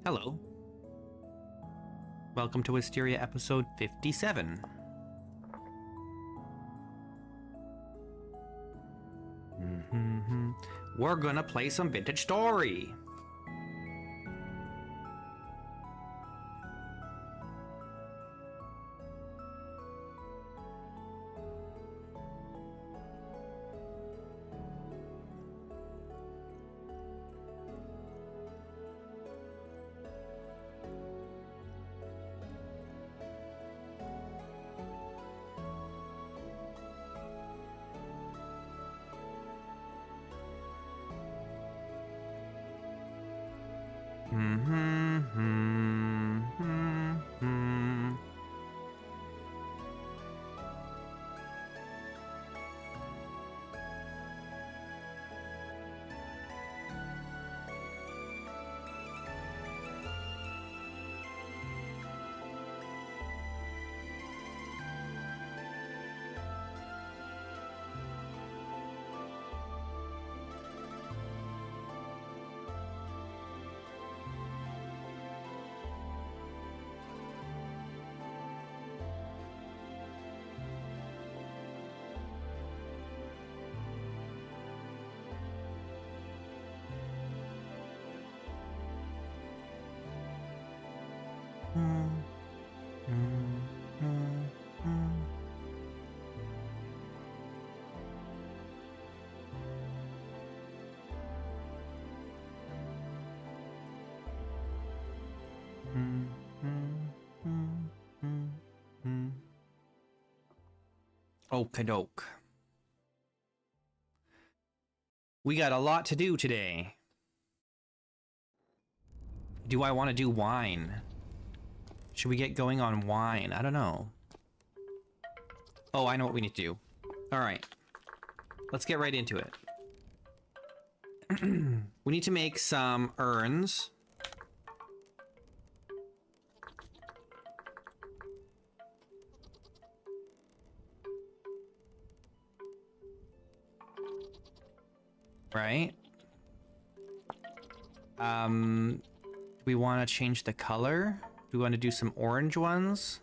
Hello. Welcome to Wisteria episode 57. We're gonna play some Vintage Story. Okie doke. We got a lot to do today. Do I want to do wine? Should we get going on wine? I don't know. Oh, I know what we need to do. Alright. Let's get right into it. We need to make some urns. Right? Do we want to change the color? Do we want to do some orange ones?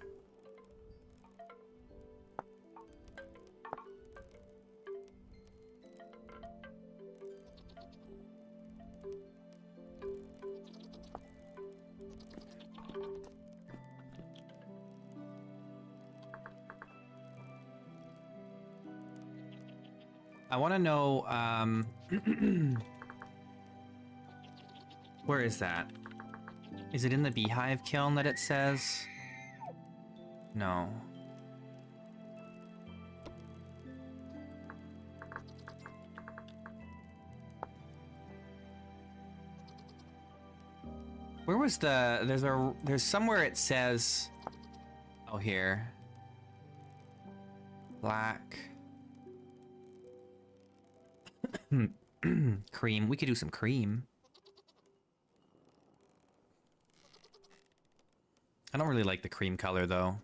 I want to know, where is that? Is it in the beehive kiln that it says? No. Where was the... There's somewhere it says... Oh, here. Black. Cream. We could do some cream. I don't really like the cream color, though.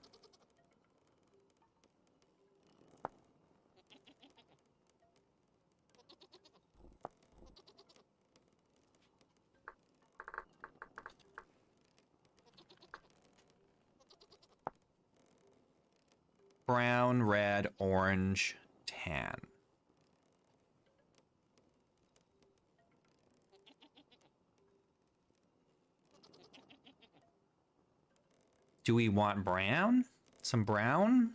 Brown, red, orange, tan. Do we want brown? Some brown?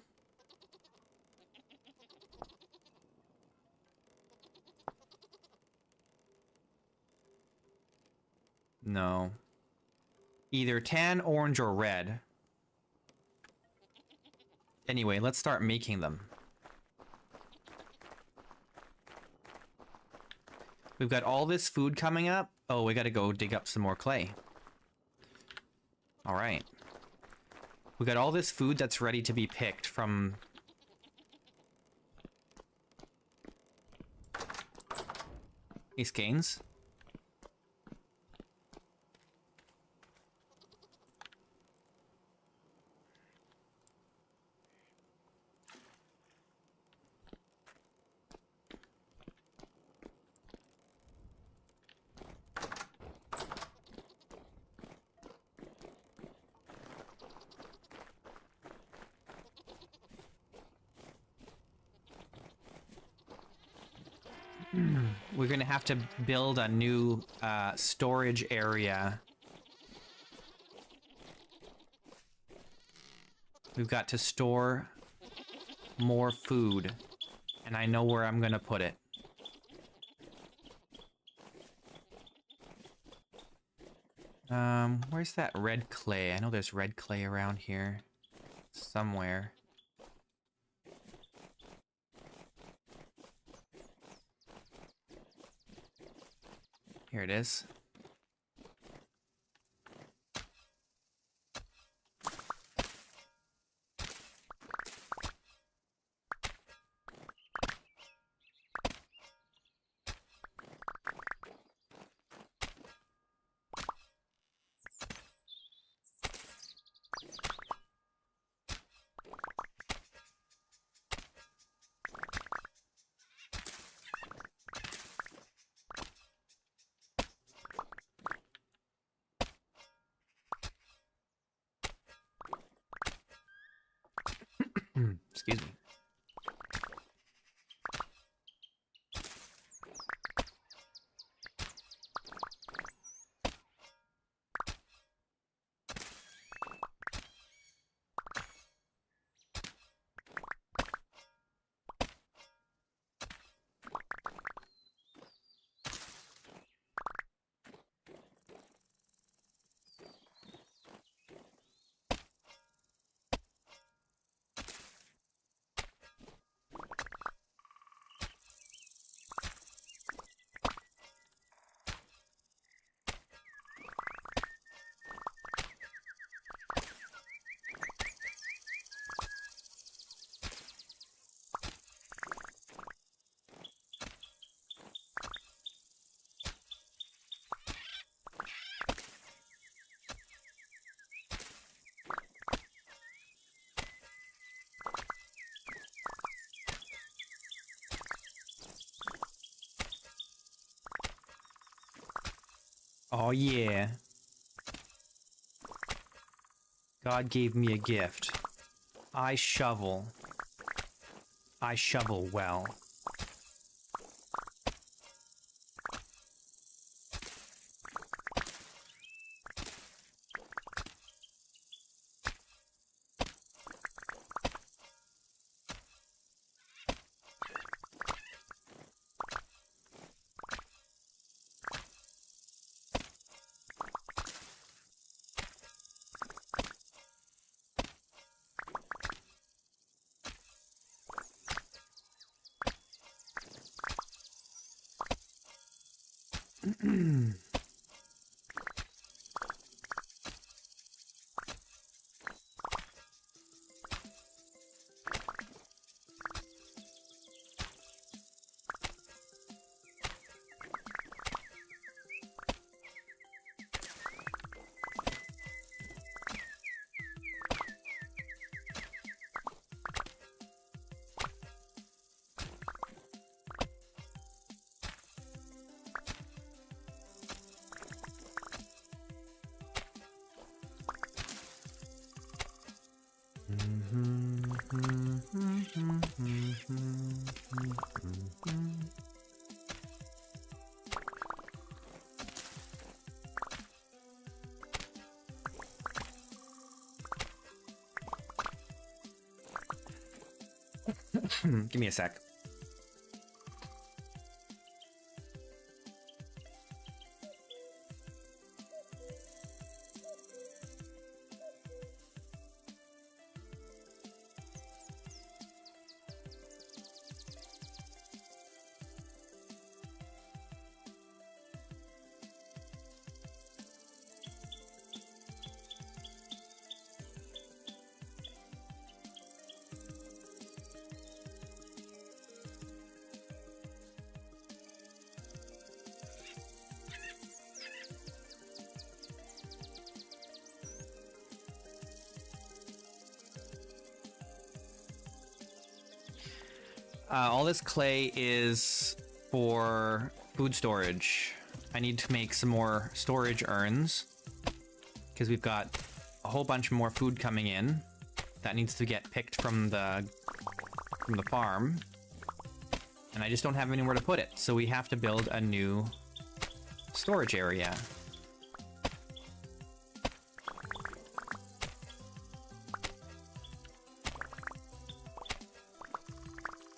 No. Either tan, orange, or red. Anyway, let's start making them. We've got all this food coming up. Oh, we gotta go dig up some more clay. All right. We got all this food that's ready to be picked from... Ace Gaines. We're gonna have to build a new storage area. We've got to store more food, and I know where I'm gonna put it. Where's that red clay? I know there's red clay around here somewhere. Here it is. Excuse me. Oh yeah. God gave me a gift. I shovel. I shovel well. Give me a sec. All this clay is for food storage. I need to make some more storage urns because we've got a whole bunch more food coming in that needs to get picked from the farm. And I just don't have anywhere to put it, so we have to build a new storage area.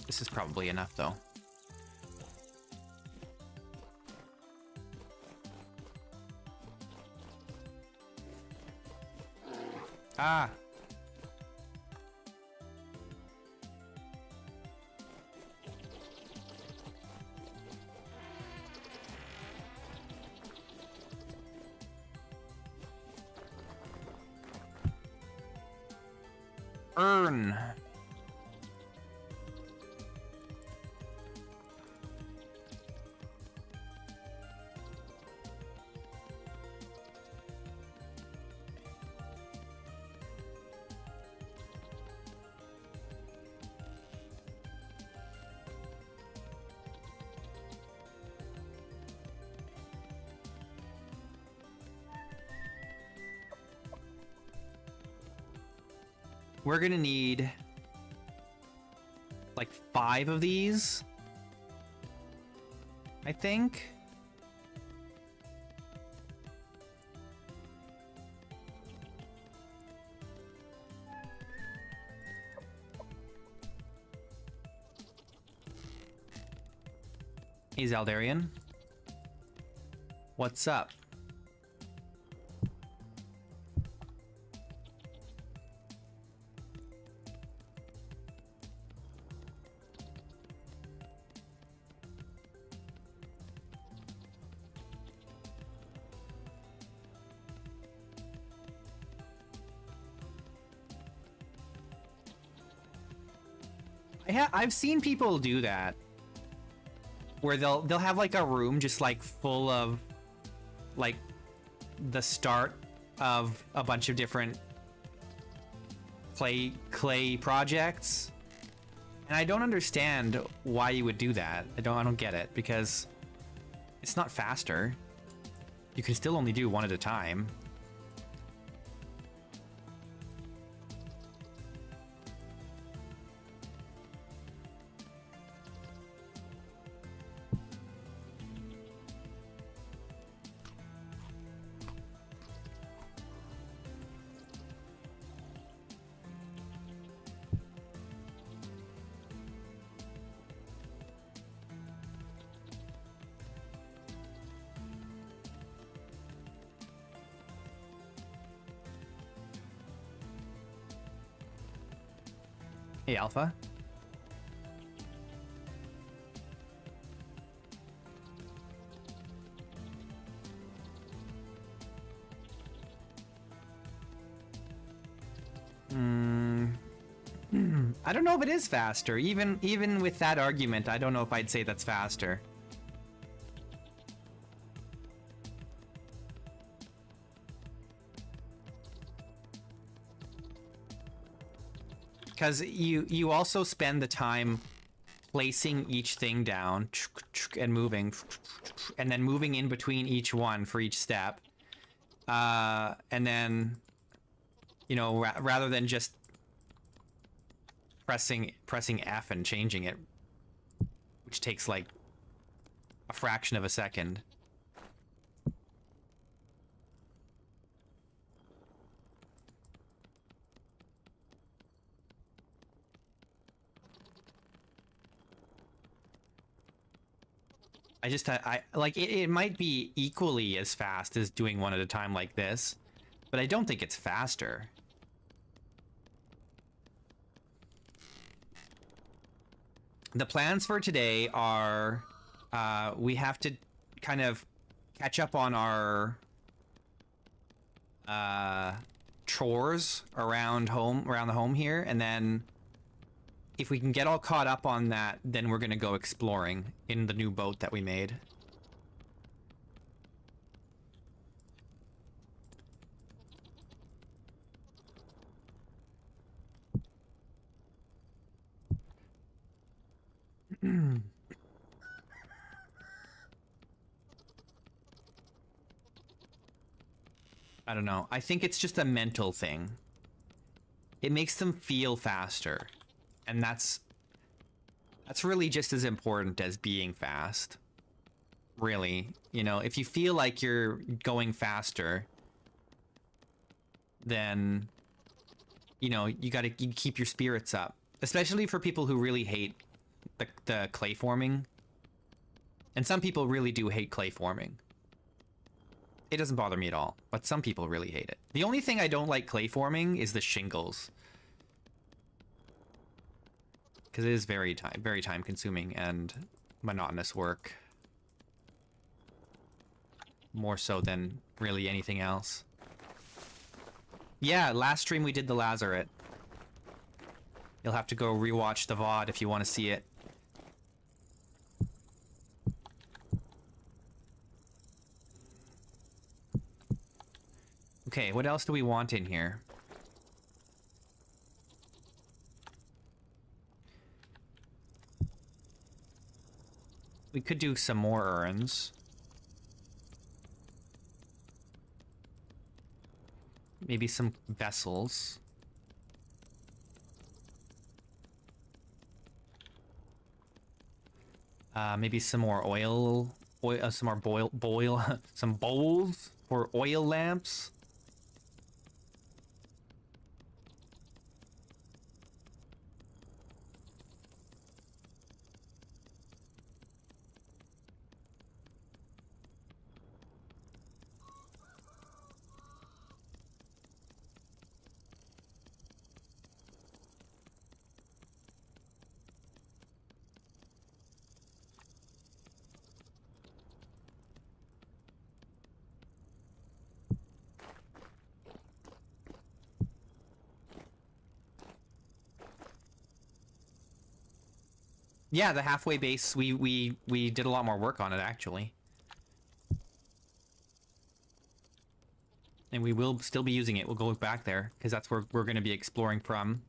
This is probably enough, though. Ah! Urn. We're gonna need like 5 of these, I think. Hey, Zaldarian. What's up? I've seen people do that, where they'll have like a room just like full of like the start of a bunch of different clay projects, and I don't understand why you would do that. I don't get it, because it's not faster. You can still only do one at a time. Hey, Alpha. I don't know if it is faster. Even with that argument, I don't know if I'd say that's faster. Because you also spend the time placing each thing down and moving, and then moving in between each one for each step, and then, you know, rather than just pressing F and changing it, which takes like a fraction of a second. I like it might be equally as fast as doing one at a time like this, but I don't think it's faster. The plans for today are we have to kind of catch up on our chores around the home here, and then if we can get all caught up on that, then we're gonna go exploring in the new boat that we made. I don't know. I think it's just a mental thing. It makes them feel faster. And that's That's really just as important as being fast. Really, you know, if you feel like you're going faster, then, you know, you keep your spirits up. Especially for people who really hate the clay forming. And some people really do hate clay forming. It doesn't bother me at all, but some people really hate it. The only thing I don't like clay forming is the shingles. Because it is very time consuming and monotonous work. More so than really anything else. Yeah, last stream we did the Lazaret. You'll have to go rewatch the VOD if you want to see it. Okay, what else do we want in here? We could do some more urns. Maybe some vessels. Maybe some more some more some bowls for oil lamps. Yeah, the halfway base, we did a lot more work on it, actually. And we will still be using it. We'll go back there, because that's where we're going to be exploring from.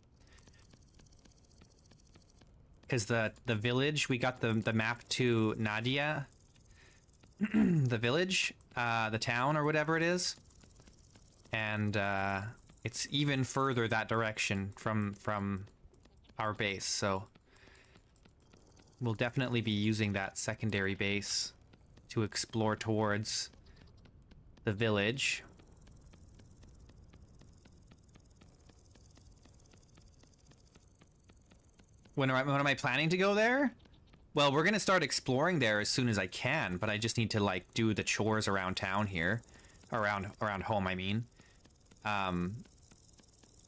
Because the village, we got the map to Nadia. The village, the town, or whatever it is. And it's even further that direction from our base, so... We'll definitely be using that secondary base to explore towards the village. When am I planning to go there? Well, we're gonna start exploring there as soon as I can, but I just need to like do the chores around town here, around home. I mean,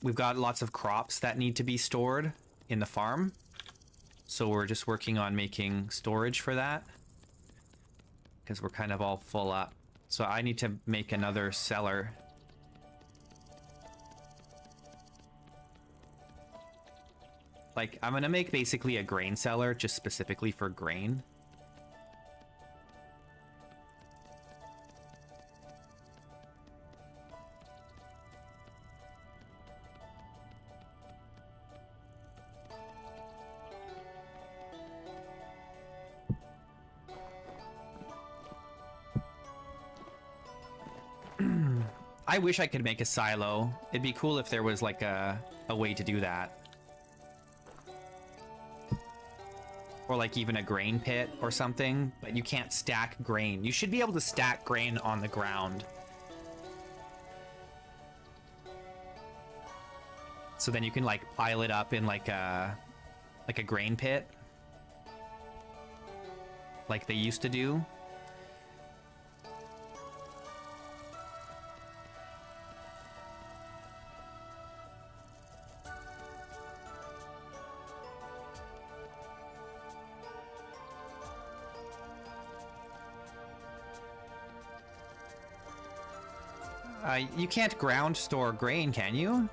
we've got lots of crops that need to be stored in the farm. So we're just working on making storage for that. Because we're kind of all full up. So I need to make another cellar. Like, I'm gonna make basically a grain cellar just specifically for grain. I wish I could make a silo. It'd be cool if there was like a way to do that. Or like even a grain pit or something, but you can't stack grain. You should be able to stack grain on the ground. So then you can like pile it up in like a grain pit. Like they used to do. You can't ground store grain, can you?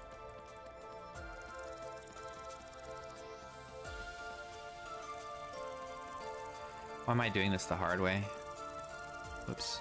Why am I doing this the hard way? Oops.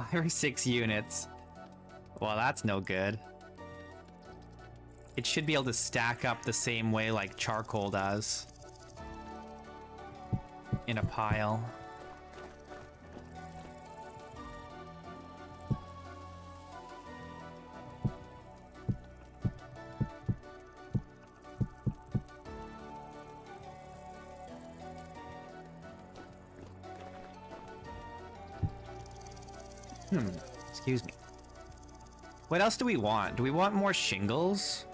5 or 6 units. Well, that's no good. It should be able to stack up the same way like charcoal does. In a pile. Excuse me. What else do we want? Do we want more shingles?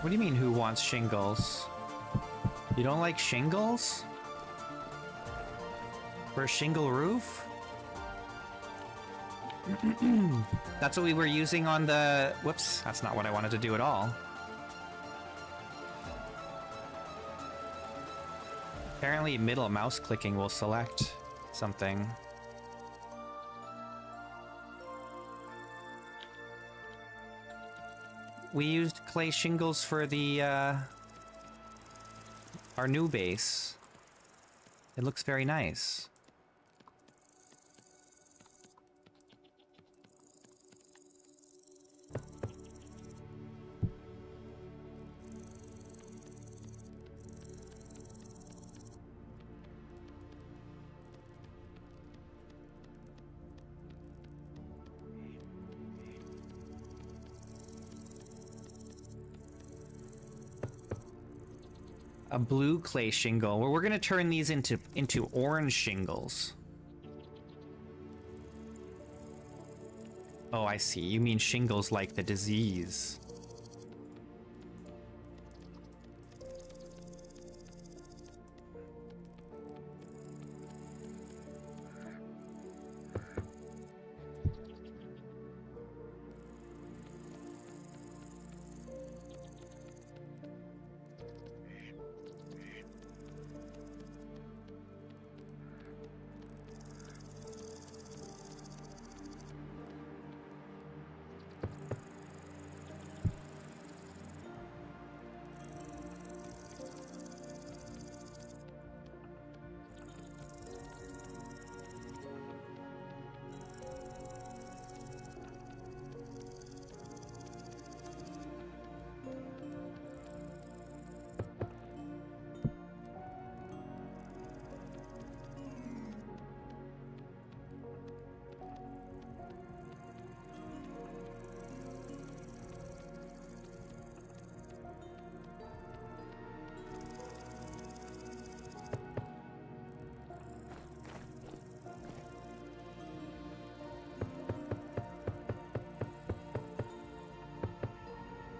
What do you mean, who wants shingles? You don't like shingles? For a shingle roof? That's what we were using on the... Whoops, that's not what I wanted to do at all. Apparently middle mouse clicking will select something. We used clay shingles for the, our new base. It looks very nice. A blue clay shingle. Well, we're gonna turn these into orange shingles. Oh, I see. You mean shingles like the disease.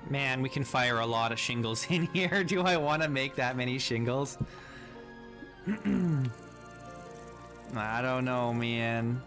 Man, we can fire a lot of shingles in here. Do I want to make that many shingles? I don't know, man.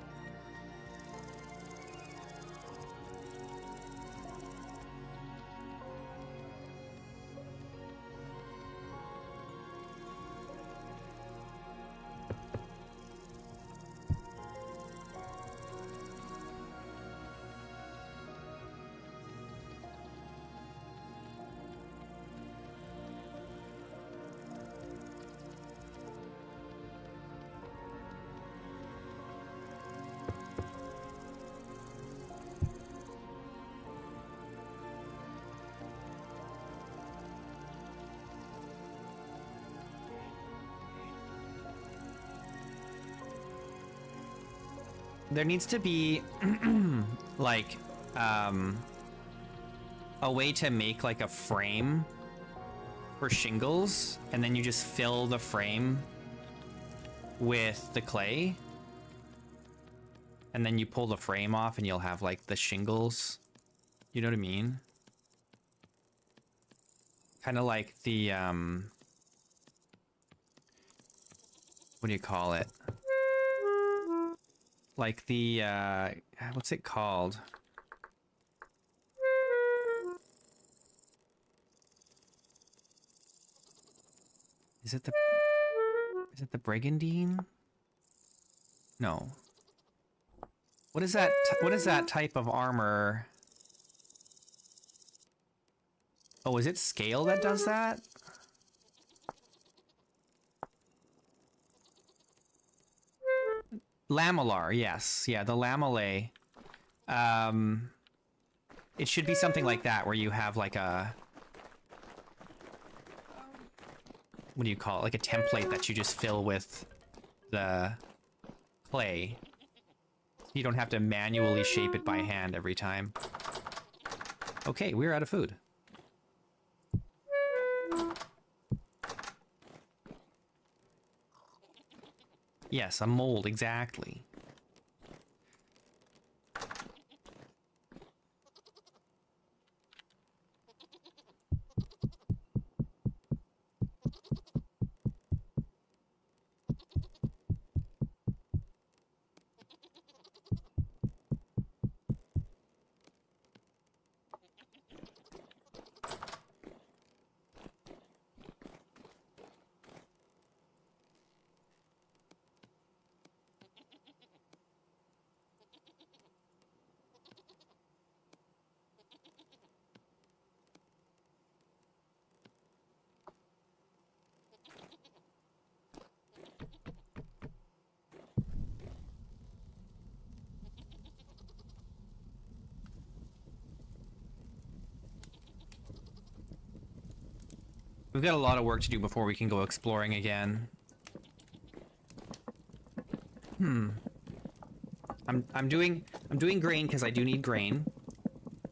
There needs to be like a way to make like a frame for shingles, and then you just fill the frame with the clay, and then you pull the frame off and you'll have like the shingles. You know what I mean? Kind of like the what do you call it? Like the, what's it called? Is it the brigandine? No. What is that? What is that type of armor? Oh, is it scale that does that? Lamellar, yes. Yeah, the lamellae. It should be something like that, where you have like a... What do you call it? Like a template that you just fill with the clay. You don't have to manually shape it by hand every time. Okay, we're out of food. Yes, a mold, exactly. We've got a lot of work to do before we can go exploring again. I'm doing grain because I do need grain,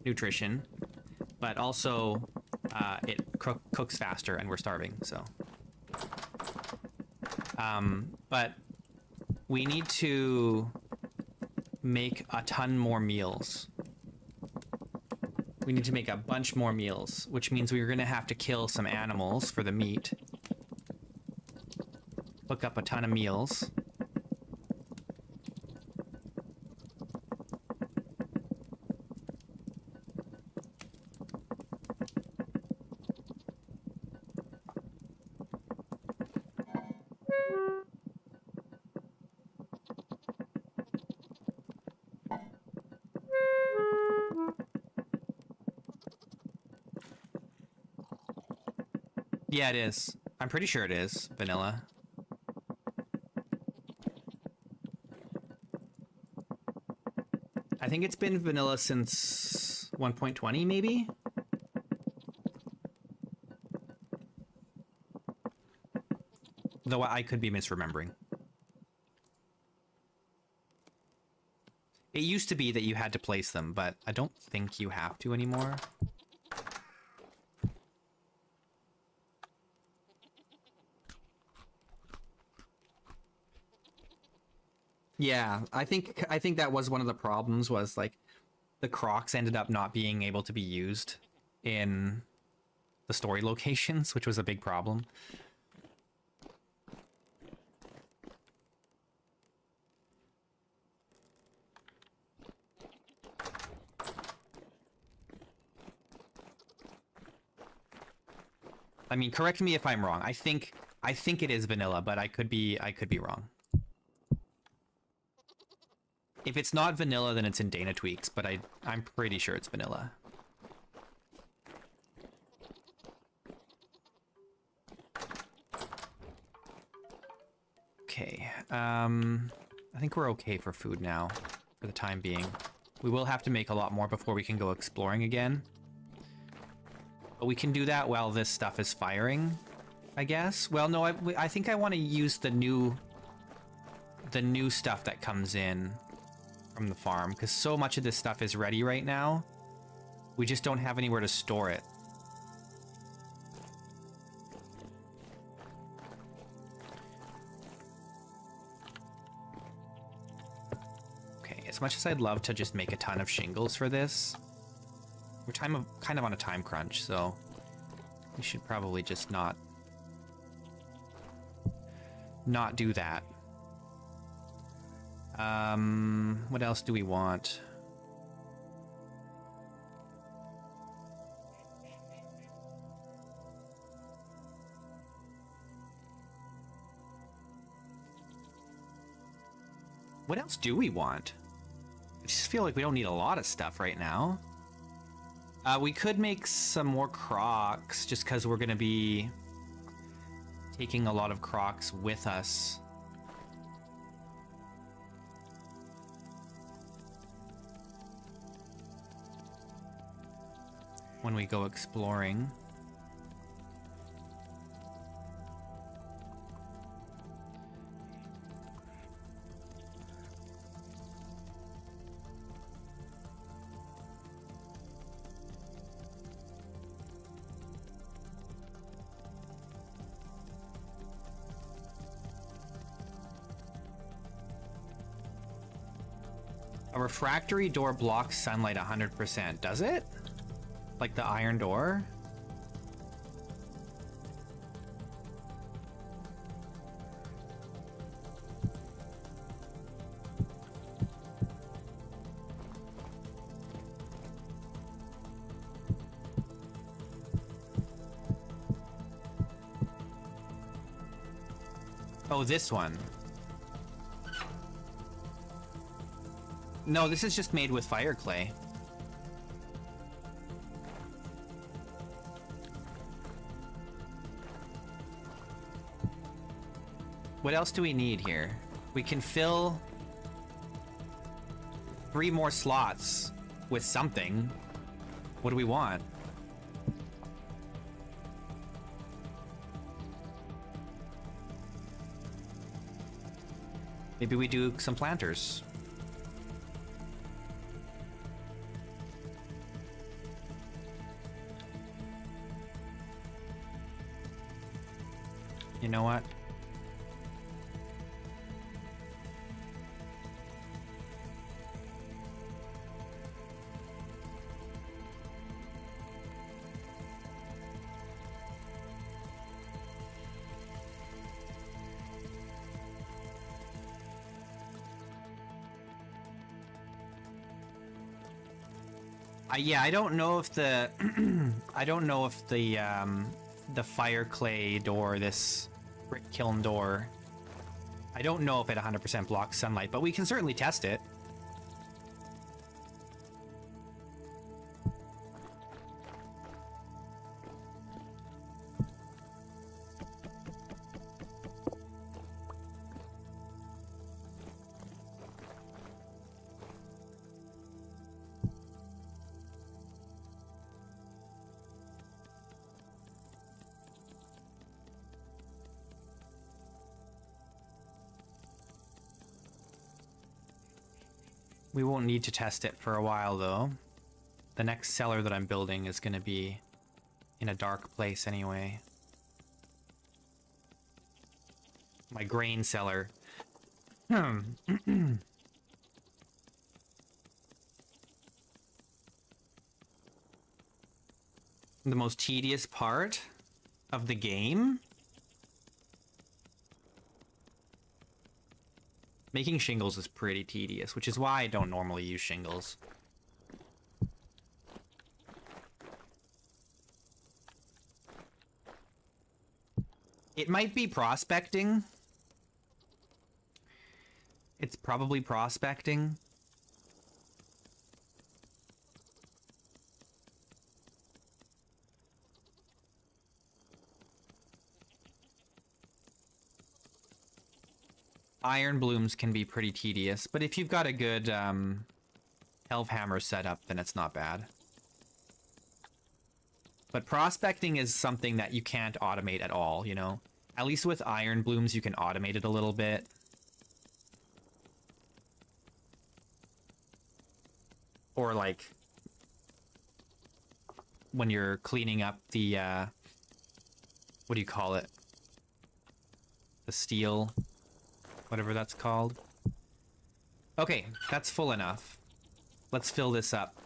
nutrition, but also it cooks faster and we're starving, so. But we need to make a ton more meals. We need to make a bunch more meals, which means we're gonna have to kill some animals for the meat. Cook up a ton of meals. Yeah, it is. I'm pretty sure it is vanilla. I think it's been vanilla since 1.20, maybe? Though I could be misremembering. It used to be that you had to place them, but I don't think you have to anymore. Yeah, I think that was one of the problems, was like the crocs ended up not being able to be used in the story locations, which was a big problem. I mean, correct me if I'm wrong. I think it is vanilla, but I could be wrong. If it's not vanilla, then it's in Dana Tweaks, but I'm pretty sure it's vanilla. Okay, I think we're okay for food now, for the time being. We will have to make a lot more before we can go exploring again. But we can do that while this stuff is firing, I guess. Well, no, I think I want to use the new stuff that comes in from the farm, because so much of this stuff is ready right now. We just don't have anywhere to store it. Okay, as much as I'd love to just make a ton of shingles for this, we're kind of on a time crunch, so we should probably just not not do that. What else do we want? What else do we want? I just feel like we don't need a lot of stuff right now. We could make some more crocs just because we're going to be taking a lot of crocs with us. When we go exploring. A refractory door blocks sunlight 100%. Does it? Like the iron door? Oh, this one. No, this is just made with fire clay. What else do we need here? We can fill 3 more slots with something. What do we want? Maybe we do some planters. You know what? Yeah, I don't know if the I don't know if the fire clay door, this brick kiln door, I don't know if it 100% blocks sunlight, but we can certainly test it. We won't need to test it for a while, though. The next cellar that I'm building is going to be in a dark place anyway. My grain cellar. The most tedious part of the game? Making shingles is pretty tedious, which is why I don't normally use shingles. It might be prospecting. It's probably prospecting. Iron blooms can be pretty tedious, but if you've got a good elf hammer setup, then it's not bad. But prospecting is something that you can't automate at all, you know? At least with iron blooms, you can automate it a little bit. Or like when you're cleaning up the what do you call it? The steel, whatever that's called. Okay, that's full enough. Let's fill this up.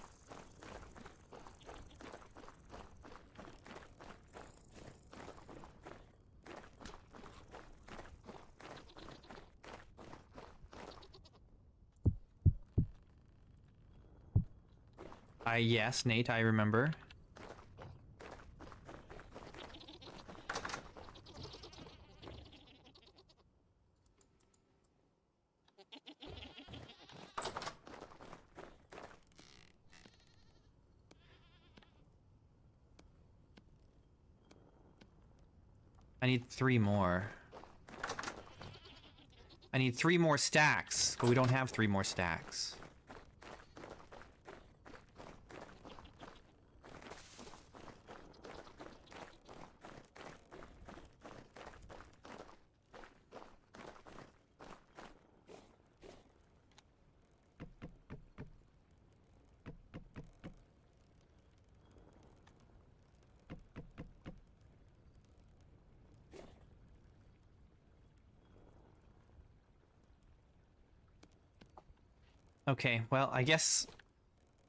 Yes, Nate, I remember. I need 3 more. I need 3 more stacks, but we don't have 3 more stacks. Okay, well, I guess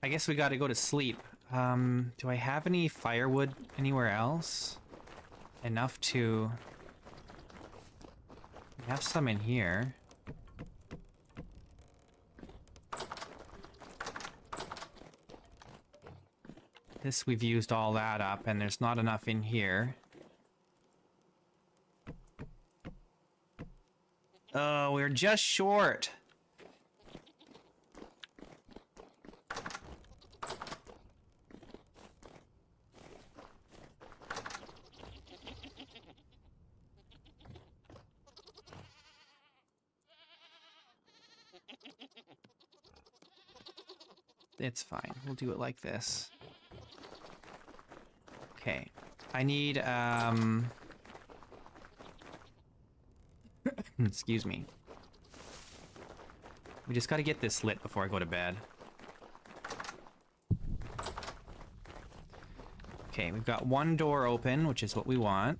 we gotta go to sleep. Do I have any firewood anywhere else? Enough to... We have some in here. This, we've used all that up, and there's not enough in here. Oh, we're just short. It's fine. We'll do it like this. Okay. I need, excuse me. We just gotta get this lit before I go to bed. Okay, we've got 1 door open, which is what we want.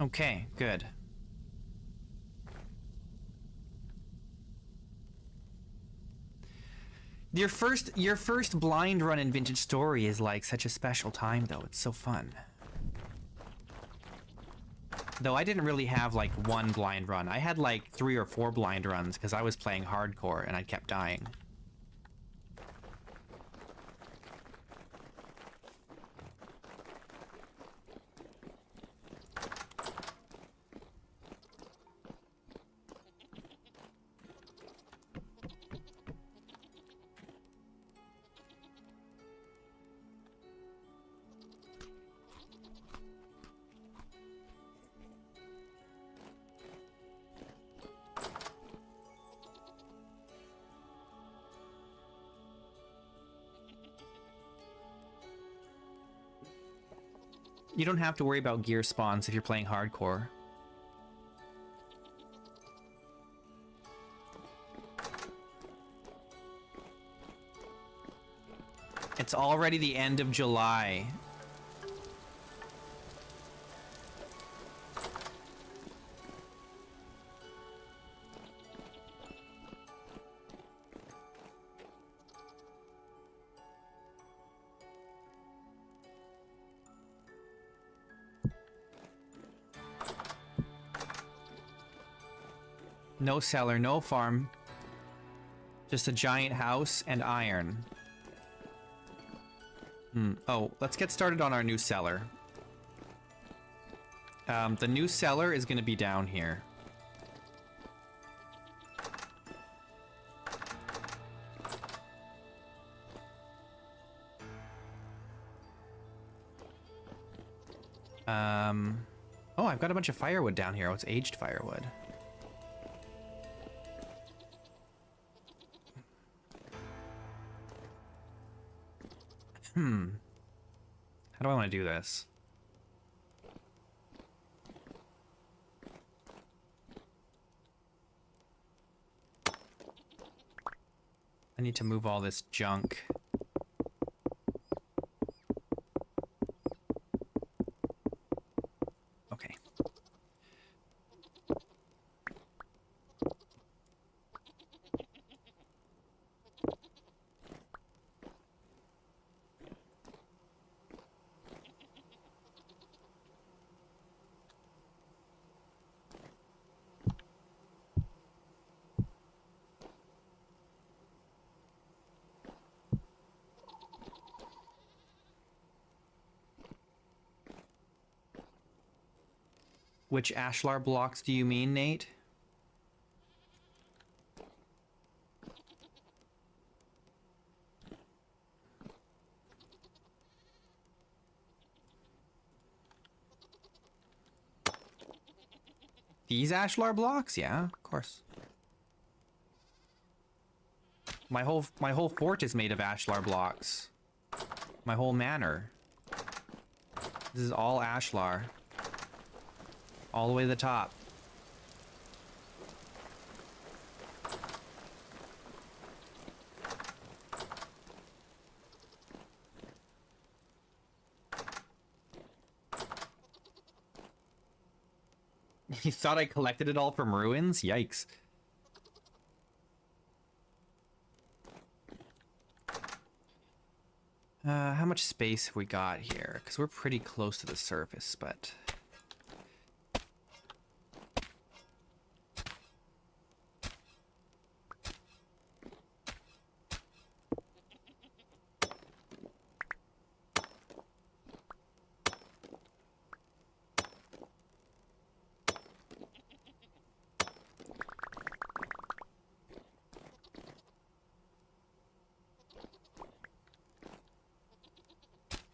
Okay, good. Your first blind run in Vintage Story is like such a special time, though. It's so fun. Though I didn't really have like 1 blind run. I had like 3 or 4 blind runs because I was playing hardcore and I kept dying. You don't have to worry about gear spawns if you're playing hardcore. It's already the end of July. No cellar, no farm. Just a giant house and iron. Oh, let's get started on our new cellar. The new cellar is going to be down here. Oh, I've got a bunch of firewood down here. Oh, it's aged firewood. How do I want to do this? I need to move all this junk. Okay. Which ashlar blocks do you mean, Nate? These ashlar blocks? Yeah, of course. My whole fort is made of ashlar blocks. My whole manor. This is all ashlar. All the way to the top. You thought I collected it all from ruins? Yikes. How much space have we got here? Because we're pretty close to the surface, but...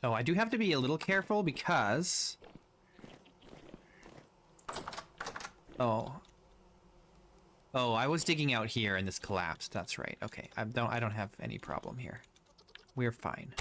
Oh, I do have to be a little careful because... Oh, I was digging out here and this collapsed. That's right. Okay, I don't have any problem here. We're fine.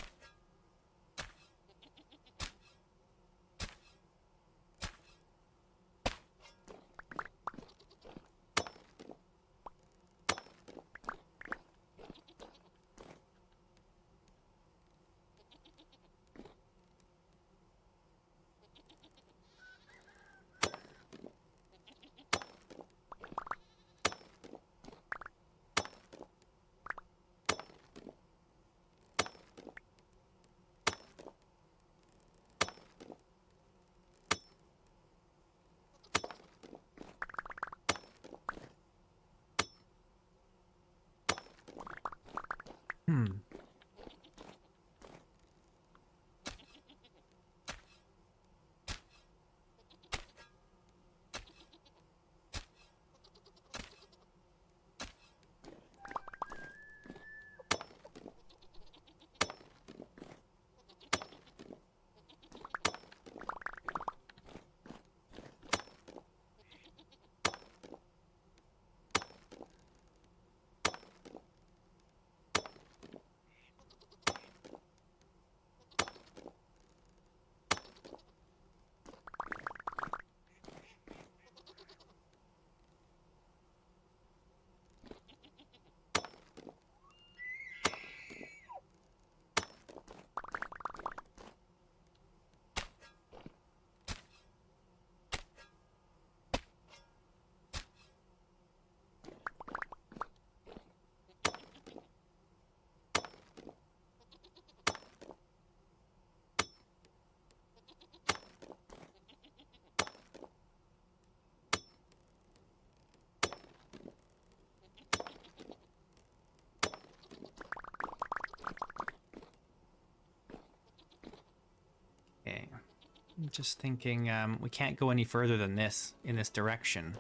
I'm just thinking, we can't go any further than this, in this direction.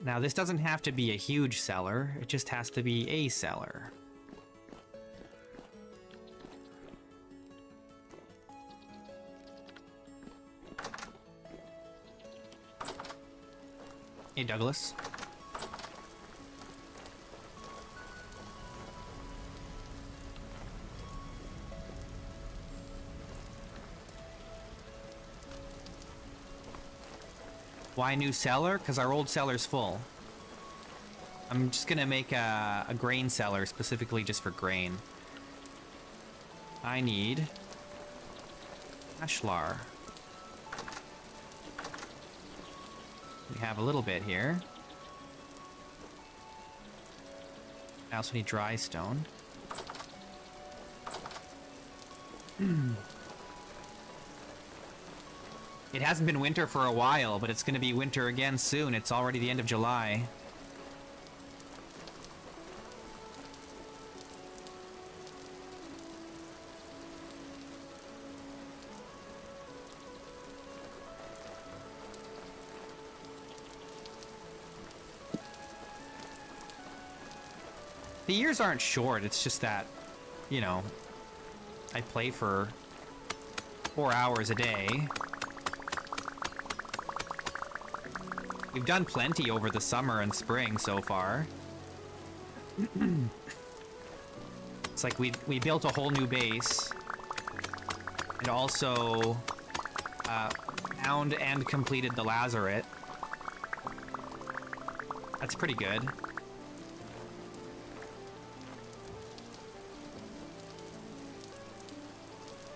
Now, this doesn't have to be a huge cellar, it just has to be a cellar. Hey, Douglas. Why new cellar? Because our old cellar's full. I'm just gonna make a grain cellar specifically just for grain. I need ashlar. We have a little bit here. I also need dry stone. It hasn't been winter for a while, but it's going to be winter again soon. It's already the end of July. The years aren't short, it's just that, you know, I play for 4 hours a day. We've done plenty over the summer and spring so far. It's like we built a whole new base. And also found and completed the lazaret. That's pretty good.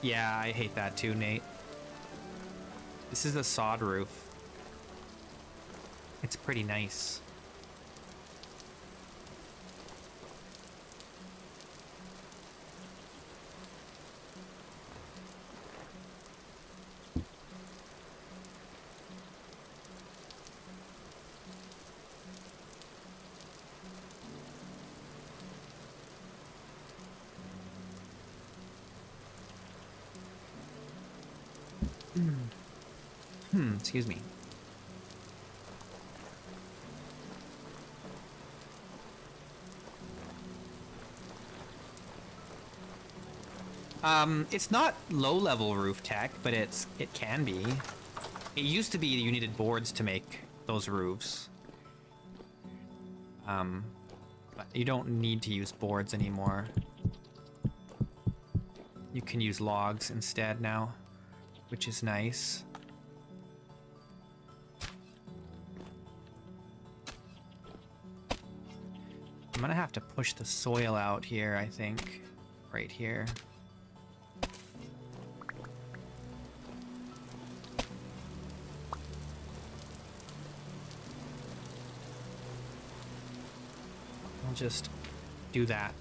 Yeah, I hate that too, Nate. This is a sod roof. It's pretty nice. Excuse me. It's not low-level roof tech, but it can be. It used to be you needed boards to make those roofs. But you don't need to use boards anymore. You can use logs instead now, which is nice. I'm gonna have to push the soil out here, I think. Right here. I'll just do that.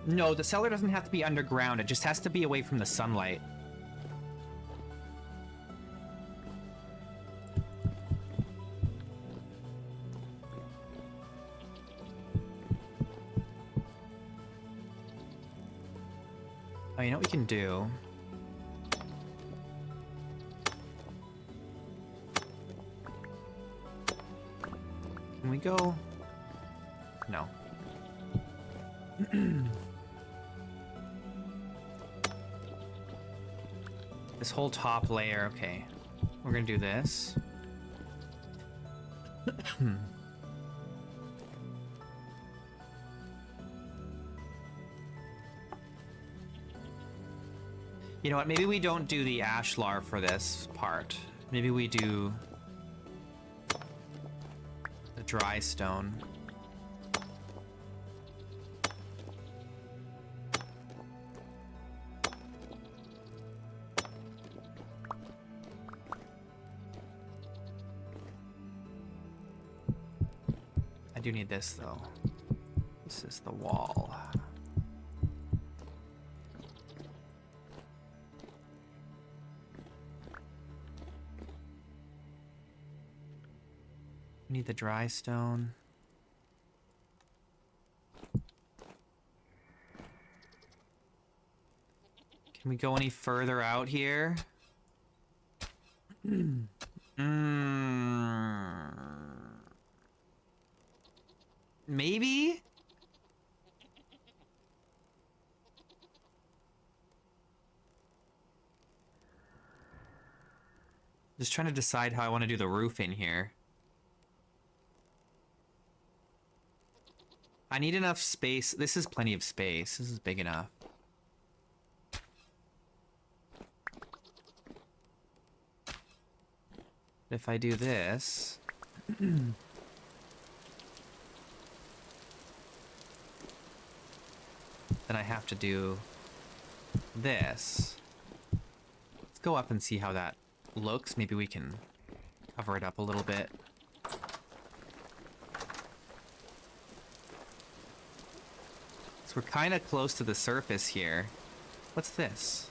No, the cellar doesn't have to be underground. It just has to be away from the sunlight. Oh, you know what we can do? Can we go? No. This whole top layer, okay. We're gonna do this. You know what, maybe we don't do the ashlar for this part. Maybe we do the dry stone. I do need this though. This is the wall. need the dry stone. Can we go any further out here? Maybe? Just trying to decide how I want to do the roof in here. I need enough space. This is plenty of space. This is big enough. If I do this... then I have to do this. Let's go up and see how that looks. Maybe we can cover it up a little bit. So we're kind of close to the surface here. What's this?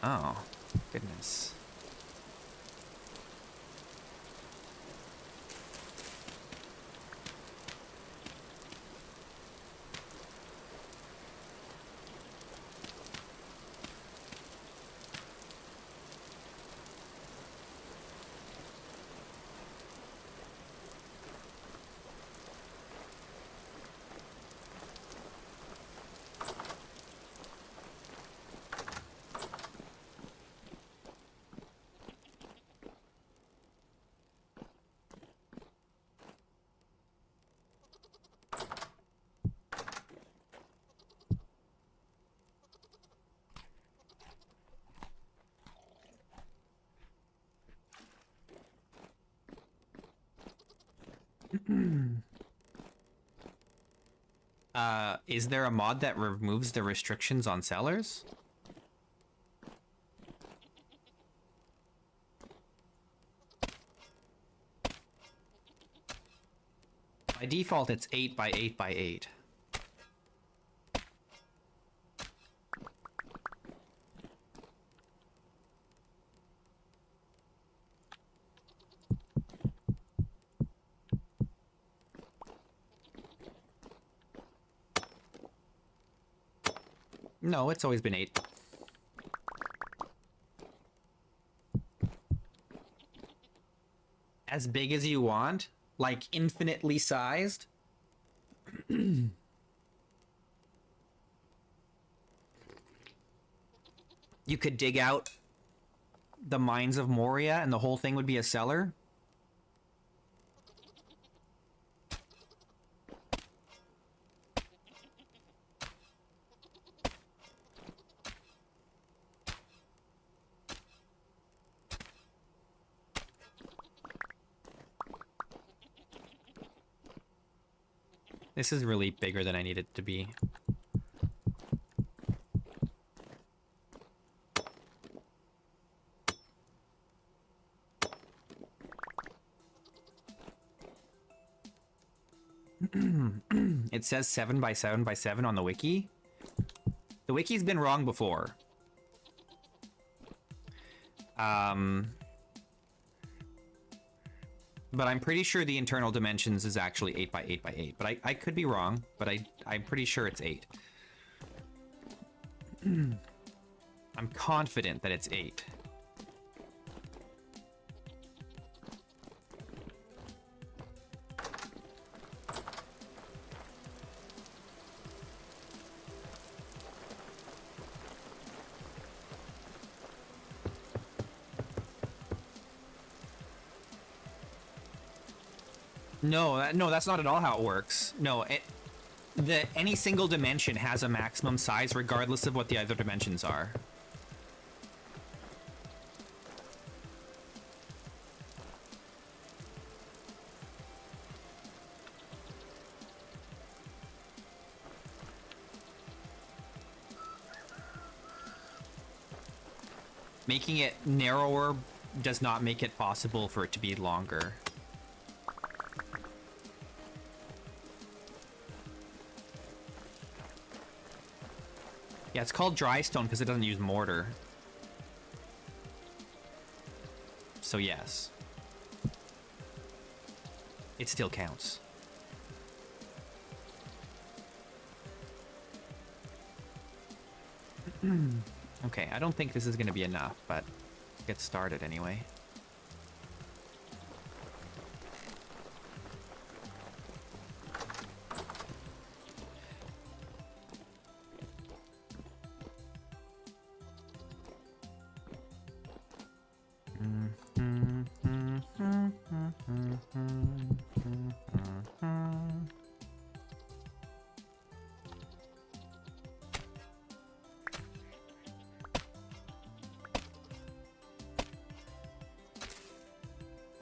Oh, goodness. Is there a mod that removes the restrictions on sellers? By default, it's 8 by 8 by 8. No, it's always been 8. As big as you want? Like infinitely sized? You could dig out the mines of Moria and the whole thing would be a cellar? This is really bigger than I need it to be. It says 7 by 7 by 7 on the wiki. The wiki's been wrong before. But I'm pretty sure the internal dimensions is actually 8 by 8 by 8. But I could be wrong, but I'm pretty sure it's 8. I'm confident that it's 8. No, no, that's not at all how it works. No, any single dimension has a maximum size regardless of what the other dimensions are. Making it narrower does not make it possible for it to be longer. Yeah, it's called dry stone because it doesn't use mortar. so yes. It still counts. Okay, I don't think this is going to be enough, but get started anyway.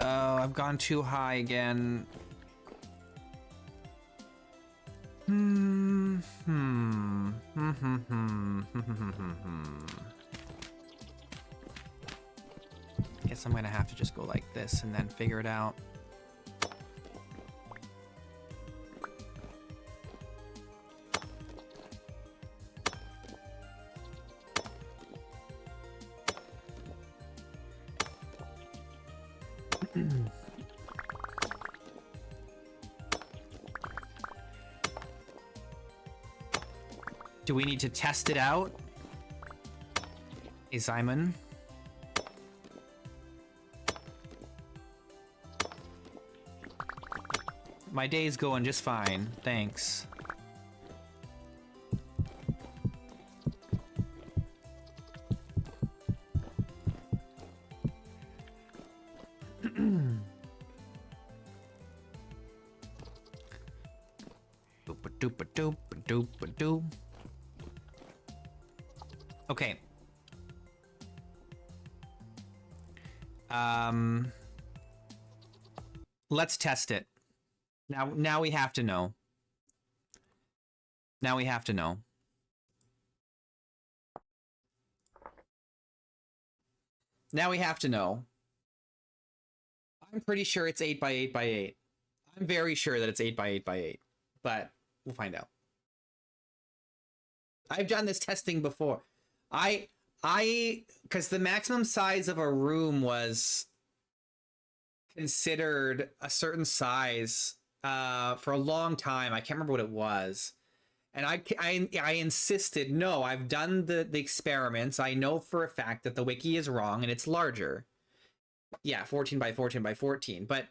Oh, I've gone too high again. Guess I'm gonna have to just go like this and then figure it out. Do we need to test it out? Hey, Simon. My day's going just fine, thanks. Doop-a-doop-a-doop-a-doop-a-doop. Okay. Let's test it. Now we have to know. Now we have to know. Now we have to know. I'm pretty sure it's 8 by 8 by 8. I'm very sure that it's 8 by 8 by 8, but we'll find out. I've done this testing before. Because the maximum size of a room was considered a certain size for a long time. I can't remember what it was. And I insisted, no, I've done the experiments. I know for a fact that the wiki is wrong and it's larger. Yeah, 14 by 14 by 14. But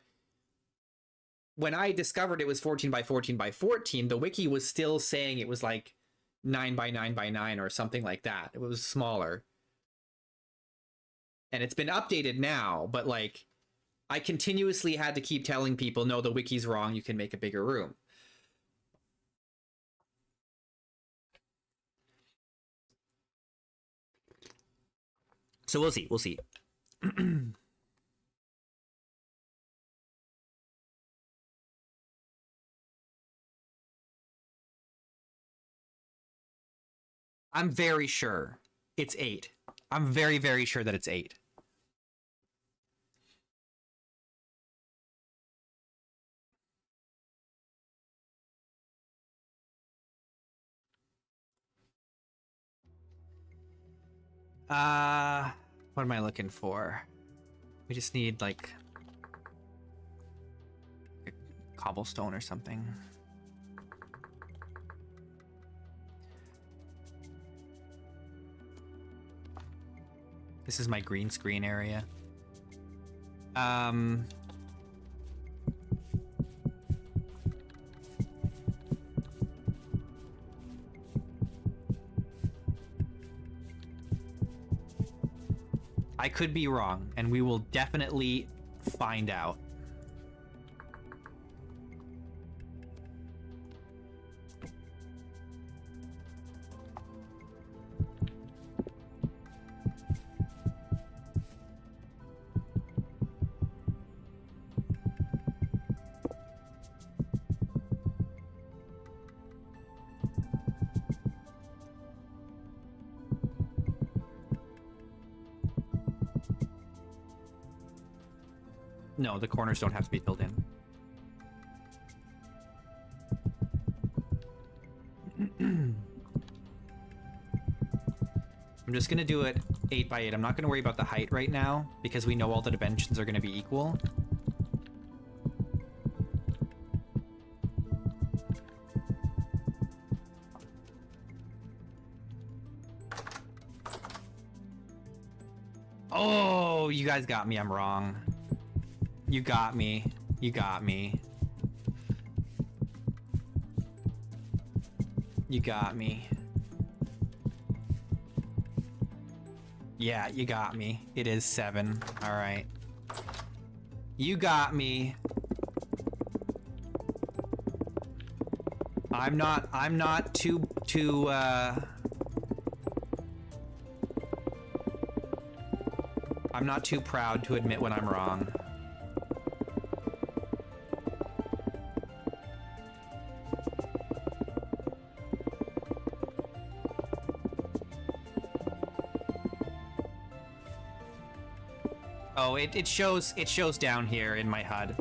when I discovered it was 14 by 14 by 14, the wiki was still saying it was like 9 by 9 by 9 or something like that. It was smaller. And it's been updated now, but like I continuously had to keep telling people, no, the wiki's wrong. You can make a bigger room. So we'll see. We'll see. I'm very sure it's 8. I'm very, very sure that it's 8. What am I looking for? We just need like a cobblestone or something. This is my green screen area. I could be wrong, and we will definitely find out. No, the corners don't have to be filled in. I'm just gonna do it 8 by 8. I'm not going to worry about the height right now because we know all the dimensions are going to be equal. Oh, you guys got me. I'm wrong. You got me. You got me. You got me. Yeah, you got me. It is 7. All right. You got me. I'm not too I'm not too proud to admit when I'm wrong. Oh, it shows down here in my HUD.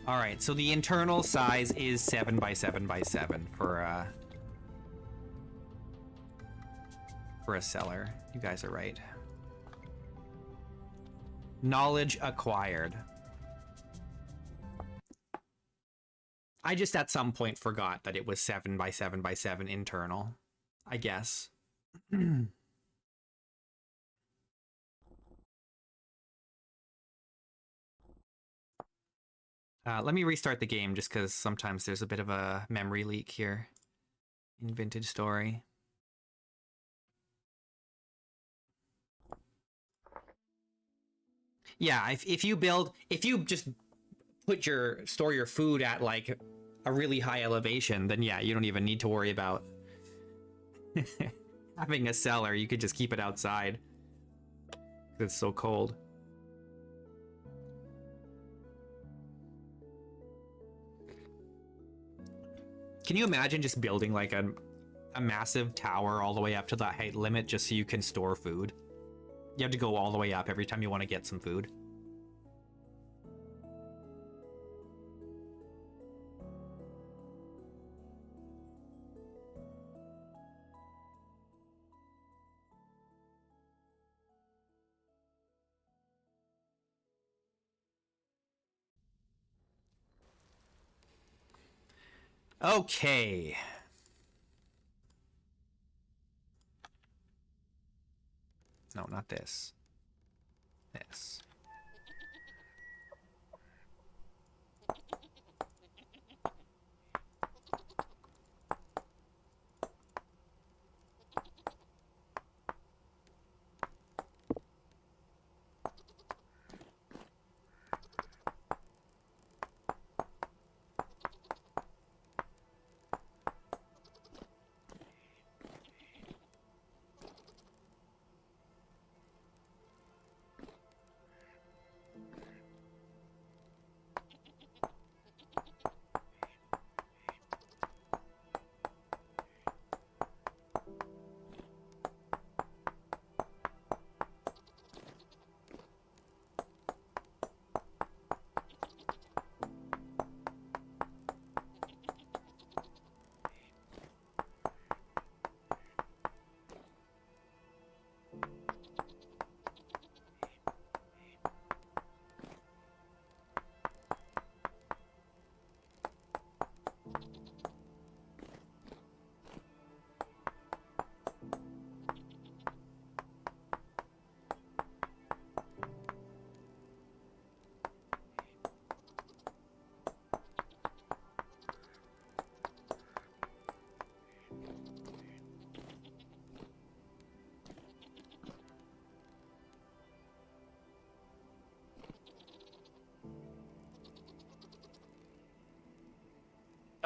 All right, so the internal size is 7 by 7 by 7 for a cellar. You guys are right. Knowledge acquired. I just at some point forgot that it was 7 by 7 by 7 internal, I guess. Let me restart the game just because sometimes there's a bit of a memory leak here in Vintage Story. Yeah, if you just store your food at like a really high elevation, then yeah, you don't even need to worry about having a cellar. You could just keep it outside. It's so cold. Can you imagine just building like a massive tower all the way up to that height limit just so you can store food? You have to go all the way up every time you want to get some food. Okay. No, not this. This.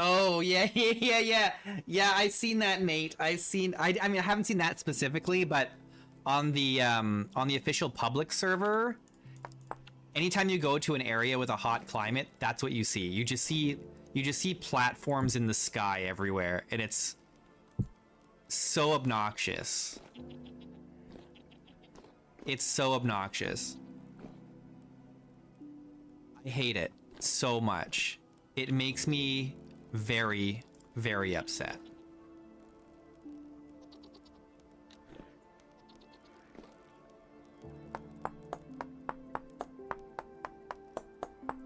Oh yeah, yeah. I've seen that, Nate. I mean, I haven't seen that specifically, but on the official public server, anytime you go to an area with a hot climate, that's what you see. You just see platforms in the sky everywhere, and it's so obnoxious. It's so obnoxious. I hate it so much. It makes me very, very upset.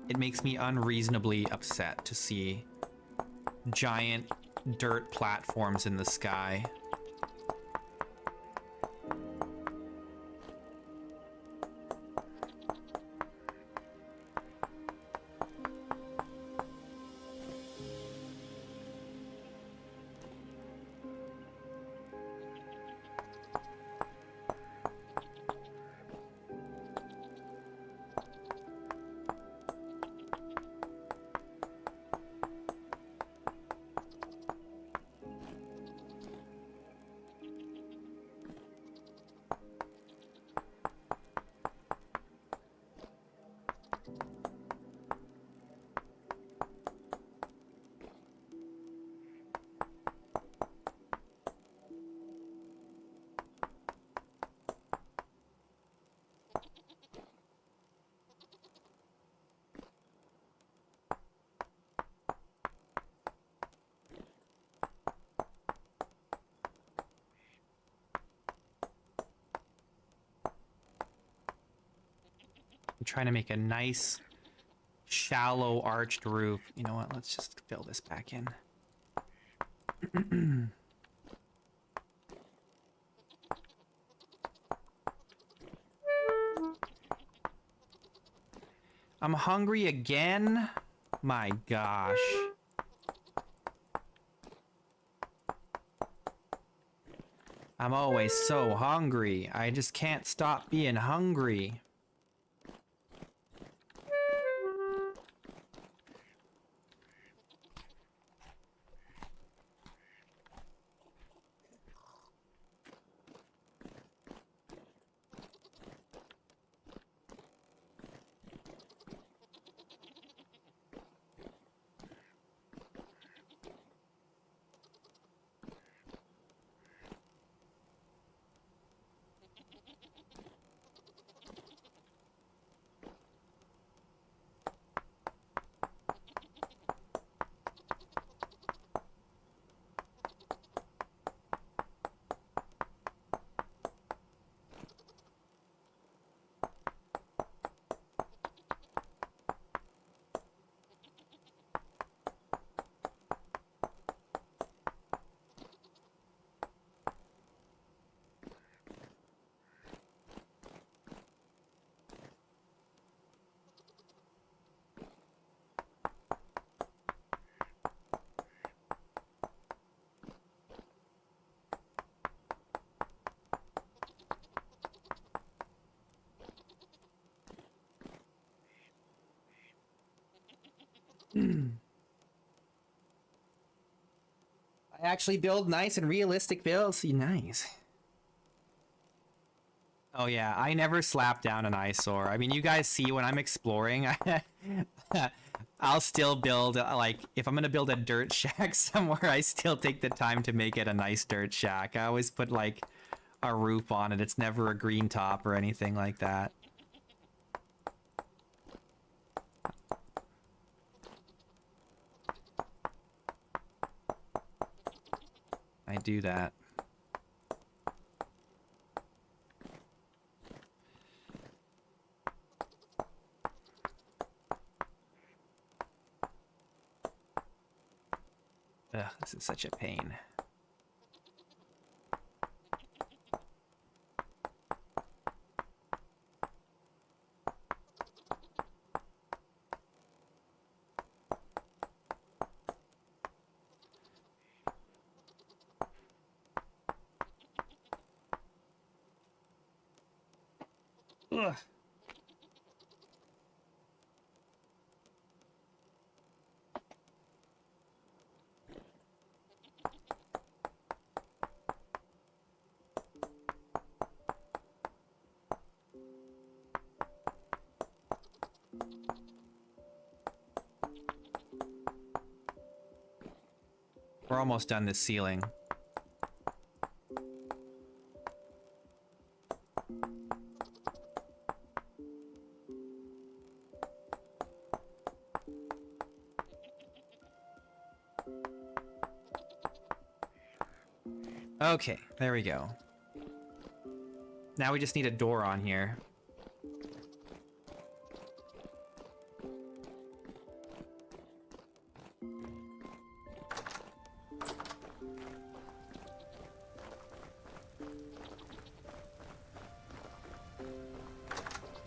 It makes me unreasonably upset to see giant dirt platforms in the sky. I'm trying to make a nice, shallow, arched roof. You know what? Let's just fill this back in. I'm hungry again? My gosh. I'm always so hungry. I just can't stop being hungry. I actually build nice and realistic builds. Nice. Oh yeah, I never slap down an eyesore. I mean, you guys see when I'm exploring, I'll still build, like, if I'm gonna build a dirt shack somewhere, I still take the time to make it a nice dirt shack. I always put, like, a roof on it. It's never a green top or anything like that. I do that. Ugh, this is such a pain. Ugh. We're almost done this ceiling. Okay, there we go. Now we just need a door on here.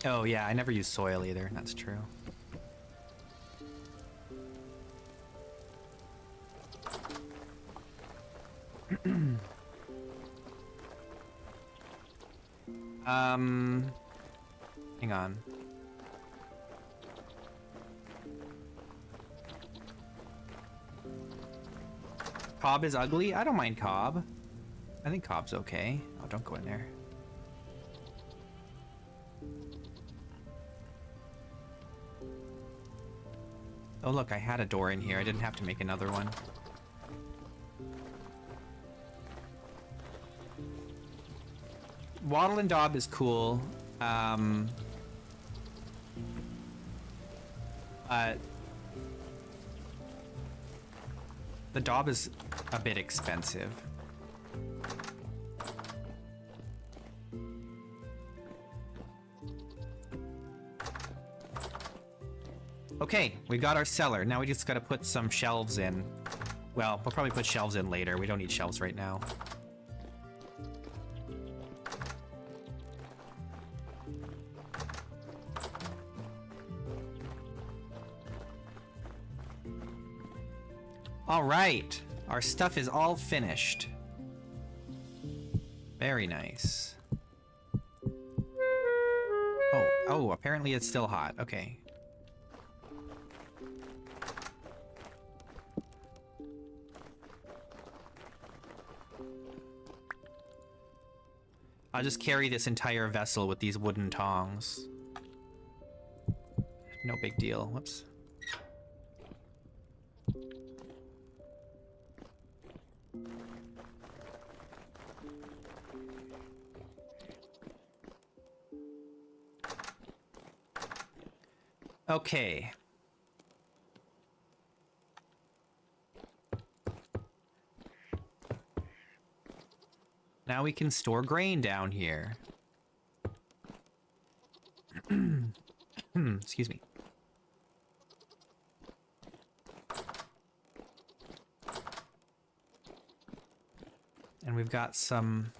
Oh yeah, I never use soil either. That's true. Hang on. Cobb is ugly? I don't mind Cobb. I think Cobb's okay. Oh, don't go in there. Oh look, I had a door in here. I didn't have to make another one. Waddle and Daub is cool. The Daub is a bit expensive. Okay, we got our cellar. Now we just gotta put some shelves in. Well, we'll probably put shelves in later. We don't need shelves right now. All right, our stuff is all finished. Very nice. Oh, apparently it's still hot. Okay. I'll just carry this entire vessel with these wooden tongs. No big deal. Whoops. Okay. Now we can store grain down here. Excuse me. And we've got some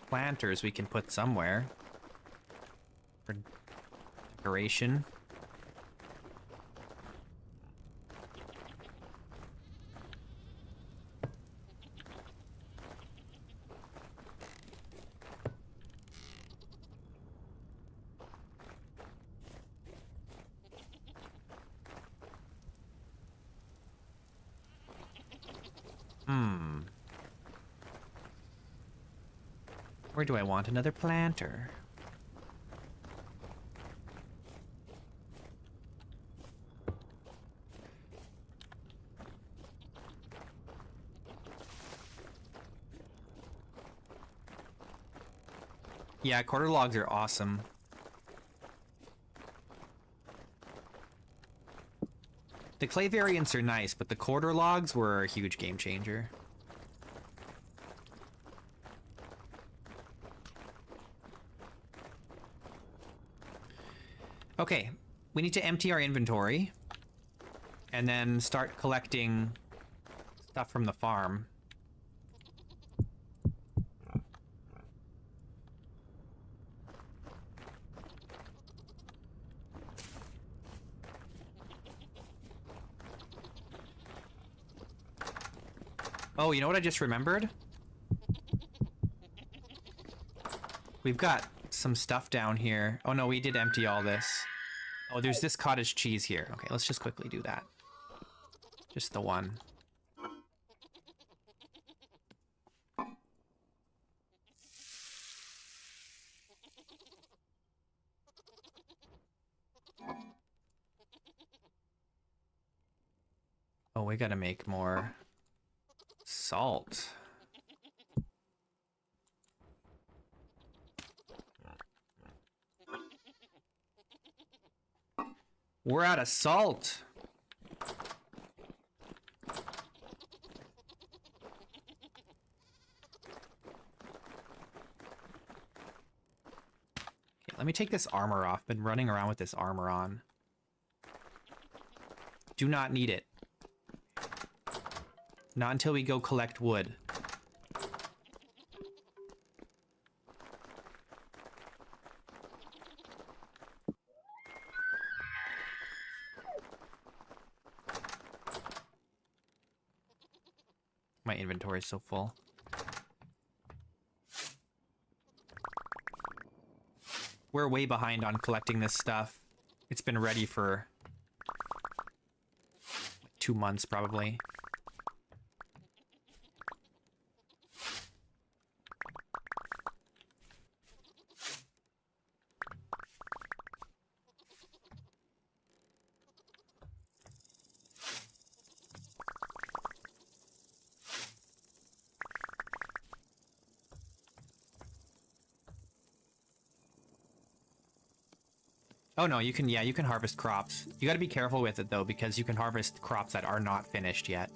planters we can put somewhere for decoration. Where do I want another planter? Yeah, quarter logs are awesome. The clay variants are nice, but the quarter logs were a huge game changer. Okay, we need to empty our inventory and then start collecting stuff from the farm. Oh, you know what I just remembered? We've got some stuff down here. Oh no, we did empty all this. Oh, there's this cottage cheese here. Okay, let's just quickly do that. Just the one. Oh, we gotta make more salt. We're out of salt. let me take this armor off. Been running around with this armor on. Do not need it. Not until we go collect wood. My inventory is so full. We're way behind on collecting this stuff. It's been ready for 2 months, probably. Oh no, you can, yeah, you can harvest crops. You gotta be careful with it though, because you can harvest crops that are not finished yet.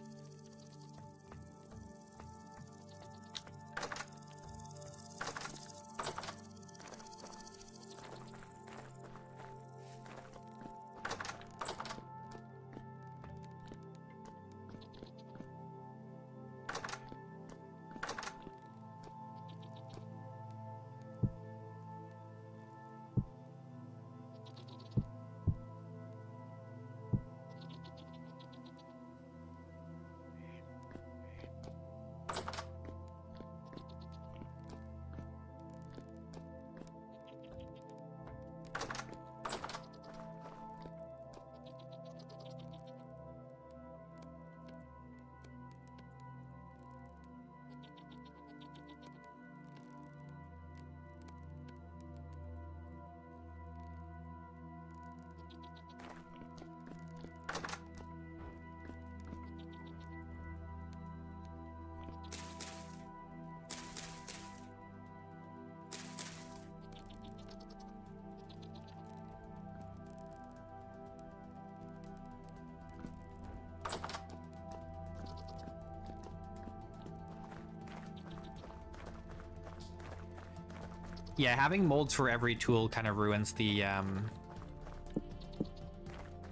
Yeah, having molds for every tool kind of ruins the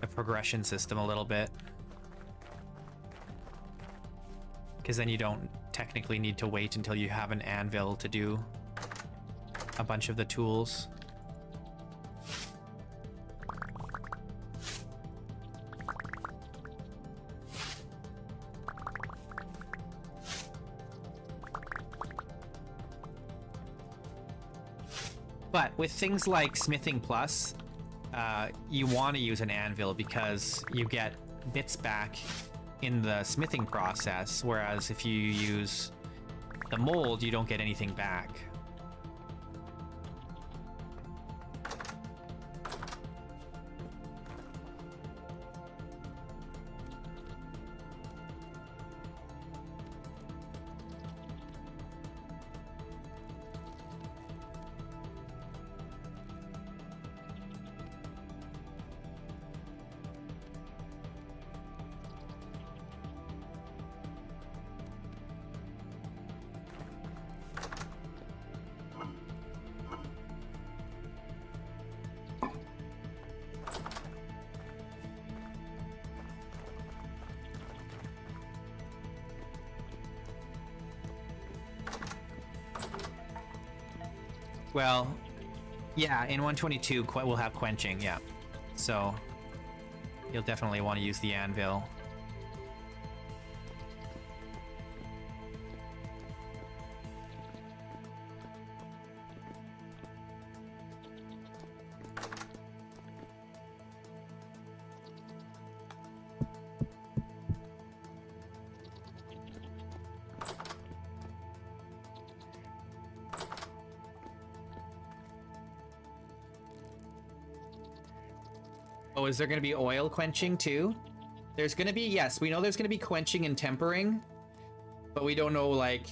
progression system a little bit. Because then you don't technically need to wait until you have an anvil to do a bunch of the tools. But with things like Smithing Plus, you want to use an anvil because you get bits back in the smithing process, whereas if you use the mold, you don't get anything back. Well, yeah, in 122 we'll have quenching, yeah. So you'll definitely want to use the anvil. Oh, is there going to be oil quenching too? There's going to be, yes, we know there's going to be quenching and tempering, but we don't know, like,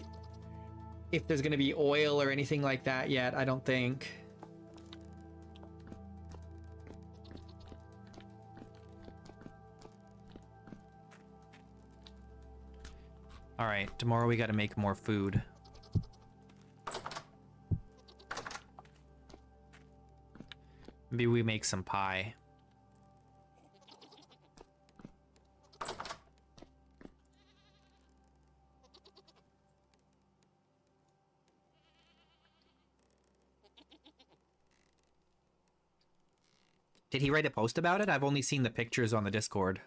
if there's going to be oil or anything like that yet, I don't think. All right, tomorrow we got to make more food. Maybe we make some pie. Did he write a post about it? I've only seen the pictures on the Discord.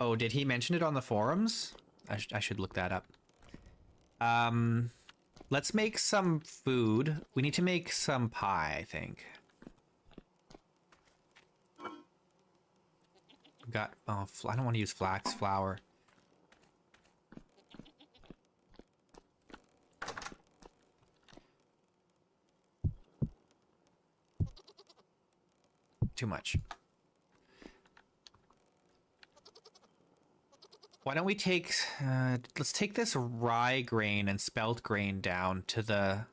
Oh, did he mention it on the forums? I should look that up. Let's make some food. We need to make some pie, I think. Got, oh, I don't want to use flax flour. Too much. Why don't we take, let's take this rye grain and spelt grain down to the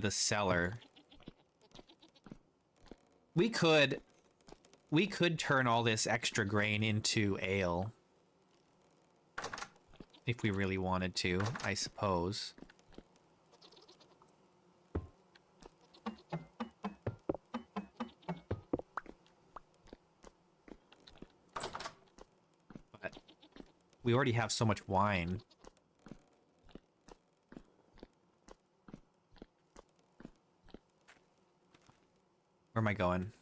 cellar. We could turn all this extra grain into ale. If we really wanted to, I suppose. But we already have so much wine. Where am I going?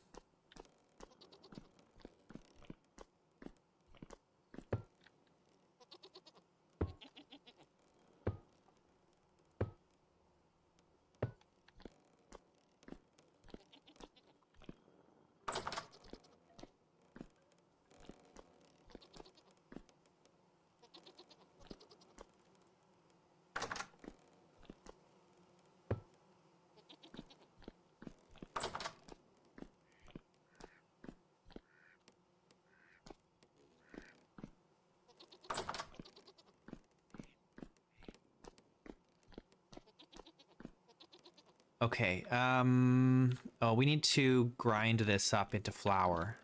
Okay, oh, we need to grind this up into flour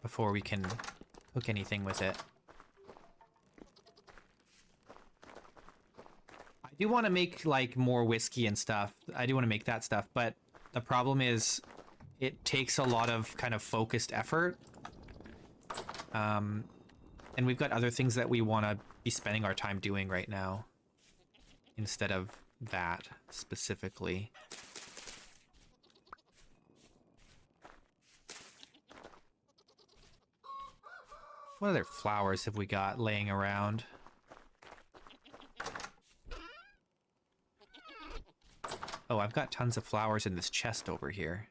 before we can cook anything with it. I do want to make, like, more whiskey and stuff. I do want to make that stuff, but the problem is it takes a lot of kind of focused effort. And we've got other things that we want to be spending our time doing right now instead of that specifically. What other flowers have we got laying around? Oh, I've got tons of flowers in this chest over here.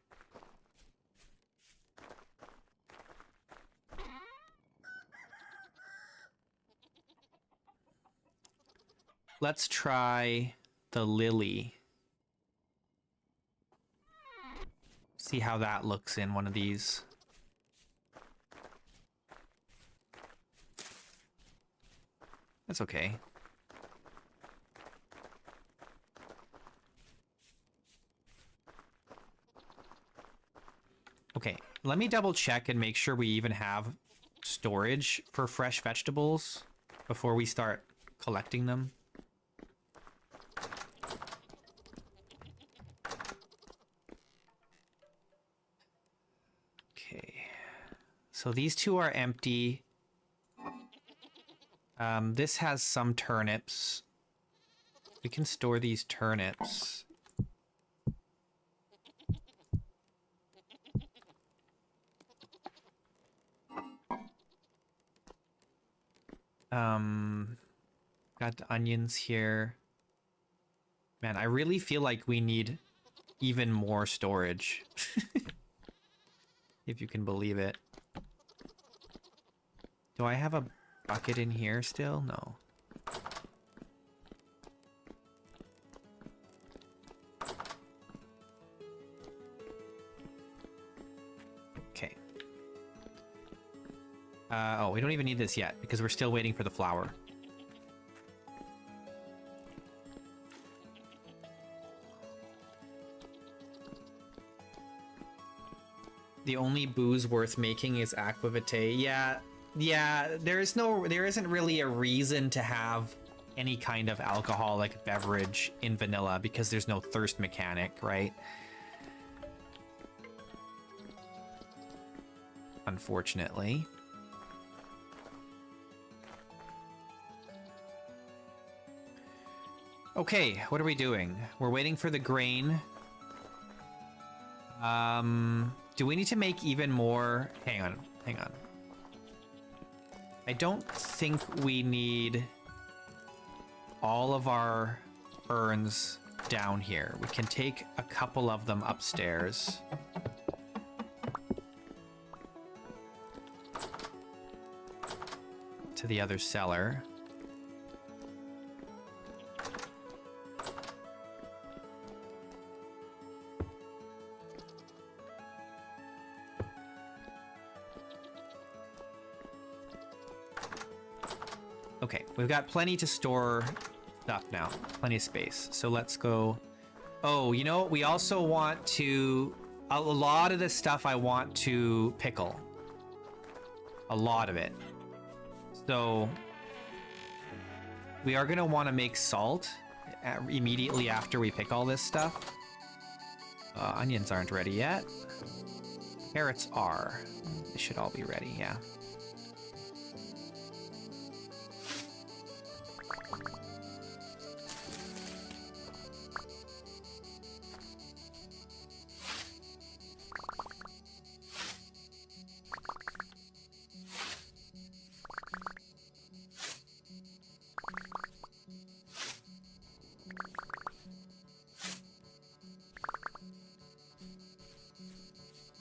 Let's try the lily. See how that looks in one of these. That's okay. Okay, let me double check and make sure we even have storage for fresh vegetables before we start collecting them. Okay, so these two are empty. This has some turnips. We can store these turnips. Got the onions here. Man, I really feel like we need even more storage. If you can believe it. Do I have a bucket in here still? No. Okay. Oh, we don't even need this yet because we're still waiting for the flour. The only booze worth making is aqua vitae. Yeah, there isn't really a reason to have any kind of alcoholic beverage in vanilla because there's no thirst mechanic, right? Unfortunately. Okay, what are we doing? We're waiting for the grain. Do we need to make even more? Hang on. I don't think we need all of our urns down here. We can take a couple of them upstairs. To the other cellar. Okay, we've got plenty to store stuff now. Plenty of space. So let's go. Oh, you know what? We also want to... A lot of this stuff I want to pickle. A lot of it. So we are going to want to make salt immediately after we pick all this stuff. Onions aren't ready yet. Carrots are. They should all be ready, yeah.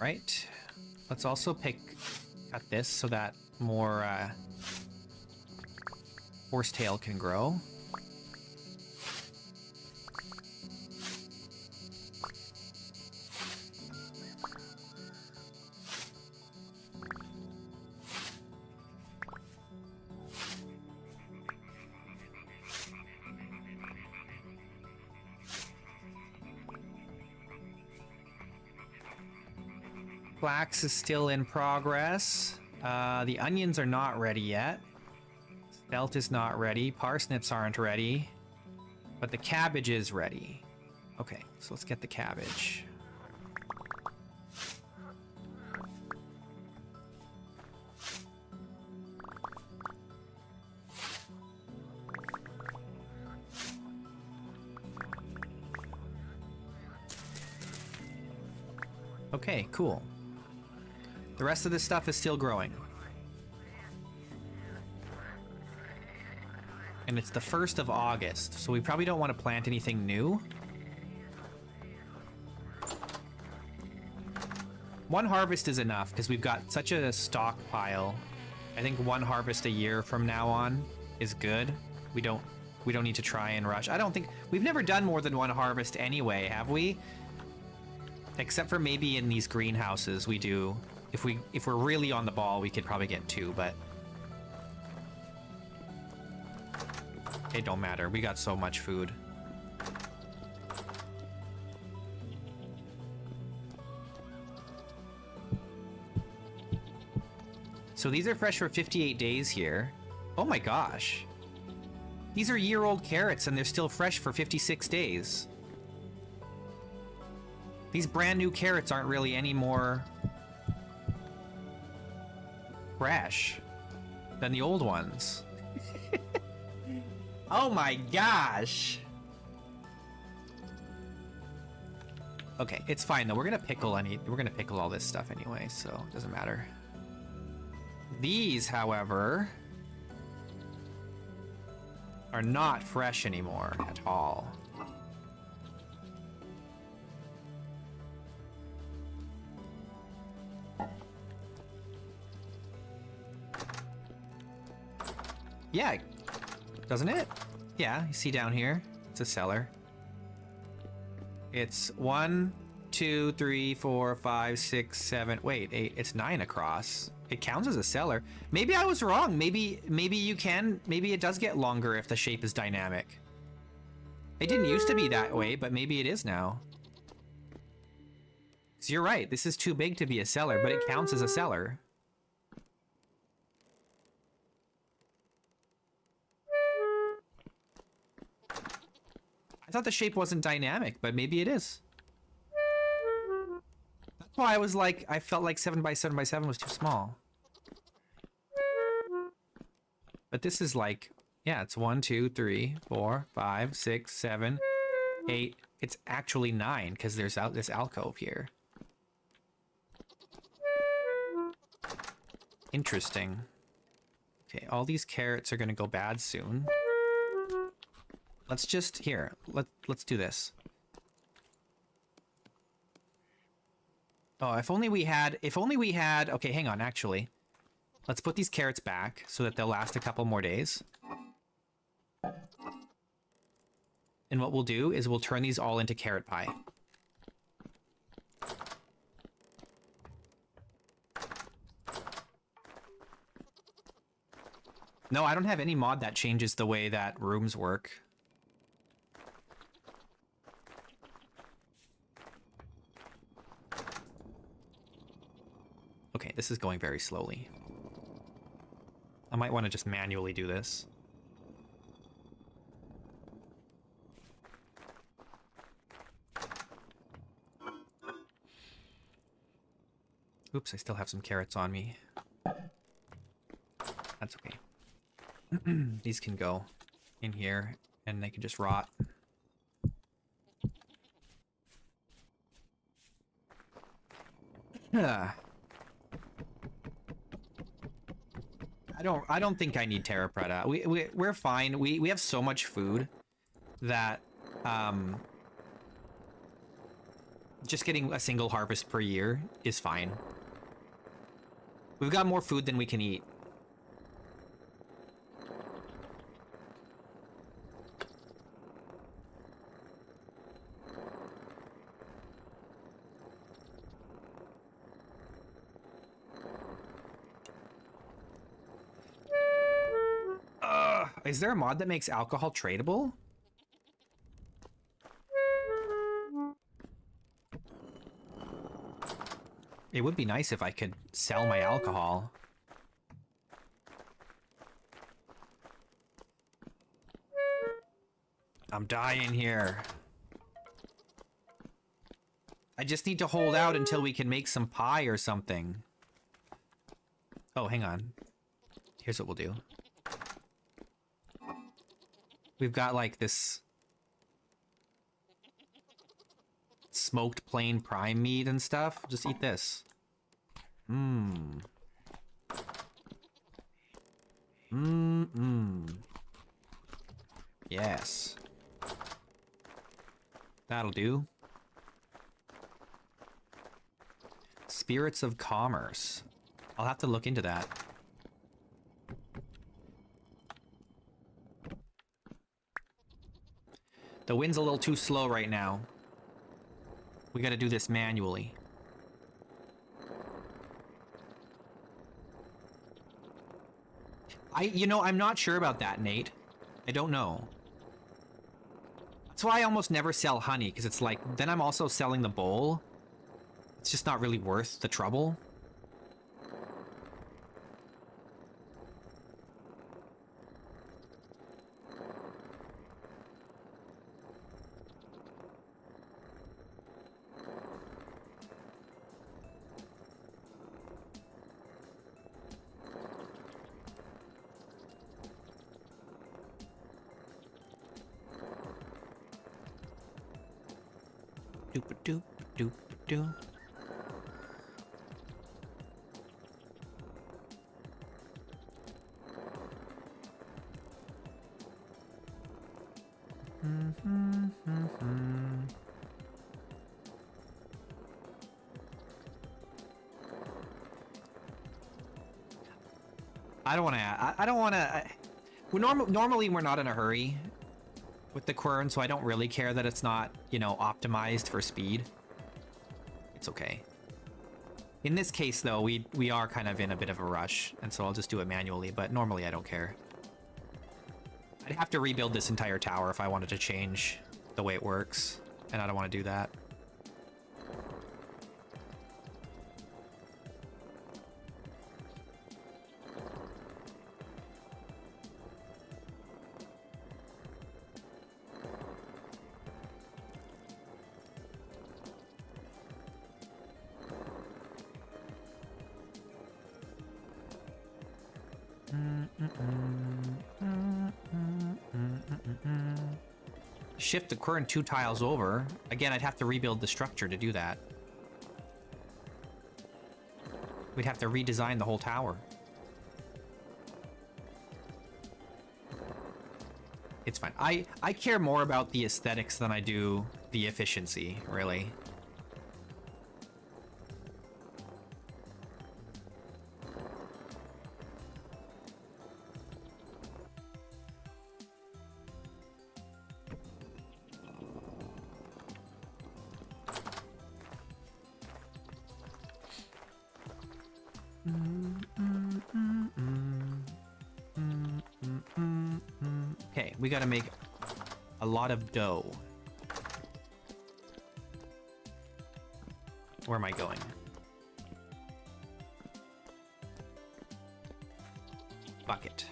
Right. Let's also cut this so that more horsetail can grow. Flax is still in progress. The onions are not ready yet. Spelt is not ready. Parsnips aren't ready. But the cabbage is ready. Okay, so let's get the cabbage. Okay, cool. The rest of this stuff is still growing. And it's the 1st of August, so we probably don't want to plant anything new. One harvest is enough, because we've got such a stockpile. I think one harvest a year from now on is good. We don't need to try and rush. I don't think... We've never done more than one harvest anyway, have we? Except for maybe in these greenhouses we do. If we're really on the ball, we could probably get 2, but it don't matter. We got so much food. So these are fresh for 58 days here. Oh my gosh. These are year-old carrots and they're still fresh for 56 days. These brand new carrots aren't really any more fresh than the old ones. Oh my gosh. Okay, it's fine though. We're gonna pickle all this stuff anyway, so it doesn't matter. These, however, are not fresh anymore at all. Yeah, doesn't it? Yeah, you see down here, it's a cellar. It's 1, 2, 3, 4, 5, 6, 7, wait, 8, it's 9 across. It counts as a cellar. Maybe I was wrong. Maybe it does get longer if the shape is dynamic. It didn't used to be that way, but maybe it is now. So you're right, this is too big to be a cellar, but it counts as a cellar. I thought the shape wasn't dynamic, but maybe it is. That's why I was like, I felt like 7x7x7 was too small. But this is like, yeah, it's 1, 2, 3, 4, 5, 6, 7, 8. It's actually 9 because there's this alcove here. Interesting. Okay, all these carrots are gonna go bad soon. Let's just here. Let's do this. Oh, if only we had. Okay, hang on. Actually, let's put these carrots back so that they'll last a couple more days. And what we'll do is we'll turn these all into carrot pie. No, I don't have any mod that changes the way that rooms work. Okay, this is going very slowly. I might want to just manually do this. Oops, I still have some carrots on me. That's okay. These can go in here and they can just rot. I don't think I need Terra Preta. We're fine. We have so much food that just getting a single harvest per year is fine. We've got more food than we can eat. Is there a mod that makes alcohol tradable? It would be nice if I could sell my alcohol. I'm dying here. I just need to hold out until we can make some pie or something. Oh, hang on. Here's what we'll do. We've got like this smoked plain prime meat and stuff. Just eat this. Mmm. Yes. That'll do. Spirits of Commerce. I'll have to look into that. The wind's a little too slow right now. We gotta do this manually. You know, I'm not sure about that, Nate. I don't know. That's why I almost never sell honey, because it's like, then I'm also selling the bowl. It's just not really worth the trouble. Doop-a-doop-a-doop-a-doo. I don't want to. I don't want to. Normally, we're not in a hurry with the quern, so I don't really care that it's not, you know, optimized for speed. It's okay. In this case, though, we are kind of in a bit of a rush, and so I'll just do it manually, but normally I don't care. I'd have to rebuild this entire tower if I wanted to change the way it works, and I don't want to do that. Shift the current 2 tiles over. Again, I'd have to rebuild the structure to do that. We'd have to redesign the whole tower. It's fine. I care more about the aesthetics than I do the efficiency, really. Okay, we gotta make a lot of dough. Where am I going? Bucket.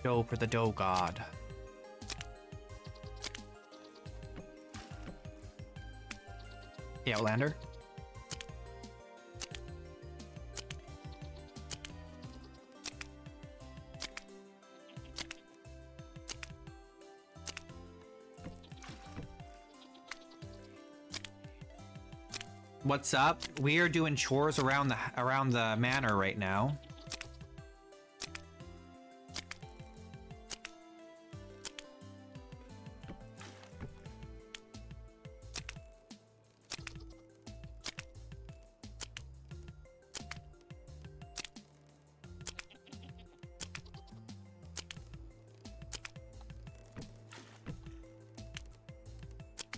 Dough for the dough god. Hey, Outlander. What's up? We are doing chores around the manor right now.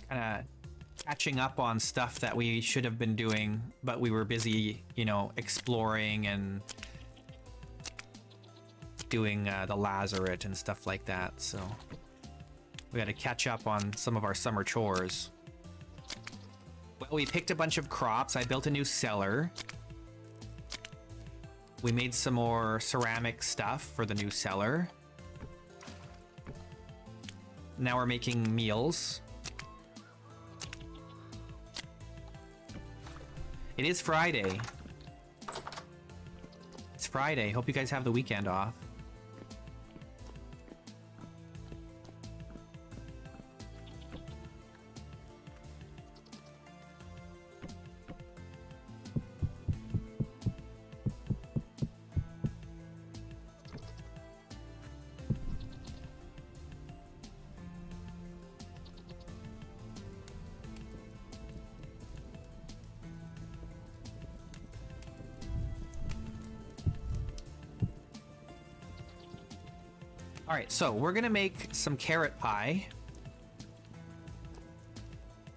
Kind of catching up on stuff that we should have been doing, but we were busy, you know, exploring and doing the lazaret and stuff like that. So we got to catch up on some of our summer chores. Well, we picked a bunch of crops. I built a new cellar. We made some more ceramic stuff for the new cellar. Now we're making meals. It is Friday. It's Friday. Hope you guys have the weekend off. All right, so we're gonna make some carrot pie,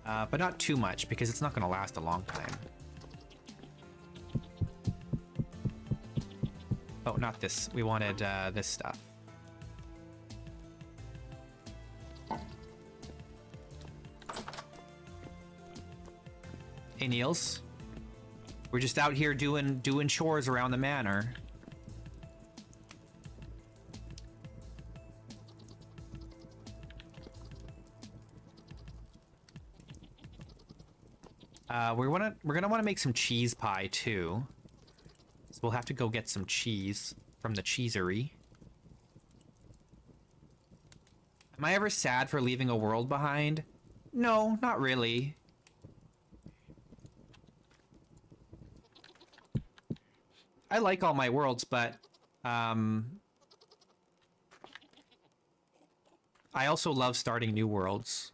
but not too much because it's not gonna last a long time. Oh, not this. We wanted this stuff. Hey, Niels. We're just out here doing chores around the manor. We're gonna want to make some cheese pie too. So we'll have to go get some cheese from the cheesery. Am I ever sad for leaving a world behind? No, not really. I like all my worlds, but I also love starting new worlds.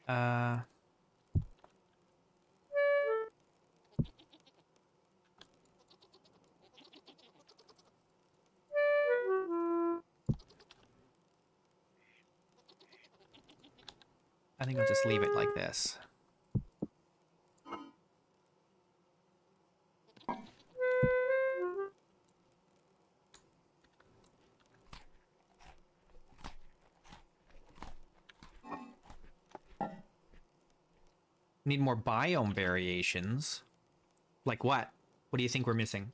Uh... I think I'll just leave it like this. Need more biome variations. Like what? What do you think we're missing?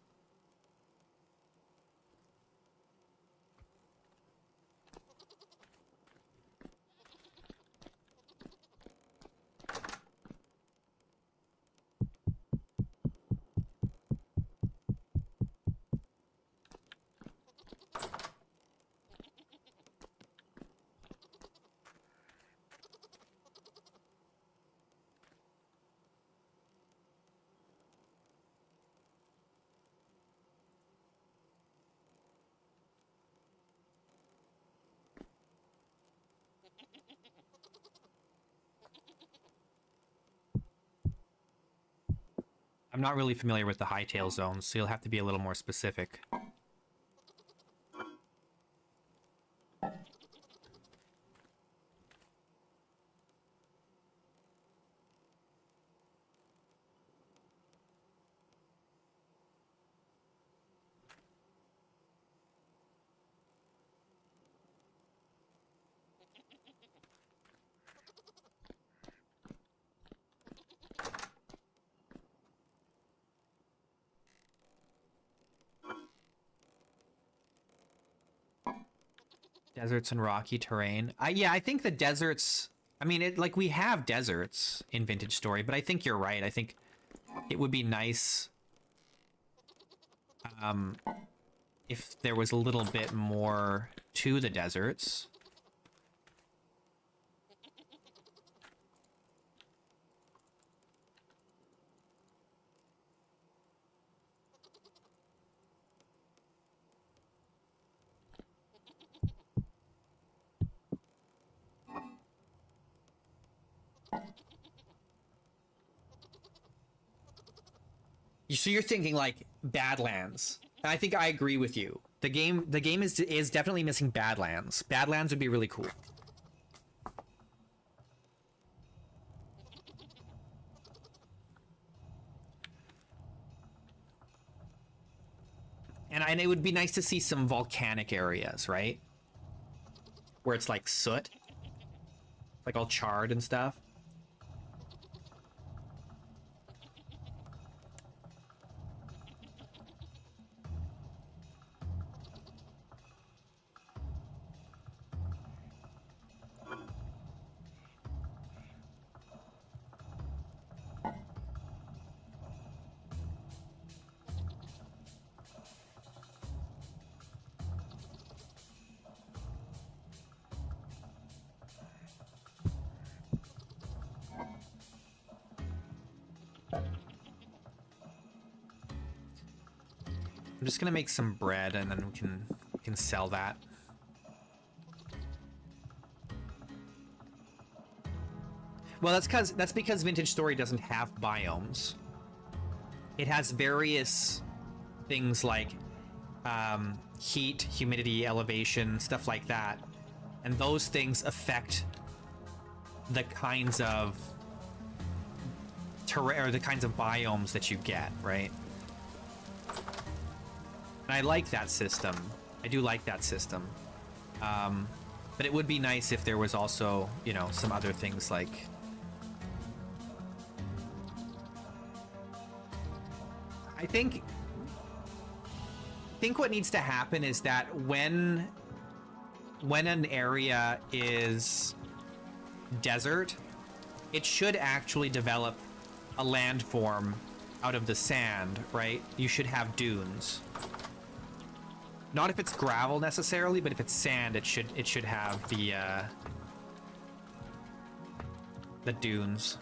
I'm not really familiar with the hightail zones, so you'll have to be a little more specific. Deserts and rocky terrain. Yeah, I think the deserts... I mean, like, we have deserts in Vintage Story, but I think you're right. I think it would be nice if there was a little bit more to the deserts. So you're thinking like Badlands. I think I agree with you. The game is definitely missing Badlands. Badlands would be really cool. And it would be nice to see some volcanic areas, right? Where it's like soot. Like all charred and stuff. I'm just gonna make some bread and then we can sell that. Well, that's because Vintage Story doesn't have biomes. It has various things like heat, humidity, elevation, stuff like that, and those things affect the kinds of terrain or the kinds of biomes that you get, right? And I like that system. I do like that system. But it would be nice if there was also, you know, some other things like... I think what needs to happen is that when an area is desert, it should actually develop a landform out of the sand, right? You should have dunes. Not if it's gravel necessarily, but if it's sand, it should have the dunes.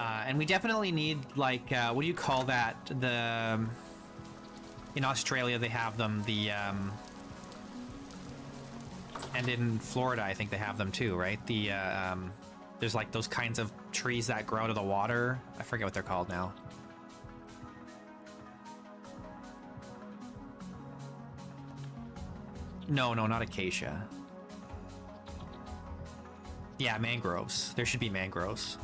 And we definitely need, like, what do you call that? The in Australia they have them. And in Florida I think they have them too, right? There's like those kinds of trees that grow out of the water. I forget what they're called now. No, not acacia. Yeah, mangroves. There should be mangroves.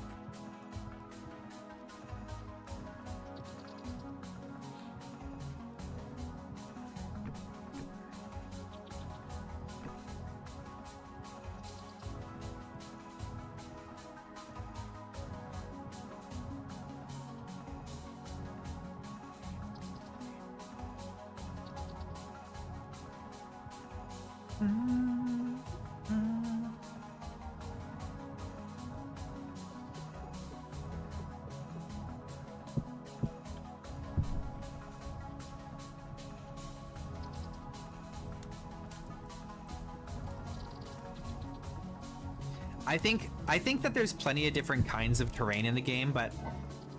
I think that there's plenty of different kinds of terrain in the game, but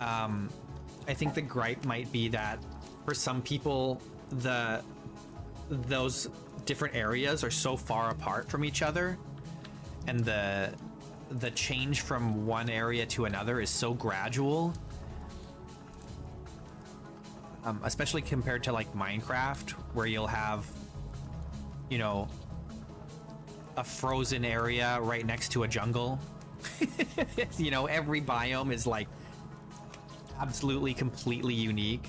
I think the gripe might be that for some people those different areas are so far apart from each other, and the change from one area to another is so gradual, especially compared to like Minecraft, where you'll have, you know, a frozen area right next to a jungle. You know, every biome is like absolutely completely unique.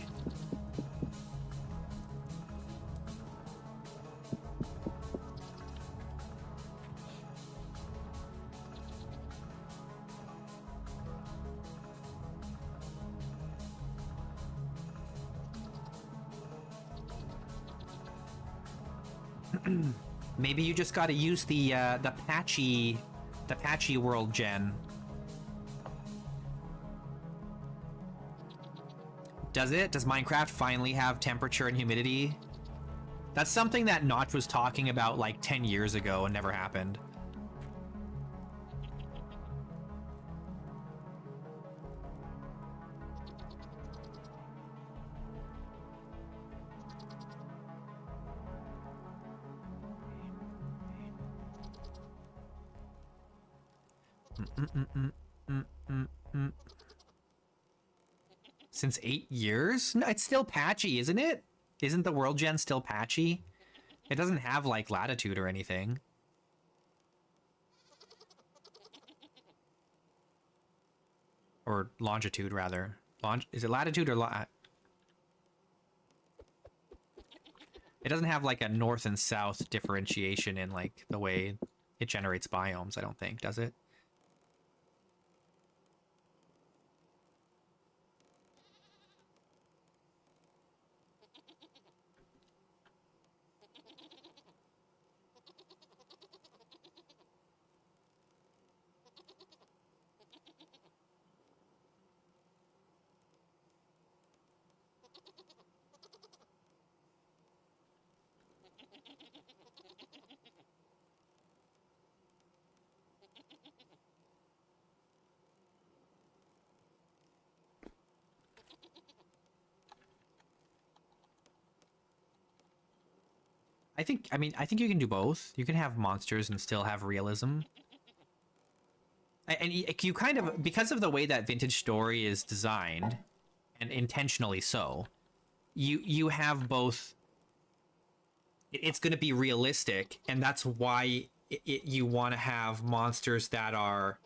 Maybe you just got to use the patchy world gen. Does it? Does Minecraft finally have temperature and humidity? That's something that Notch was talking about like 10 years ago and never happened. Since 8 years? No, it's still patchy, isn't it? Isn't the world gen still patchy? It doesn't have like latitude or anything. Or longitude, rather. Is it latitude or it doesn't have like a north and south differentiation in like the way it generates biomes, I don't think, does it? I think you can do both. You can have monsters and still have realism. And you kind of, because of the way that Vintage Story is designed, and intentionally so, you have both. It's going to be realistic, and that's why you want to have monsters that are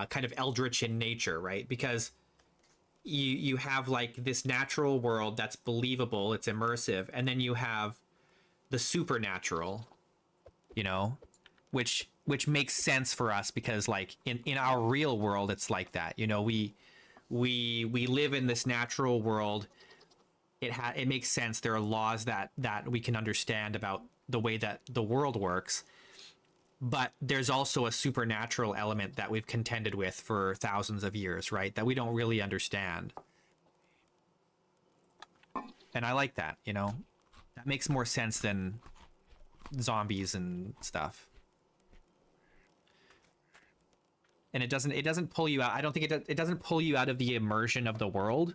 kind of eldritch in nature, right? Because you have like this natural world that's believable, it's immersive, and then you have the supernatural, you know, which makes sense for us because like in our real world it's like that, you know, we live in this natural world. It makes sense. There are laws that we can understand about the way that the world works, but there's also a supernatural element that we've contended with for thousands of years, right, that we don't really understand. And I like that, you know. That makes more sense than zombies and stuff. and it doesn't pull you out. I don't think it doesn't pull you out of the immersion of the world.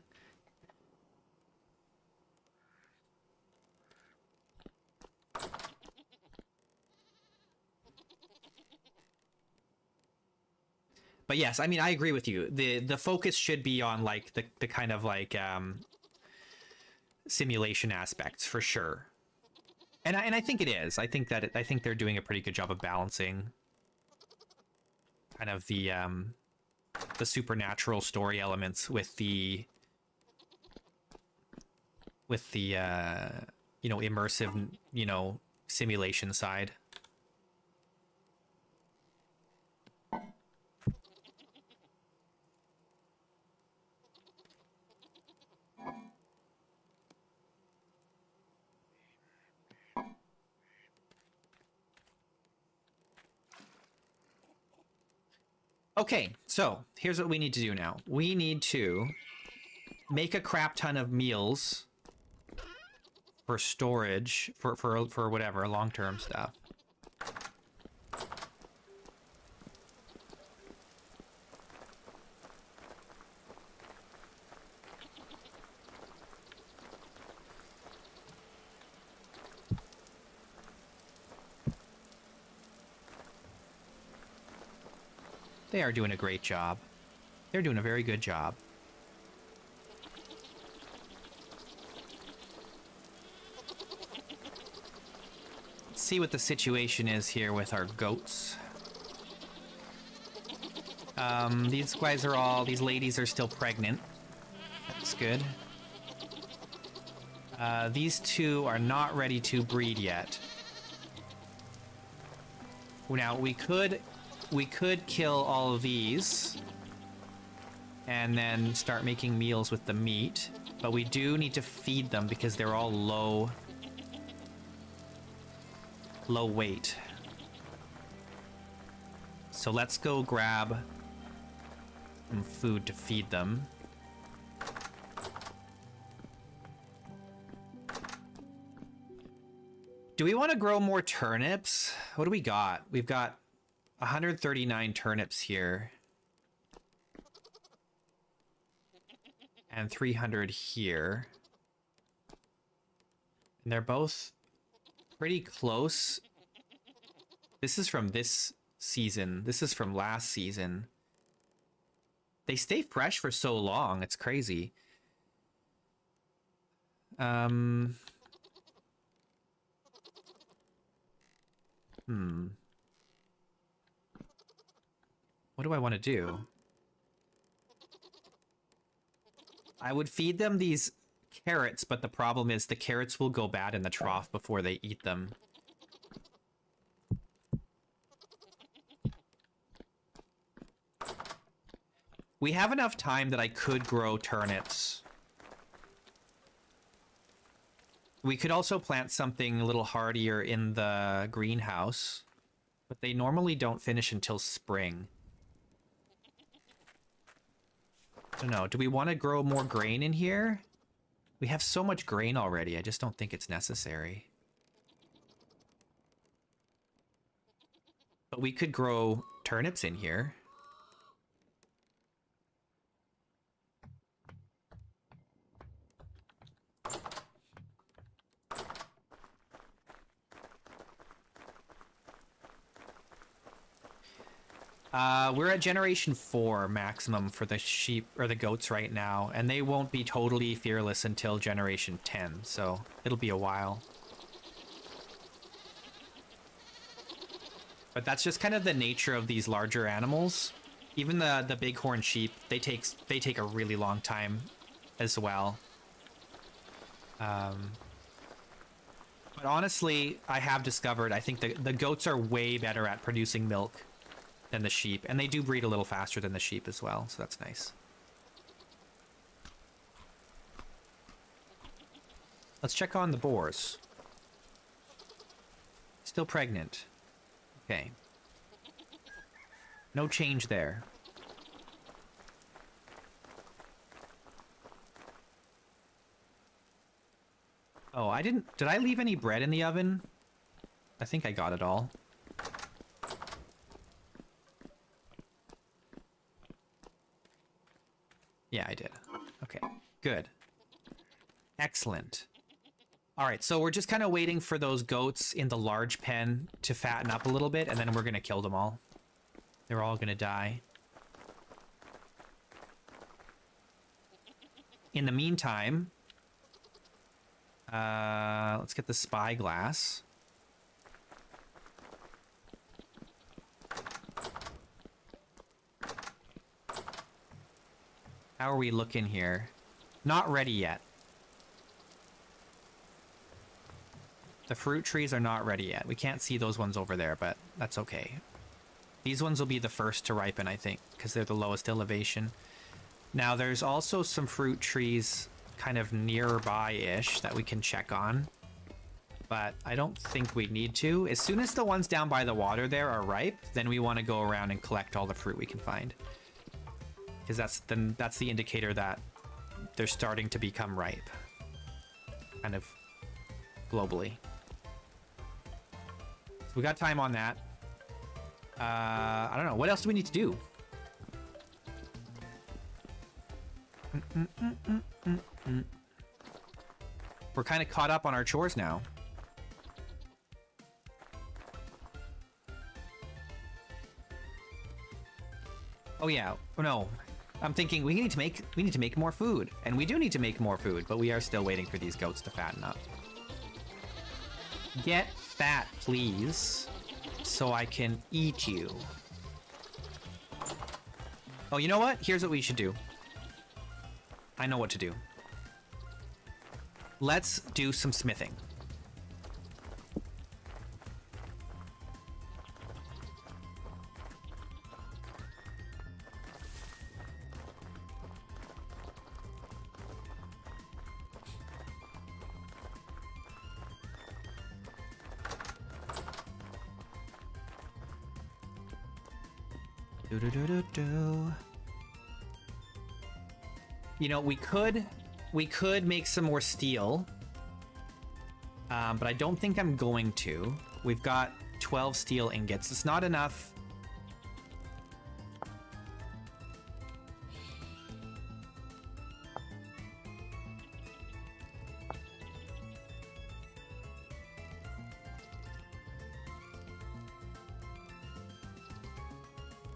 But yes, I mean, I agree with you. The focus should be on like the kind of like simulation aspects for sure. And I think it is. I think that I think they're doing a pretty good job of balancing kind of the supernatural story elements with the you know, immersive, you know, simulation side. Okay, so here's what we need to do now. We need to make a crap ton of meals for storage for whatever long-term stuff. They are doing a great job. They're doing a very good job. Let's see what the situation is here with our goats. These guys are all... These ladies are still pregnant. That's good. These two are not ready to breed yet. Now, we could kill all of these and then start making meals with the meat, but we do need to feed them because they're all low weight. So let's go grab some food to feed them. Do we want to grow more turnips? What do we got? We've got 139 turnips here. And 300 here. And they're both pretty close. This is from this season. This is from last season. They stay fresh for so long. It's crazy. What do I want to do? I would feed them these carrots, but the problem is the carrots will go bad in the trough before they eat them. We have enough time that I could grow turnips. We could also plant something a little hardier in the greenhouse, but they normally don't finish until spring. I don't know. Do we want to grow more grain in here? We have so much grain already. I just don't think it's necessary. But we could grow turnips in here. We're at generation 4 maximum for the sheep or the goats right now, and they won't be totally fearless until generation 10, so it'll be a while. But that's just kind of the nature of these larger animals. Even the bighorn sheep, they take a really long time as well. But honestly, I have discovered I think the goats are way better at producing milk than the sheep, and they do breed a little faster than the sheep as well, so that's nice. Let's check on the boars. Still pregnant. Okay. No change there. Oh, did I leave any bread in the oven? I think I got it all. Yeah, I did. Okay, good. Excellent. All right, so we're just kind of waiting for those goats in the large pen to fatten up a little bit, and then we're going to kill them all. They're all going to die. In the meantime, let's get the spyglass. How are we looking here? Not ready yet. The fruit trees are not ready yet. We can't see those ones over there, but that's okay. These ones will be the first to ripen, I think, because they're the lowest elevation. Now, there's also some fruit trees kind of nearby-ish that we can check on, but I don't think we need to. As soon as the ones down by the water there are ripe, then we want to go around and collect all the fruit we can find. Because that's the indicator that they're starting to become ripe. Kind of globally. So we got time on that. I don't know. What else do we need to do? We're kind of caught up on our chores now. Oh yeah. Oh no. I'm thinking we need to make more food, and we do need to make more food, but we are still waiting for these goats to fatten up. Get fat, please, so I can eat you. Oh, you know what? Here's what we should do. I know what to do. Let's do some smithing. You know, we could make some more steel, but I don't think I'm going to. We've got 12 steel ingots. It's not enough.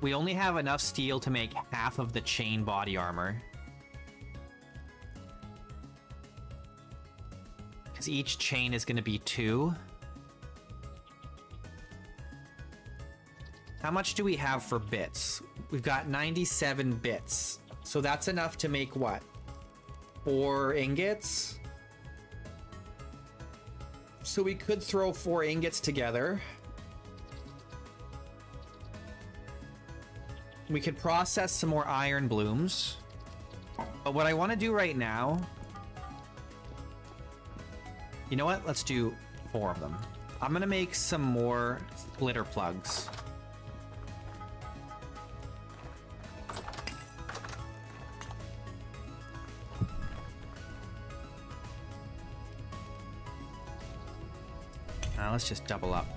We only have enough steel to make half of the chain body armor. Because each chain is going to be 2. How much do we have for bits? We've got 97 bits. So that's enough to make what? 4 ingots? So we could throw 4 ingots together. We could process some more iron blooms. But what I want to do right now... You know what? Let's do 4 of them. I'm going to make some more splitter plugs. Now let's just double up.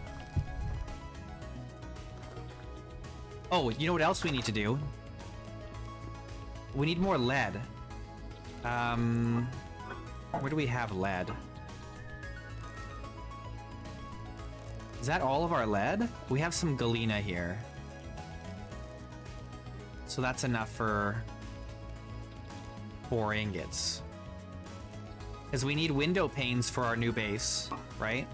Oh, you know what else we need to do? We need more lead. Where do we have lead? Is that all of our lead? We have some galena here. So that's enough for 4 ingots. Because we need window panes for our new base, right?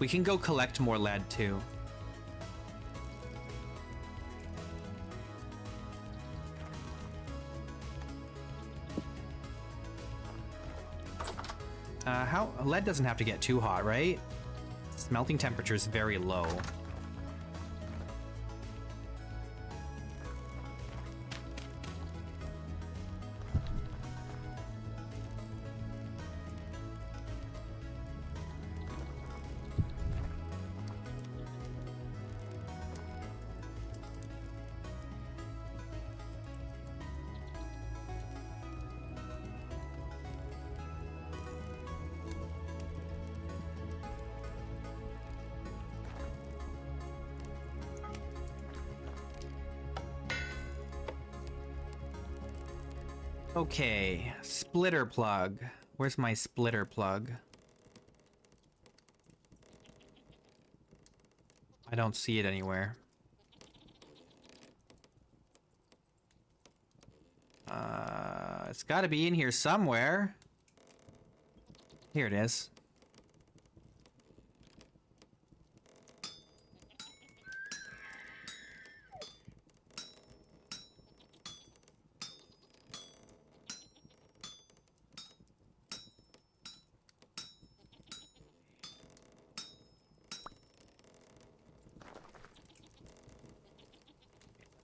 We can go collect more lead too. Lead doesn't have to get too hot, right? Smelting temperature is very low. Okay, splitter plug. Where's my splitter plug? I don't see it anywhere. It's got to be in here somewhere. Here it is.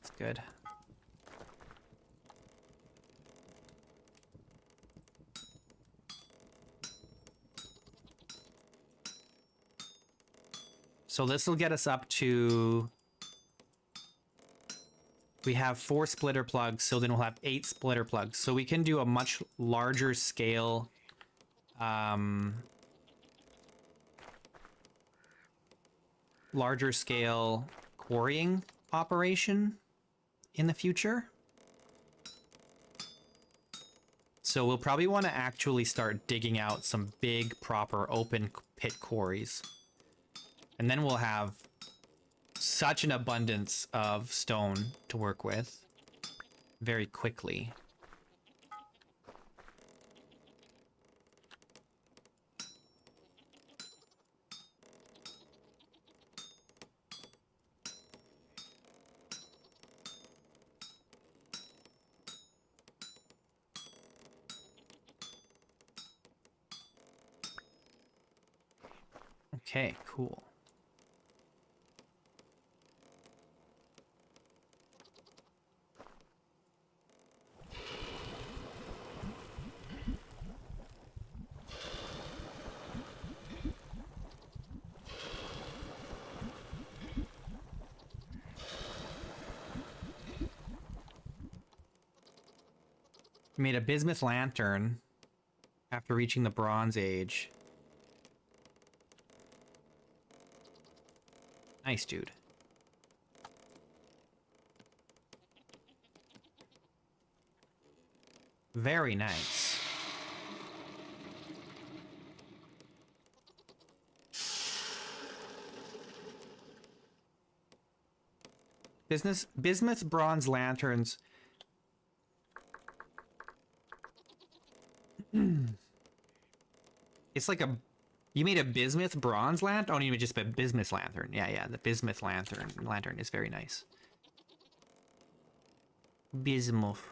That's good. So this will get us up to... We have 4 splitter plugs, so then we'll have 8 splitter plugs. So we can do a much larger scale... larger scale quarrying operation in the future. So we'll probably want to actually start digging out some big, proper open pit quarries. And then we'll have such an abundance of stone to work with very quickly. Okay, cool. We made a bismuth lantern after reaching the Bronze Age. Nice, dude. Very nice. Bismuth bronze lanterns. It's like a... You made a bismuth bronze lantern? Oh, you just a bismuth lantern. Yeah, the bismuth lantern is very nice. Bismuth.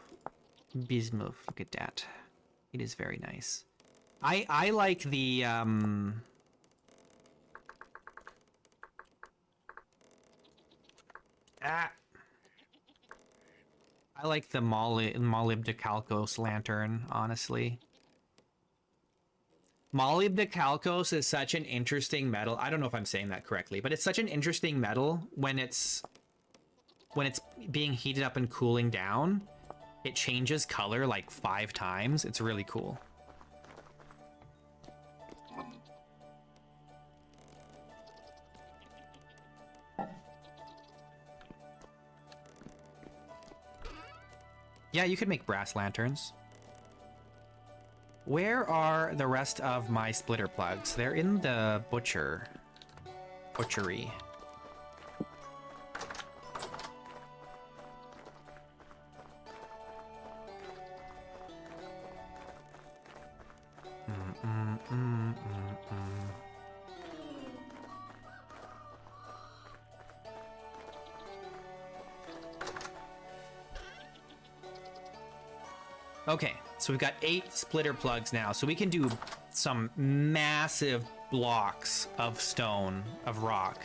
Look at that. It is very nice. I like the I like the molybdecalcos lantern, honestly. Molybdecalcos is such an interesting metal. I don't know if I'm saying that correctly, but it's such an interesting metal when it's being heated up and cooling down. It changes color like 5 times. It's really cool. Yeah, you could make brass lanterns. Where are the rest of my splitter plugs? They're in the butchery. Okay, so we've got 8 splitter plugs now, so we can do some massive blocks of stone, of rock.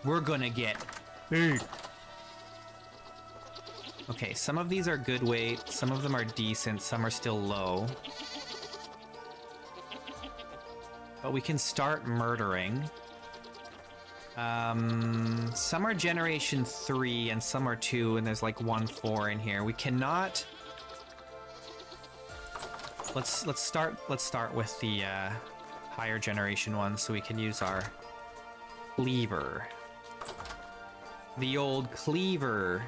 We're gonna get big. Okay, some of these are good weight, some of them are decent, some are still low. But we can start murdering. Some are generation 3 and some are 2, and there's like 1-4 in here. We cannot... Let's start with the higher generation ones so we can use our cleaver. The old cleaver.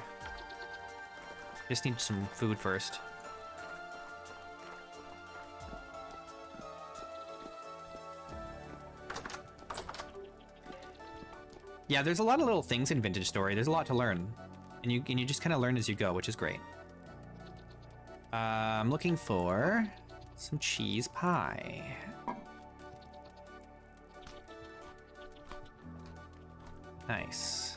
Just need some food first. Yeah, there's a lot of little things in Vintage Story. There's a lot to learn. And you just kind of learn as you go, which is great. I'm looking for some cheese pie. Nice.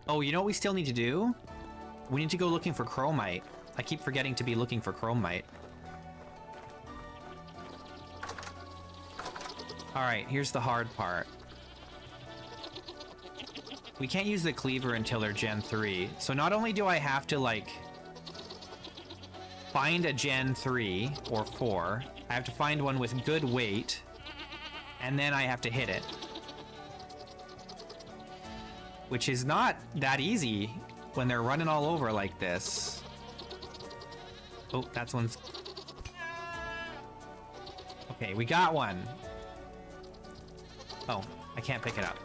Oh, you know what we still need to do? We need to go looking for chromite. I keep forgetting to be looking for chromite. Alright, here's the hard part. We can't use the cleaver until they're Gen 3. So not only do I have to, like, find a Gen 3 or 4, I have to find one with good weight, and then I have to hit it. Which is not that easy when they're running all over like this. Oh, that's one's... Okay, we got one. Oh, I can't pick it up.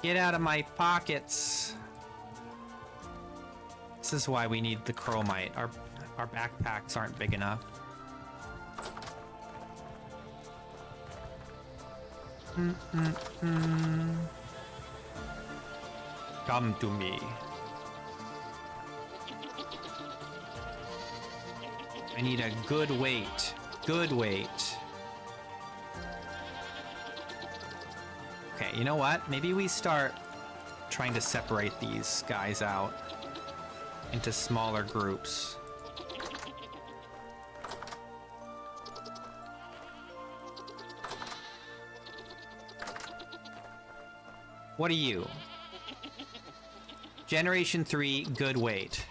Get out of my pockets. This is why we need the chromite. Our backpacks aren't big enough. Come to me. I need a good weight. Good weight. Okay, you know what? Maybe we start trying to separate these guys out into smaller groups. What are you? Generation 3, good weight.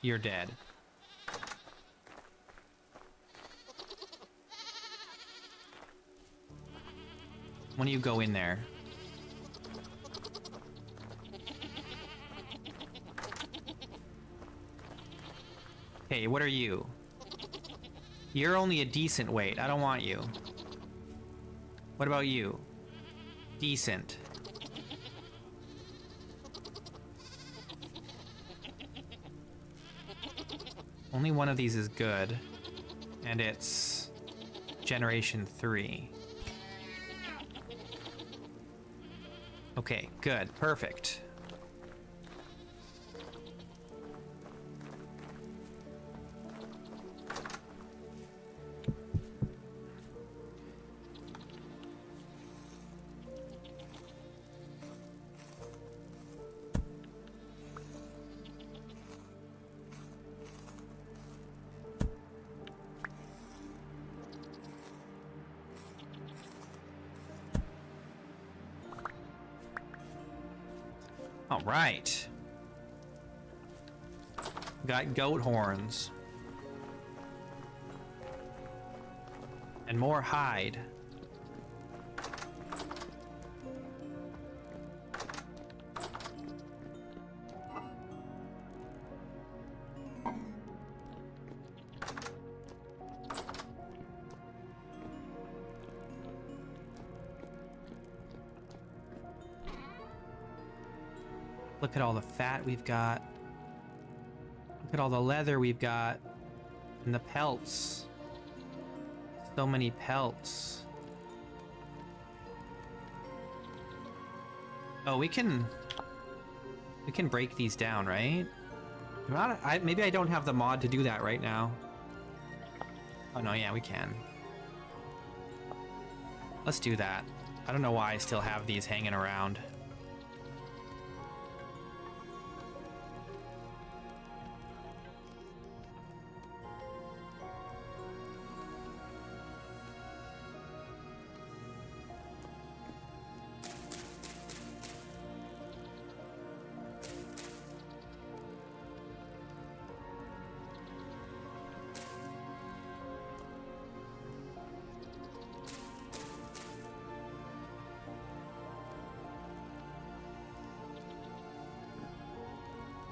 You're dead. When do you go in there? Hey, what are you? You're only a decent weight. I don't want you. What about you? Decent. Only one of these is good. And it's Generation 3. Okay, good. Perfect. All right. Got goat horns. And more hide. Look at all the fat we've got. Look at all the leather we've got. And the pelts. So many pelts. Oh, we can break these down, right? Maybe I don't have the mod to do that right now. Oh no, yeah, we can. Let's do that. I don't know why I still have these hanging around.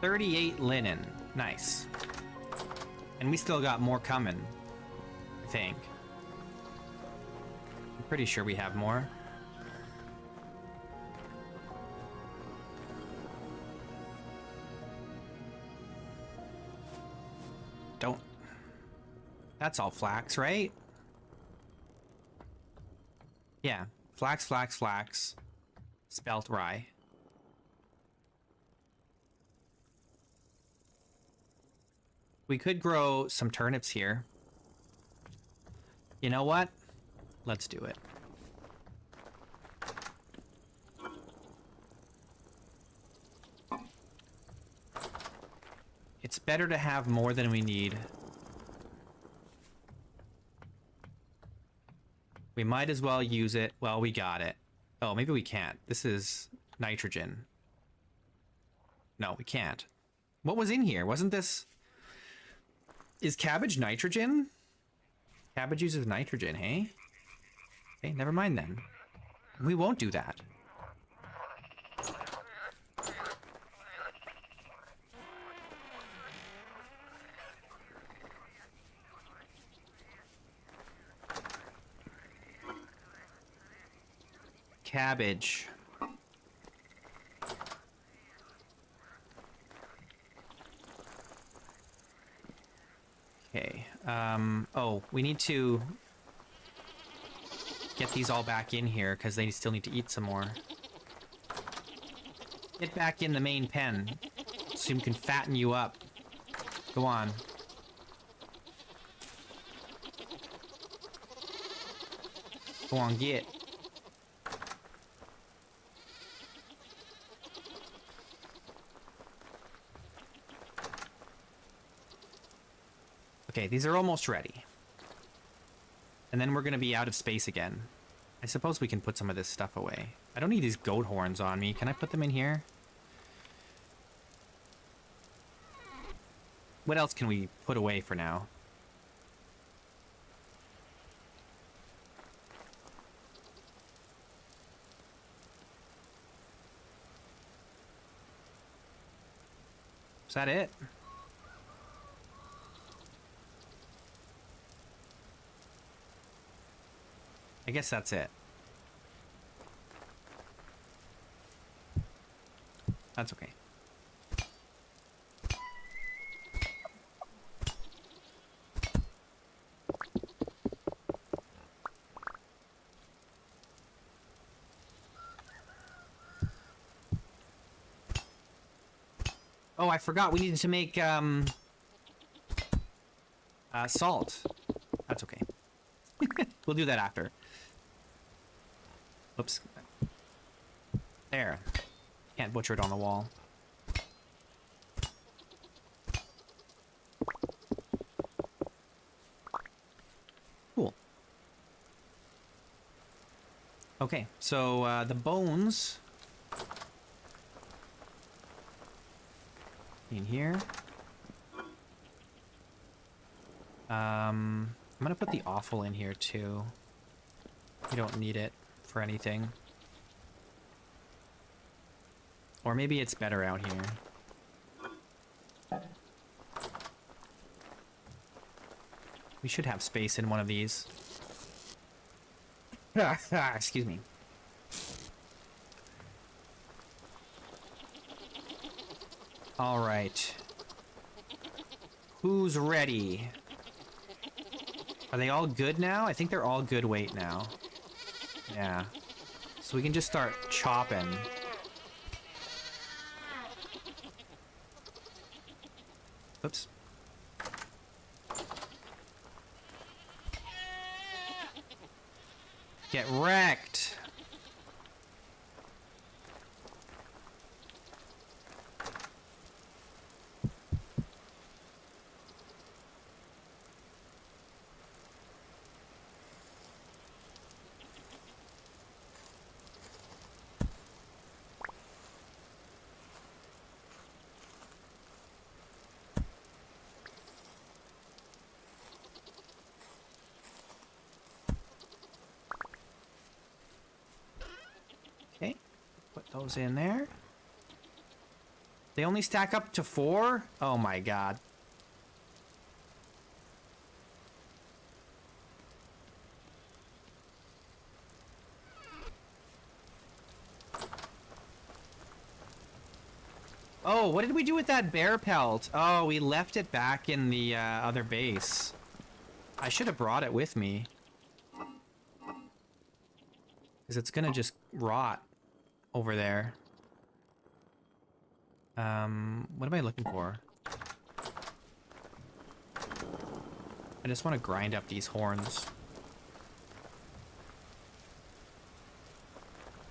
$38 linen. Nice. And we still got more coming, I think. I'm pretty sure we have more. Don't. That's all flax, right? Yeah. Flax, flax, flax. Spelt rye. We could grow some turnips here. You know what? Let's do it. It's better to have more than we need. We might as well use it. Well, we got it. Oh, maybe we can't. This is nitrogen. No, we can't. What was in here? Wasn't this... Is cabbage nitrogen? Cabbage uses nitrogen, hey? Okay, never mind then. We won't do that. Cabbage. Okay. Oh, we need to get these all back in here because they still need to eat some more. Get back in the main pen so we can fatten you up. Go on. Go on, get. Okay, these are almost ready. And then we're going to be out of space again. I suppose we can put some of this stuff away. I don't need these goat horns on me. Can I put them in here? What else can we put away for now? Is that it? I guess that's it. That's okay. Oh, I forgot we needed to make salt. That's okay. We'll do that after. Oops. There. Can't butcher it on the wall. Cool. Okay, so the bones in here. I'm gonna put the offal in here too. We don't need it for anything. Or maybe it's better out here. We should have space in one of these. Excuse me. All right. Who's ready? Are they all good now? I think they're all good weight now. Yeah. So we can just start chopping. Oops. Get wrecked. Okay, put those in there. They only stack up to 4? Oh my god. Oh, what did we do with that bear pelt? Oh, we left it back in the other base. I should have brought it with me. Because it's gonna just rot over there. What am I looking for? I just want to grind up these horns.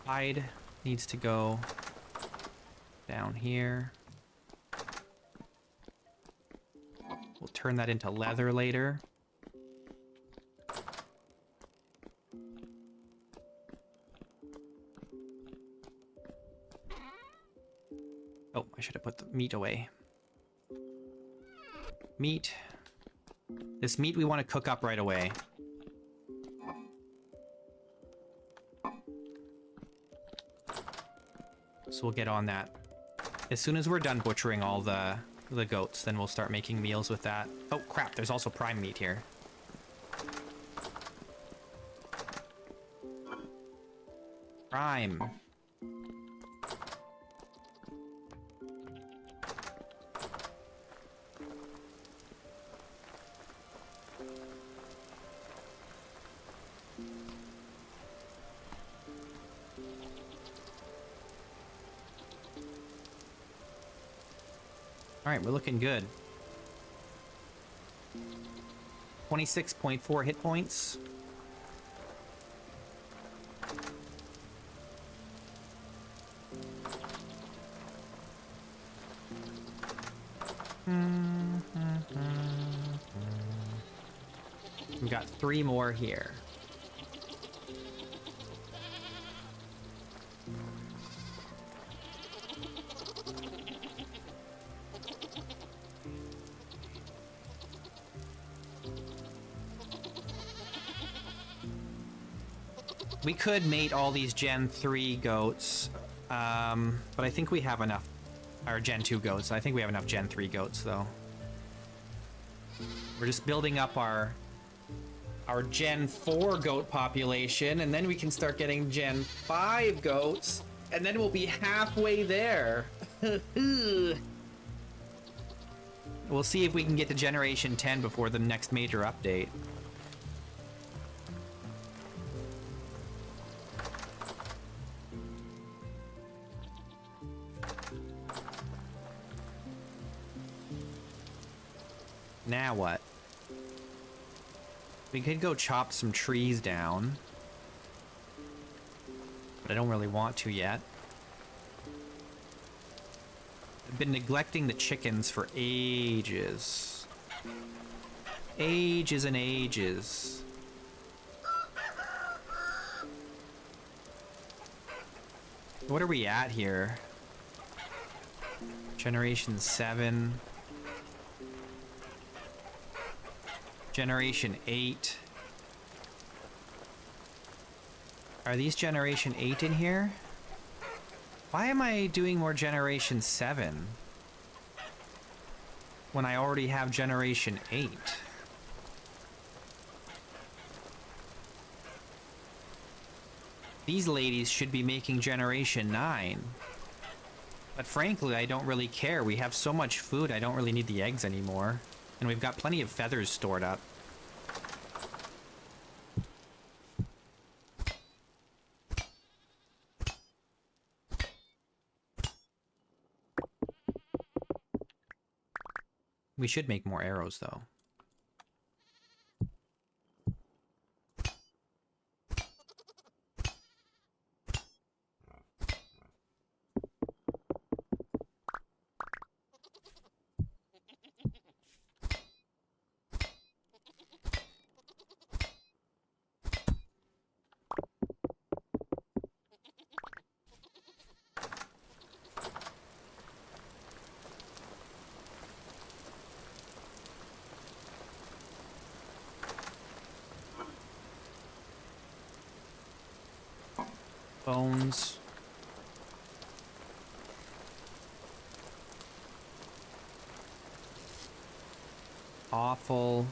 Hide needs to go down here. We'll turn that into leather later. Oh, I should have put the meat away. Meat. This meat we want to cook up right away. So we'll get on that. As soon as we're done butchering all the goats, then we'll start making meals with that. Oh, crap, there's also prime meat here. Prime. Alright, we're looking good. 26.4 hit points. We got 3 more here. We could mate all these Gen 3 goats, but I think we have enough. Or Gen 2 goats. I think we have enough Gen 3 goats, though. We're just building up our Gen 4 goat population, and then we can start getting Gen 5 goats, and then we'll be halfway there. We'll see if we can get to Generation 10 before the next major update. Now what? We could go chop some trees down. But I don't really want to yet. I've been neglecting the chickens for ages. Ages and ages. What are we at here? Generation 7. Generation 8. Are these Generation 8 in here? Why am I doing more Generation 7 when I already have Generation 8? These ladies should be making Generation 9. But frankly, I don't really care. We have so much food, I don't really need the eggs anymore. And we've got plenty of feathers stored up. We should make more arrows, though. Bones. Awful.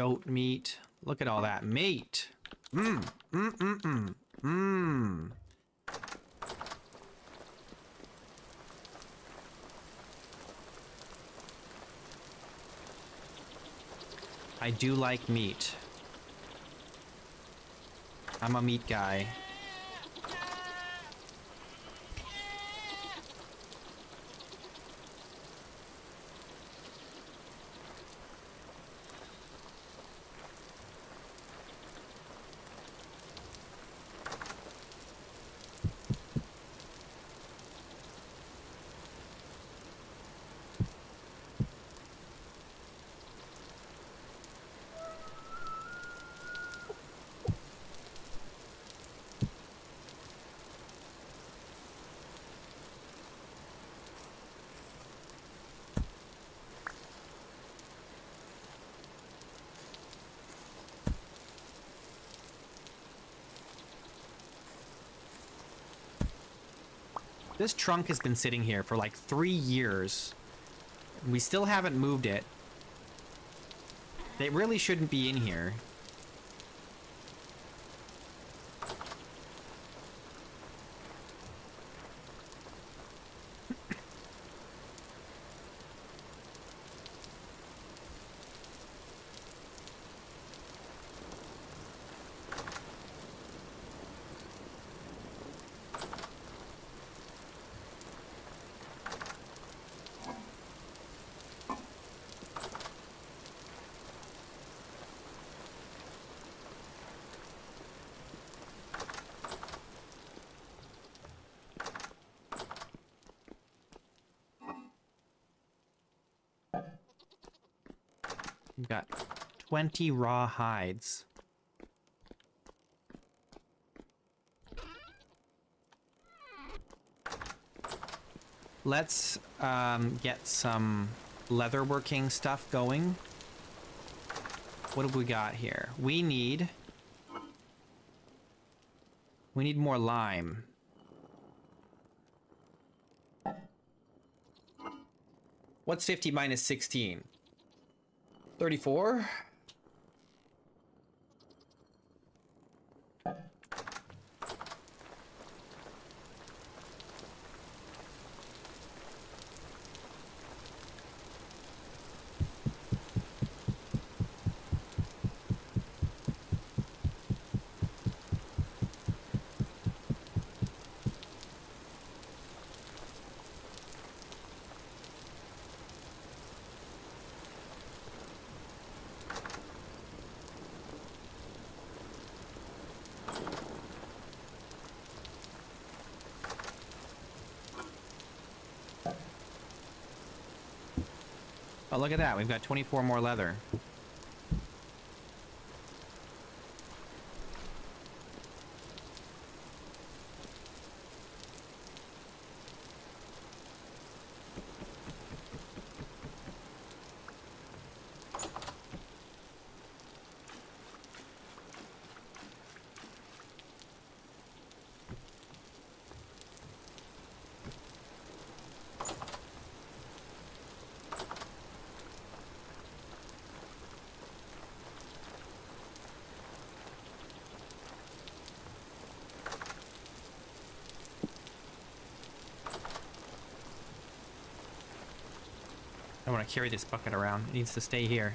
goat meat. Look at all that meat. Mmm. Mmm. Mmm. Mmm. Mmm. I do like meat. I'm a meat guy. This trunk has been sitting here for like 3 years. We still haven't moved it. It really shouldn't be in here. We've got 20 raw hides. Let's get some leatherworking stuff going. What have we got here? We need more lime. What's 50 minus 16? 34? Oh, look at that. We've got 24 more leather. I want to carry this bucket around. It needs to stay here.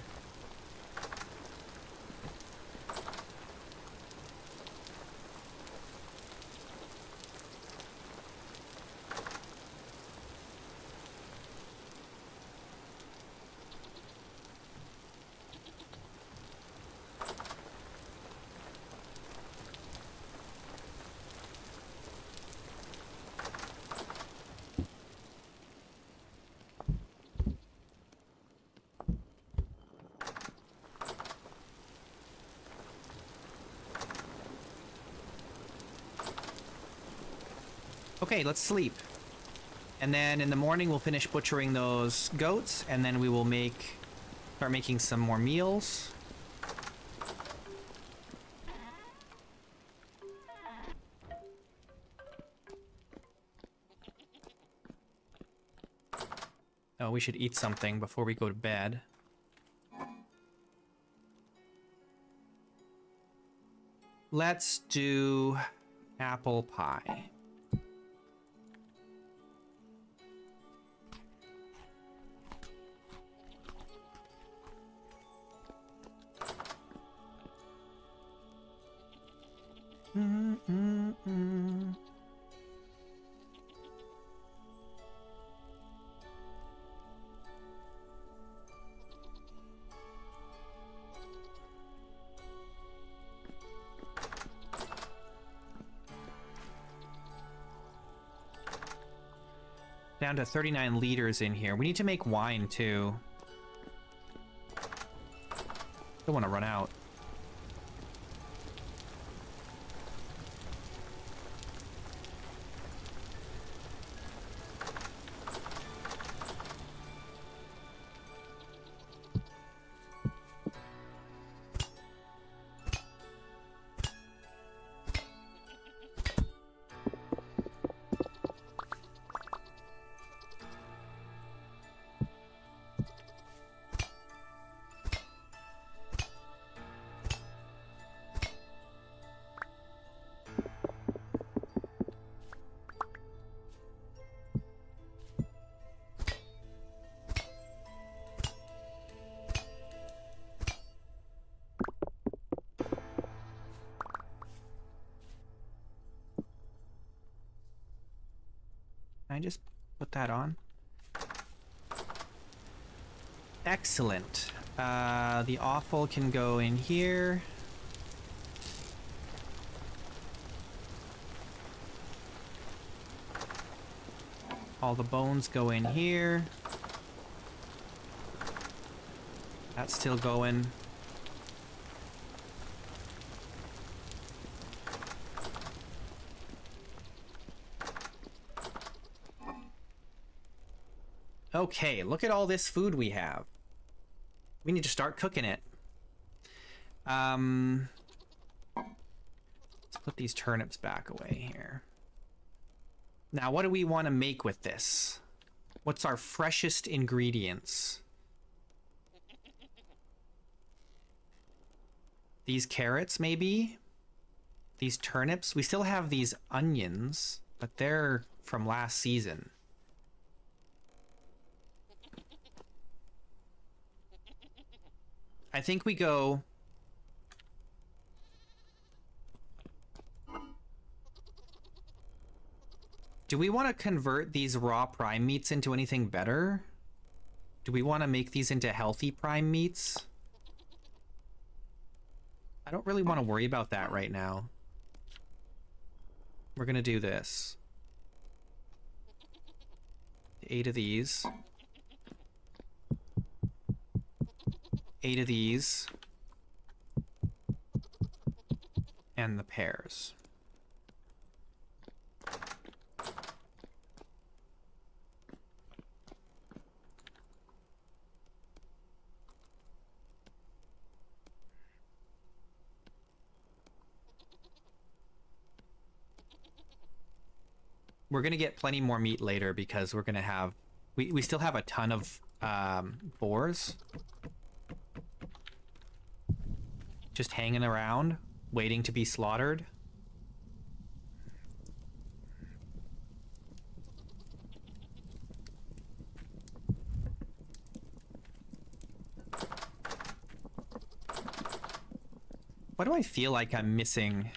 Okay, let's sleep. And then in the morning we'll finish butchering those goats, and then we will start making some more meals. Oh, we should eat something before we go to bed. Let's do apple pie. Down to 39 liters in here. We need to make wine too. Don't want to run out. Can I just put that on? Excellent. The offal can go in here. All the bones go in here. That's still going. Okay, look at all this food we have. We need to start cooking it. Let's put these turnips back away here. Now, what do we want to make with this? What's our freshest ingredients? These carrots, maybe? These turnips? We still have these onions, but they're from last season. I think we go... Do we want to convert these raw prime meats into anything better? Do we want to make these into healthy prime meats? I don't really want to worry about that right now. We're gonna do this. 8 of these. 8 of these. And the pears. We're gonna get plenty more meat later because we're gonna have... We still have a ton of boars. Just hanging around, waiting to be slaughtered. Why do I feel like I'm missing...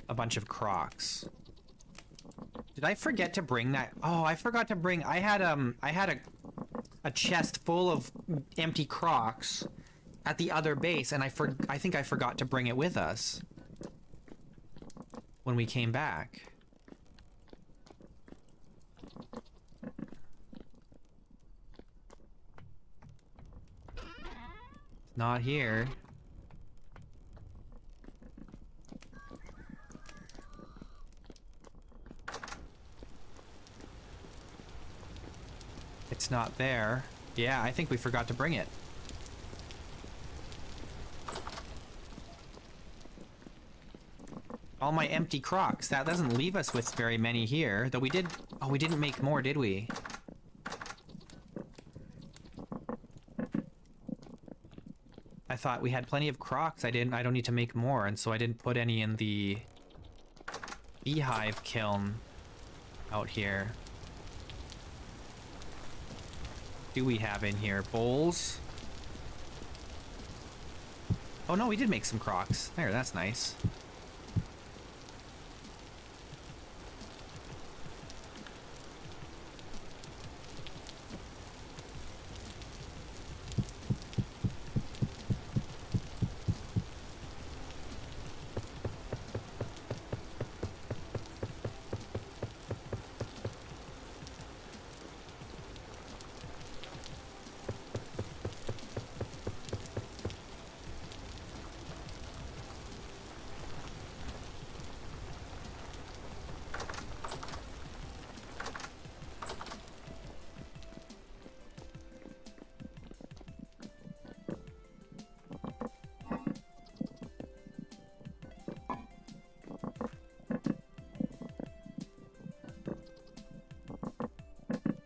a bunch of Crocs? Did I forget to bring that? Oh, I forgot to bring... I had a chest full of empty Crocs at the other base, and I think I forgot to bring it with us when we came back. Not here. It's not there. Yeah, I think we forgot to bring it. All my empty Crocs. That doesn't leave us with very many here. Though we did... Oh, we didn't make more, did we? thought we had plenty of crocs. I don't need to make more, and so I didn't put any in the beehive kiln out here. Do we have in here bowls? Oh no, we did make some crocs. There, that's nice.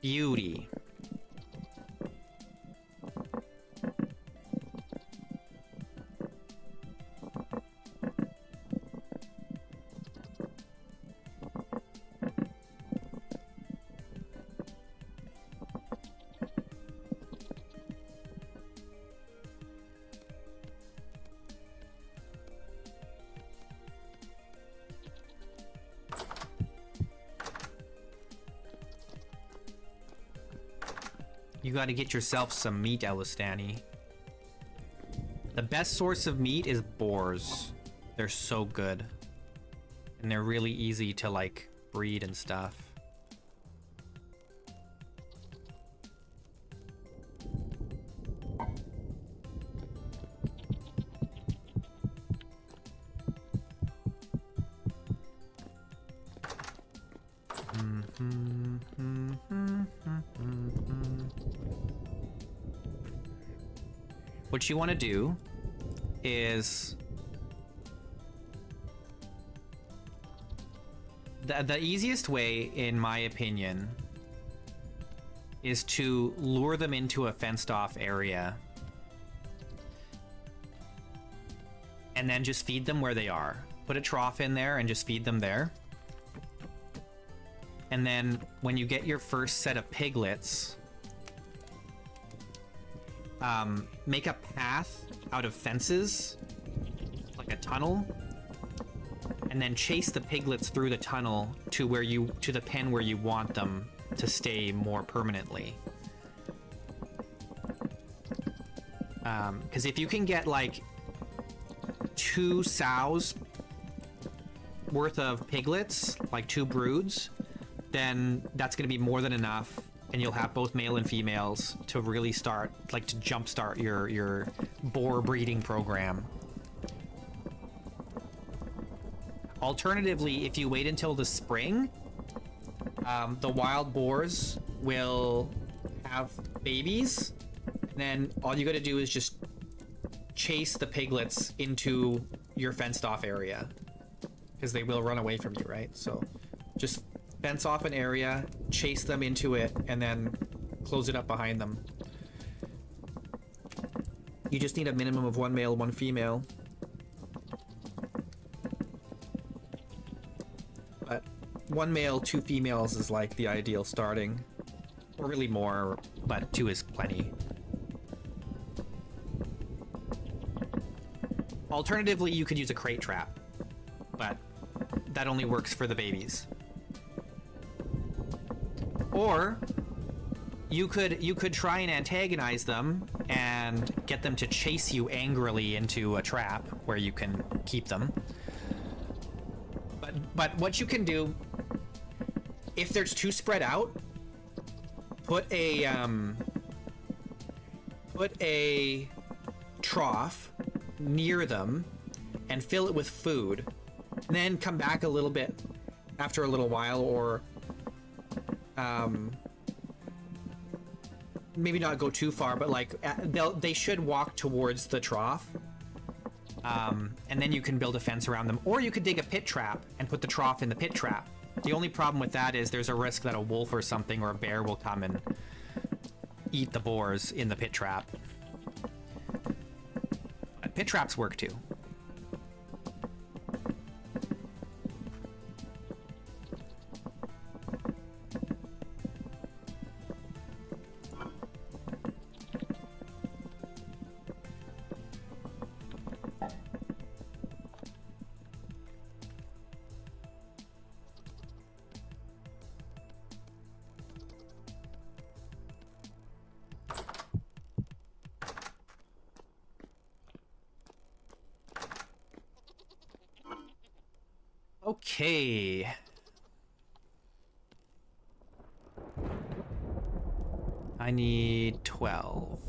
Beauty. You gotta get yourself some meat, Elistani. The best source of meat is boars. They're so good. And they're really easy to, like, breed and stuff. What you want to do is the easiest way, in my opinion, is to lure them into a fenced off area and then just feed them where they are. Put a trough in there and just feed them there. And then when you get your first set of piglets, make a path out of fences, like a tunnel, and then chase the piglets through the tunnel to the pen where you want them to stay more permanently. Because if you can get like 2 sows worth of piglets, like 2 broods, then that's going to be more than enough. And you'll have both male and females to really start, like, to jumpstart your boar breeding program. Alternatively, if you wait until the spring, the wild boars will have babies. And then all you got to do is just chase the piglets into your fenced off area, because they will run away from you, right? So just fence off an area, chase them into it, and then close it up behind them. You just need a minimum of 1 male, 1 female. But 1 male, 2 females is like the ideal starting. Or really more, but 2 is plenty. Alternatively, you could use a crate trap, but that only works for the babies. Or you could try and antagonize them and get them to chase you angrily into a trap where you can keep them. But what you can do, if there's too spread out, put a trough near them and fill it with food, and then come back a little bit after a little while, or maybe not go too far, but like they should walk towards the trough, and then you can build a fence around them, or you could dig a pit trap and put the trough in the pit trap. The only problem with that is there's a risk that a wolf or something or a bear will come and eat the boars in the pit trap. pit traps work too. Okay. I need 12.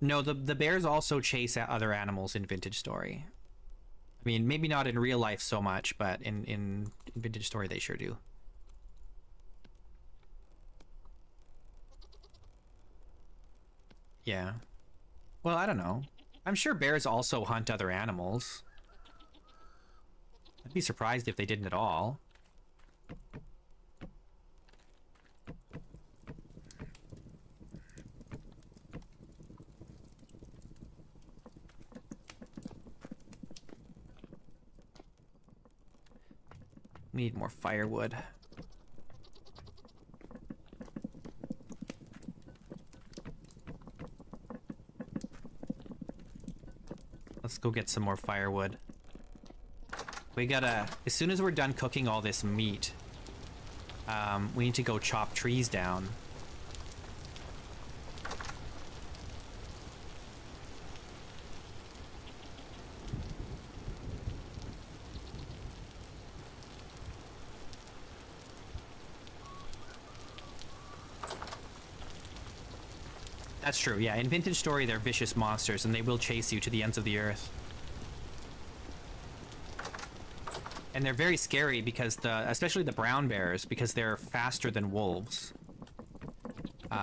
No, the bears also chase other animals in Vintage Story. I mean, maybe not in real life so much, but in Vintage Story they sure do. Yeah. Well, I don't know. I'm sure bears also hunt other animals. I'd be surprised if they didn't at all. We need more firewood. Let's go get some more firewood. We gotta, as soon as we're done cooking all this meat, we need to go chop trees down. That's true, yeah. In Vintage Story, they're vicious monsters, and they will chase you to the ends of the earth. And they're very scary because especially the brown bears, because they're faster than wolves.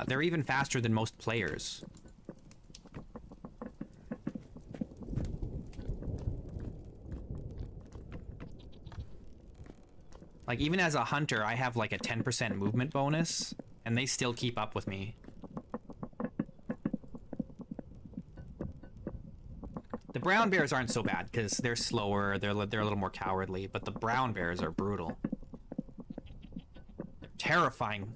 They're even faster than most players. Like, even as a hunter, I have like a 10% movement bonus, and they still keep up with me. The brown bears aren't so bad because they're slower, they're a little more cowardly, but the brown bears are brutal. Terrifying.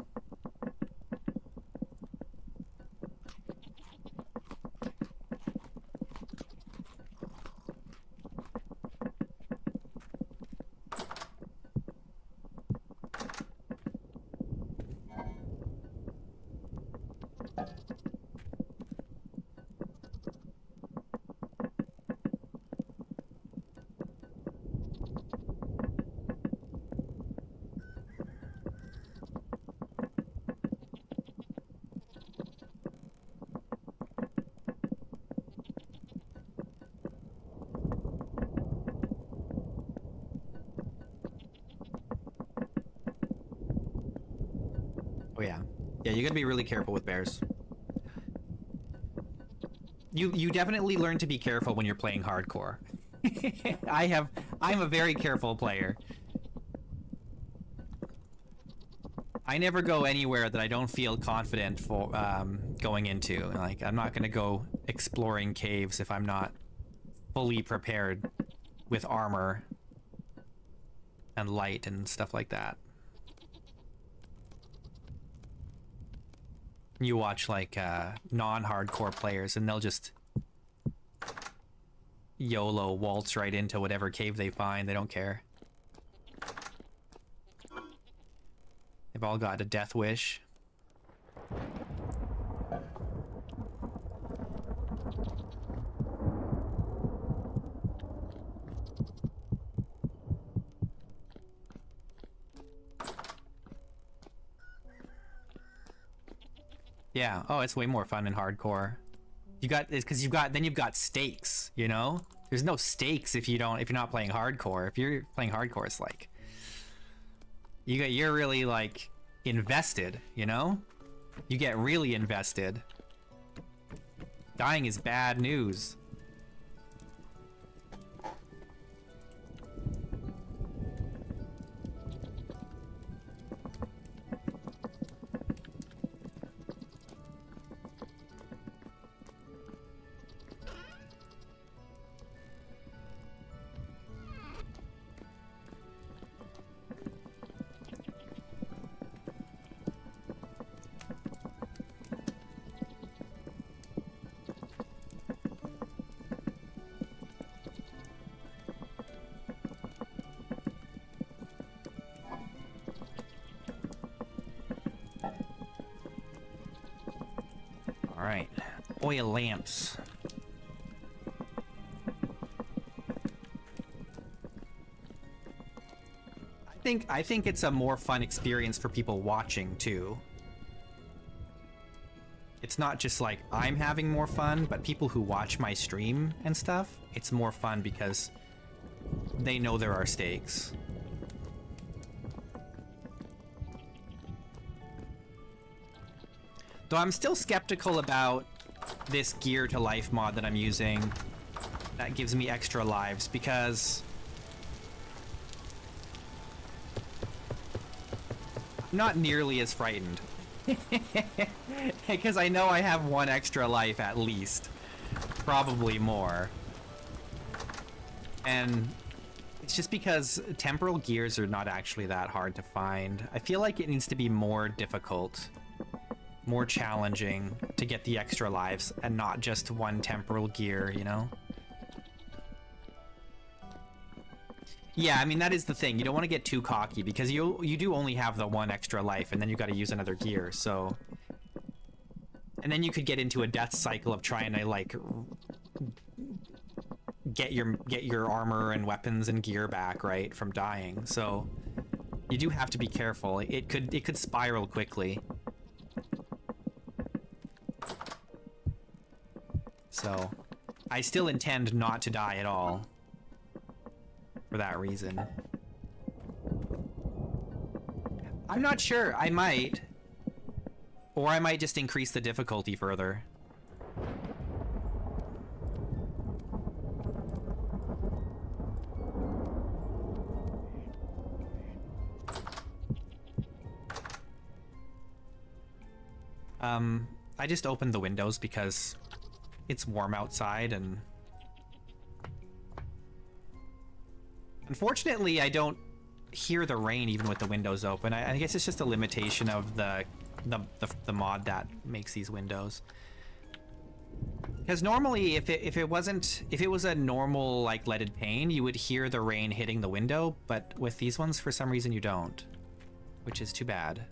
Oh yeah. Yeah, you gotta be really careful with bears. You definitely learn to be careful when you're playing hardcore. I'm a very careful player. I never go anywhere that I don't feel confident for going into. Like, I'm not gonna go exploring caves if I'm not fully prepared with armor and light and stuff like that. You watch like non-hardcore players and they'll just YOLO waltz right into whatever cave they find. They don't care. They've all got a death wish. Yeah. Oh, it's way more fun in hardcore. It's because you've got stakes, you know? There's no stakes if you're not playing hardcore. If you're playing hardcore, it's like you're really like invested, you know? You get really invested. Dying is bad news. Alright, oil lamps. I think it's a more fun experience for people watching too. It's not just like I'm having more fun, but people who watch my stream and stuff, it's more fun because they know there are stakes. Though I'm still skeptical about this gear to life mod that I'm using that gives me extra lives, because I'm not nearly as frightened. Because I know I have one extra life at least. Probably more. And it's just because temporal gears are not actually that hard to find. I feel like it needs to be more difficult, more challenging to get the extra lives and not just one temporal gear, you know? Yeah, I mean, that is the thing. You don't want to get too cocky because you do only have the one extra life and then you got to use another gear, so... And then you could get into a death cycle of trying to, like, get your armor and weapons and gear back, right, from dying. So you do have to be careful. It could spiral quickly. So I still intend not to die at all for that reason. I'm not sure. I might. Or I might just increase the difficulty further. I just opened the windows because it's warm outside, and unfortunately I don't hear the rain even with the windows open. I guess it's just a limitation of the mod that makes these windows. Because normally if it was a normal like leaded pane, you would hear the rain hitting the window, but with these ones for some reason you don't, which is too bad.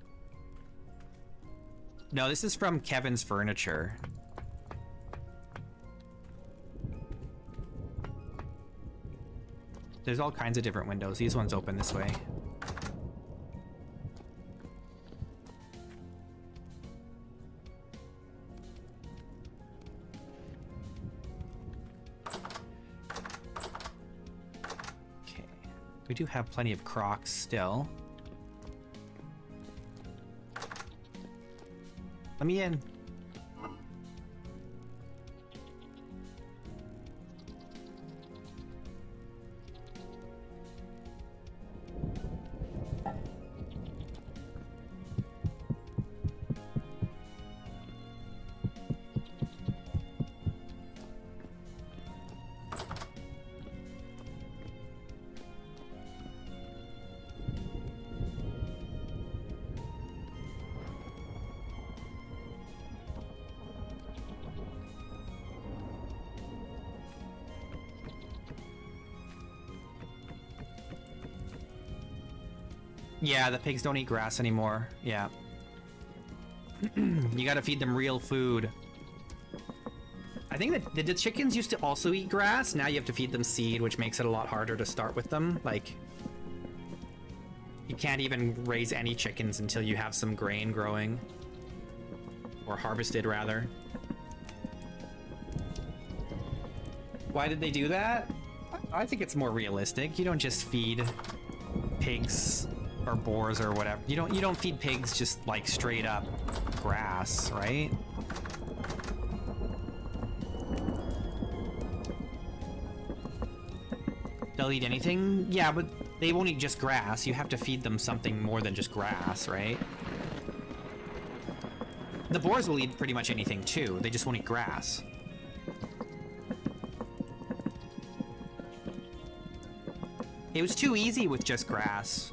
No, this is from Kevin's Furniture. There's all kinds of different windows. These ones open this way. Okay. We do have plenty of Crocs still. Let me in. Yeah, the pigs don't eat grass anymore. Yeah. You gotta feed them real food. I think that the chickens used to also eat grass. Now you have to feed them seed, which makes it a lot harder to start with them. Like, you can't even raise any chickens until you have some grain growing. Or harvested, rather. Why did they do that? I think it's more realistic. You don't just feed pigs or boars or whatever. You don't feed pigs just like straight up grass, right? They'll eat anything? Yeah, but they won't eat just grass. You have to feed them something more than just grass, right? The boars will eat pretty much anything too. They just won't eat grass. It was too easy with just grass.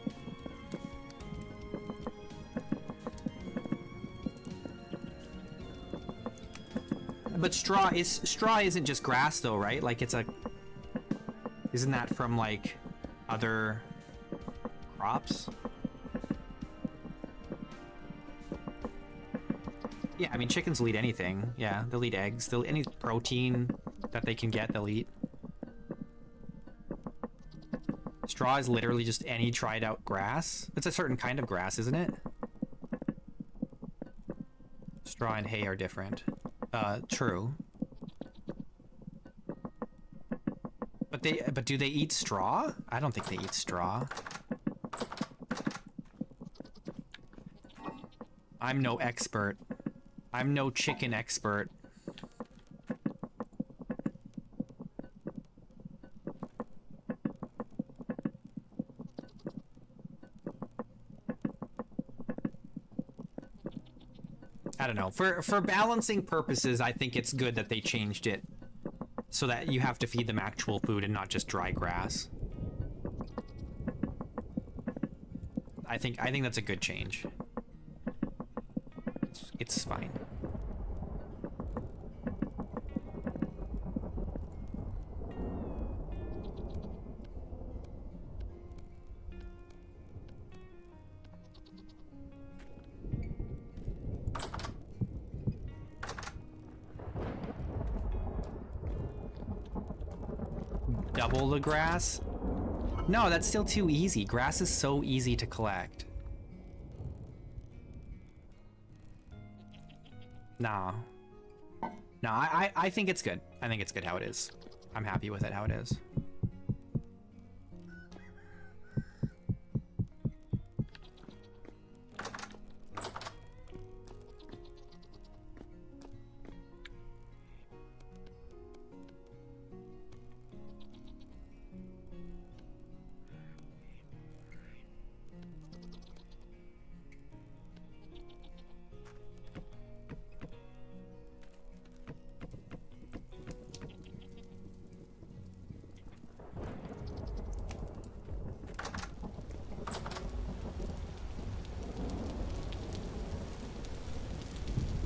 But straw isn't just grass though, right? Like it's a... Isn't that from like other crops? Yeah, I mean chickens will eat anything. Yeah, they'll eat eggs. They'll any protein that they can get, they'll eat. Straw is literally just any dried out grass. It's a certain kind of grass, isn't it? Straw and hay are different. True. But do they eat straw? I don't think they eat straw. I'm no expert. I'm no chicken expert. I don't know. For balancing purposes, I think it's good that they changed it so that you have to feed them actual food and not just dry grass. I think that's a good change. It's fine. Double the grass? No, that's still too easy. Grass is so easy to collect. Nah. No, I think it's good. I think it's good how it is. I'm happy with it how it is.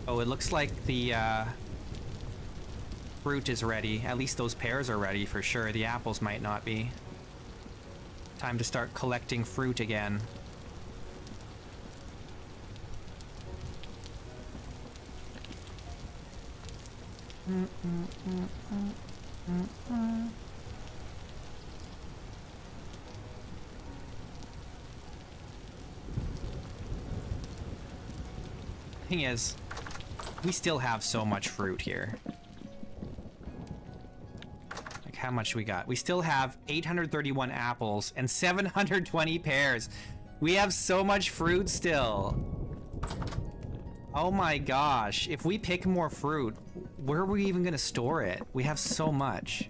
Oh, it looks like the fruit is ready. At least those pears are ready for sure. The apples might not be. Time to start collecting fruit again. Thing is, we still have so much fruit here. Like, how much we got? We still have 831 apples and 720 pears. We have so much fruit still. Oh my gosh. If we pick more fruit, where are we even gonna store it? We have so much.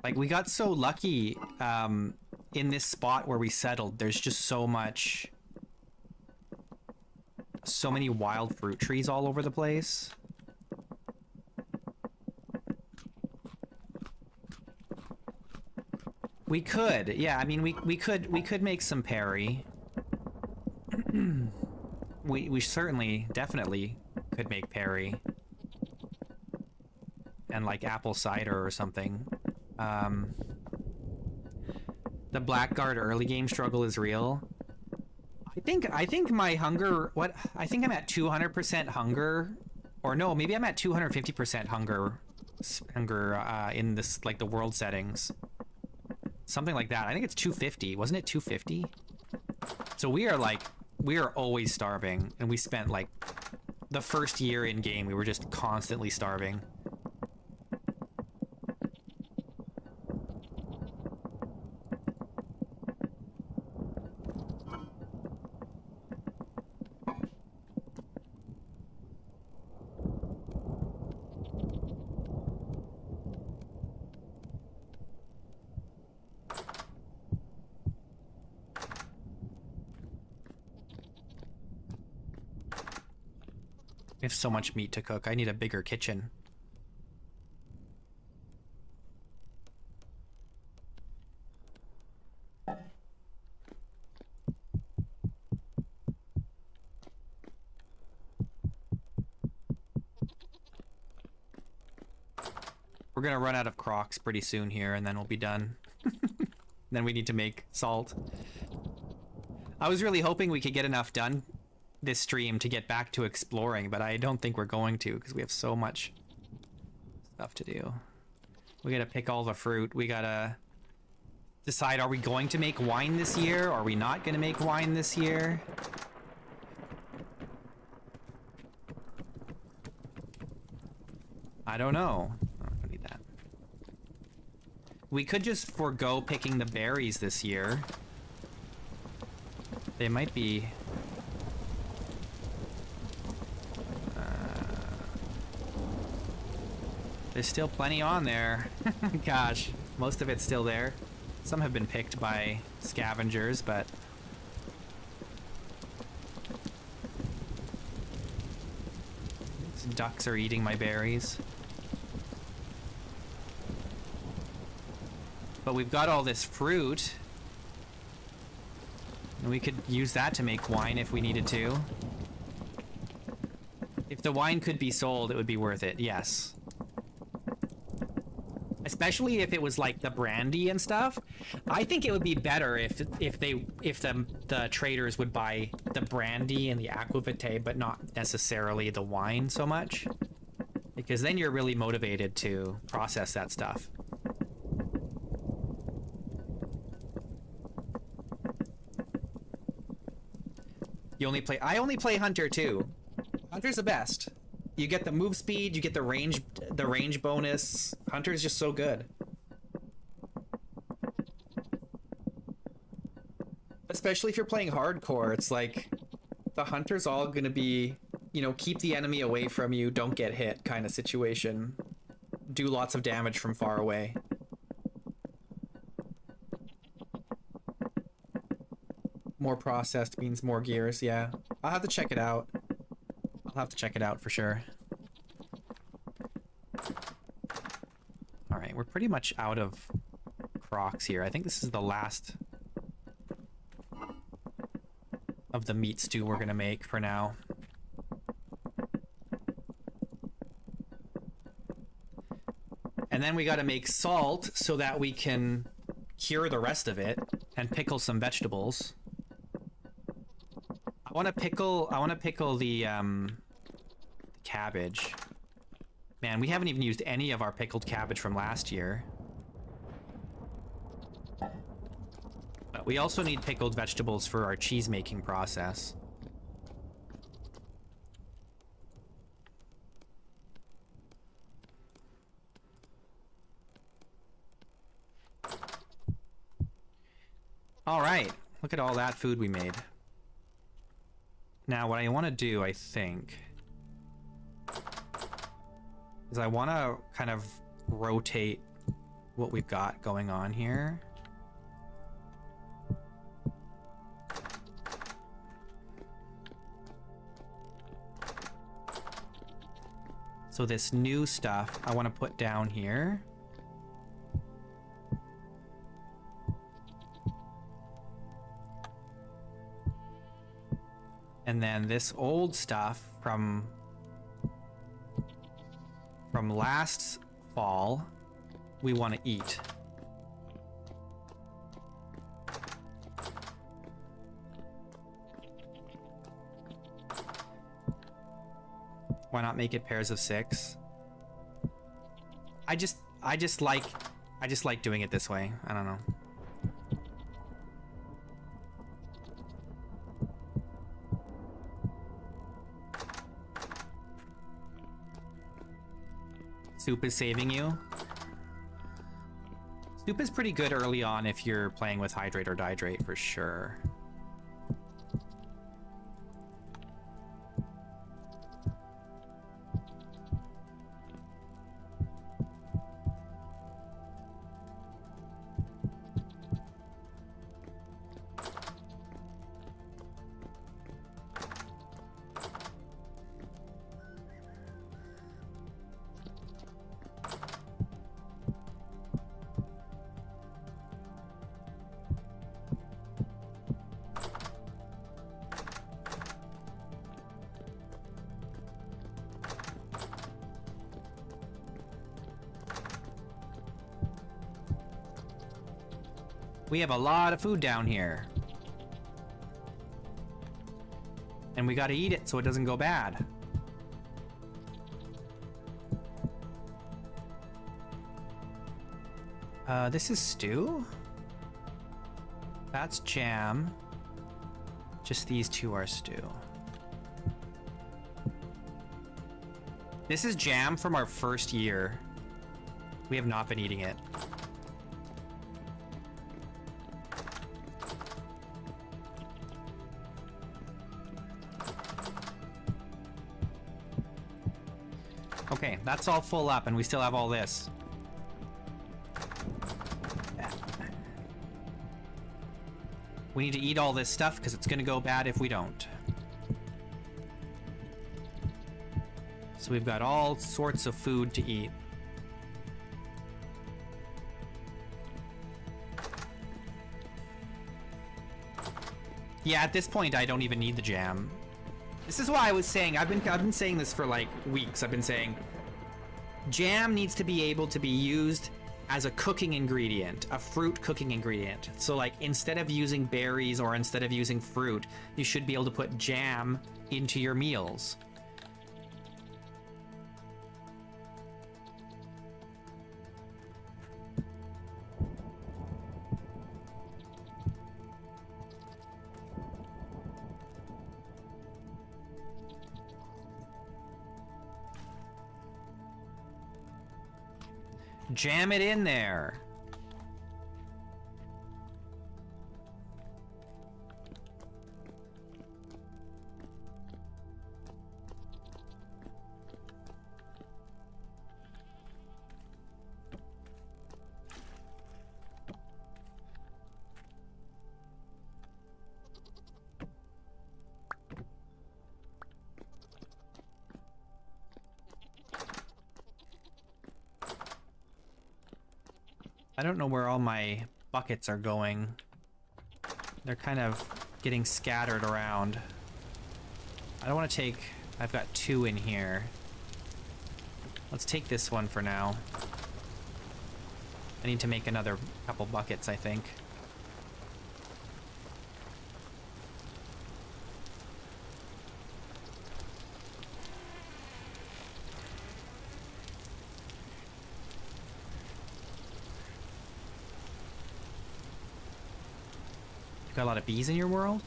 Like, we got so lucky in this spot where we settled. There's just so many wild fruit trees all over the place. We could, yeah, I mean, we could make some perry. we certainly, definitely could make perry. And like apple cider or something. The Blackguard early game struggle is real. I think my hunger, I think I'm at 200% hunger, or no, maybe I'm at 250% hunger in this, like, the world settings. Something like that. I think it's 250. Wasn't it 250? So we are always starving, and we spent like the first year in game, we were just constantly starving. We have so much meat to cook. I need a bigger kitchen. We're gonna run out of crocs pretty soon here, and then we'll be done. Then we need to make salt. I was really hoping we could get enough done this stream to get back to exploring, but I don't think we're going to because we have so much stuff to do. We gotta pick all the fruit. We gotta decide, are we going to make wine this year? Or are we not gonna make wine this year? I don't know. I don't need that. We could just forego picking the berries this year. They might be... there's still plenty on there. Gosh, most of it's still there. Some have been picked by scavengers, but... these ducks are eating my berries. But we've got all this fruit. And we could use that to make wine if we needed to. If the wine could be sold, it would be worth it, yes. Especially if it was like the brandy and stuff. I think it would be better if the traders would buy the brandy and the aquavitae, but not necessarily the wine so much. Because then you're really motivated to process that stuff. I only play Hunter too. Hunter's the best. You get the move speed, you get the range bonus. Hunter's just so good. Especially if you're playing hardcore, it's like the Hunter's all gonna be, you know, keep the enemy away from you, don't get hit kind of situation. Do lots of damage from far away. More processed means more gears, yeah. I'll have to check it out. I'll have to check it out for sure. Alright, we're pretty much out of crocs here. I think this is the last of the meat stew we're gonna make for now. And then we gotta make salt so that we can cure the rest of it and pickle some vegetables. I want to pickle the cabbage. Man, we haven't even used any of our pickled cabbage from last year. But we also need pickled vegetables for our cheese making process. All right, look at all that food we made. Now, what I want to do, I think, is I want to kind of rotate what we've got going on here. So this new stuff I want to put down here. And then this old stuff from last fall, we want to eat. Why not make it pairs of 6? I just like doing it this way. I don't know. Soup is saving you. Soup is pretty good early on if you're playing with hydrate or dihydrate for sure. We have a lot of food down here. And we gotta eat it so it doesn't go bad. This is stew? That's jam. Just these two are stew. This is jam from our first year. We have not been eating it. Okay, that's all full up and we still have all this. We need to eat all this stuff because it's gonna go bad if we don't. So we've got all sorts of food to eat. Yeah, at this point I don't even need the jam. This is why I was saying, I've been saying this for like weeks. I've been saying jam needs to be able to be used as a cooking ingredient, a fruit cooking ingredient. So like instead of using berries or instead of using fruit, you should be able to put jam into your meals. Jam it in there. I don't know where all my buckets are going. They're kind of getting scattered around. I don't want to take... I've got 2 in here. Let's take this one for now. I need to make another couple buckets, I think. You got a lot of bees in your world?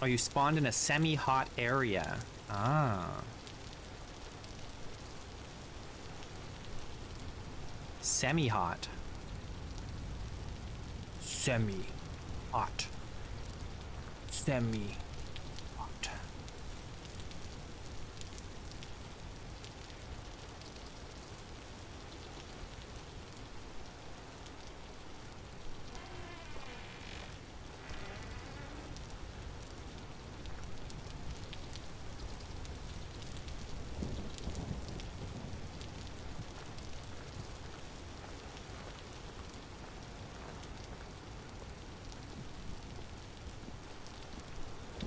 Oh, you spawned in a semi-hot area. Ah. Semi-hot. Semi-hot. Semi-hot.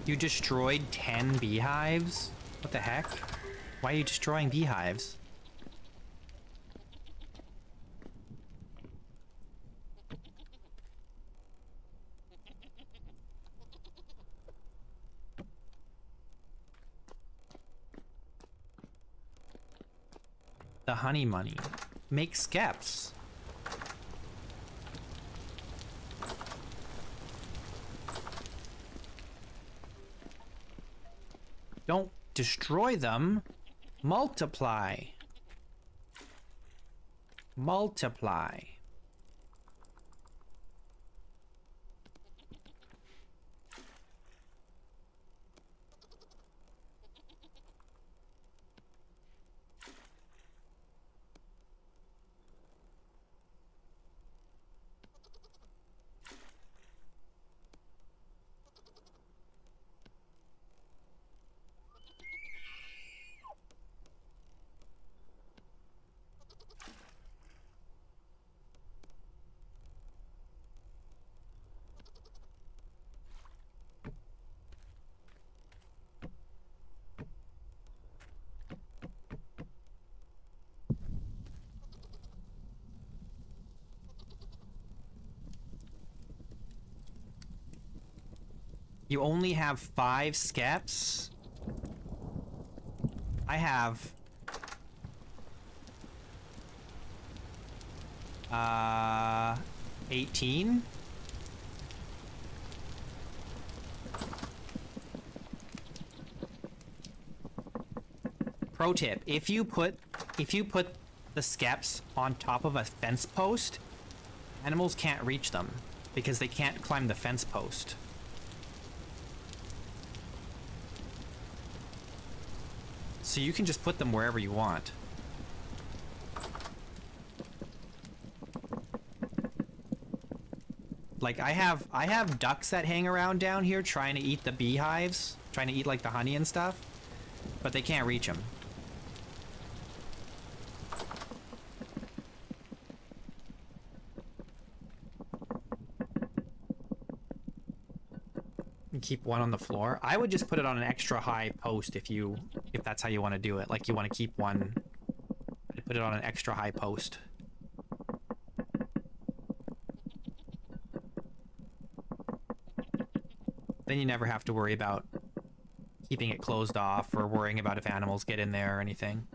You destroyed 10 beehives? What the heck? Why are you destroying beehives? The honey money. Make skeps. Don't destroy them. Multiply. Multiply. You only have 5 skeps? I have... 18? Pro tip, if you put the skeps on top of a fence post, animals can't reach them because they can't climb the fence post. So you can just put them wherever you want. Like I have ducks that hang around down here trying to eat the beehives, trying to eat like the honey and stuff, but they can't reach them. And keep one on the floor. I would just put it on an extra high post if that's how you want to do it. Like you want to keep one, I'd put it on an extra high post. Then you never have to worry about keeping it closed off or worrying about if animals get in there or anything.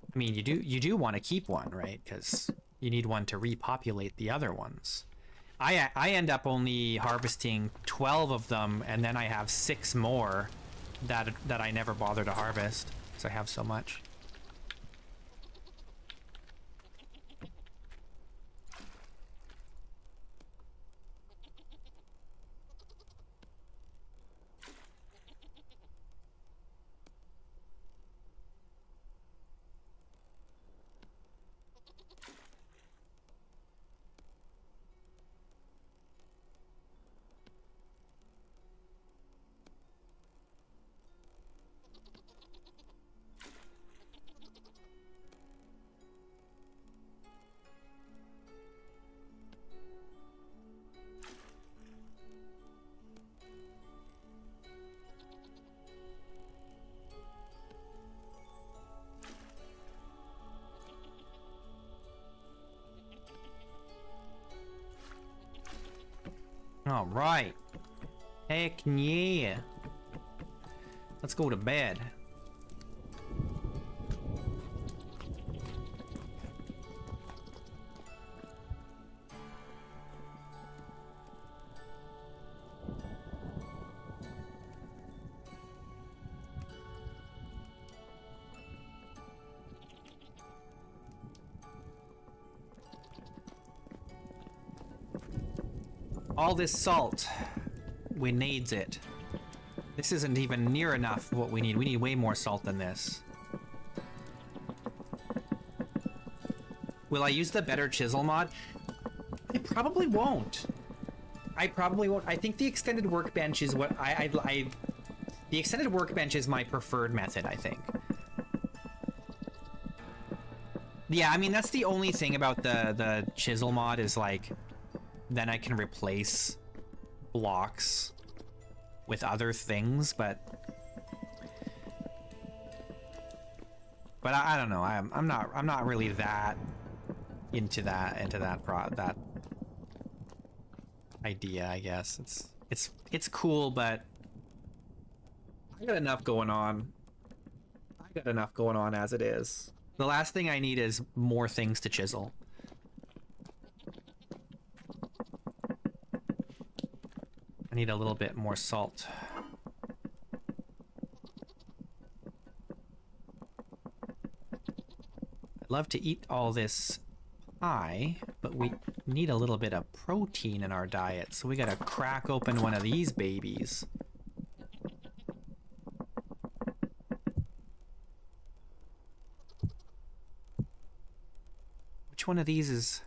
I mean, you do want to keep one, right? Because you need one to repopulate the other ones. I end up only harvesting 12 of them, and then I have 6 more that I never bother to harvest because I have so much. All right. Heck yeah. Let's go to bed. All this salt. We needs it. This isn't even near enough what we need. We need way more salt than this. Will I use the better chisel mod? I probably won't. I think the extended workbench is what the extended workbench is my preferred method, I think. Yeah, I mean, that's the only thing about the chisel mod is like, then I can replace blocks with other things, but I don't know. I'm not really that into that idea, I guess. It's cool, but I got enough going on. I got enough going on as it is. The last thing I need is more things to chisel. I need a little bit more salt. I'd love to eat all this pie, but we need a little bit of protein in our diet, so we gotta crack open one of these babies. Which one of these is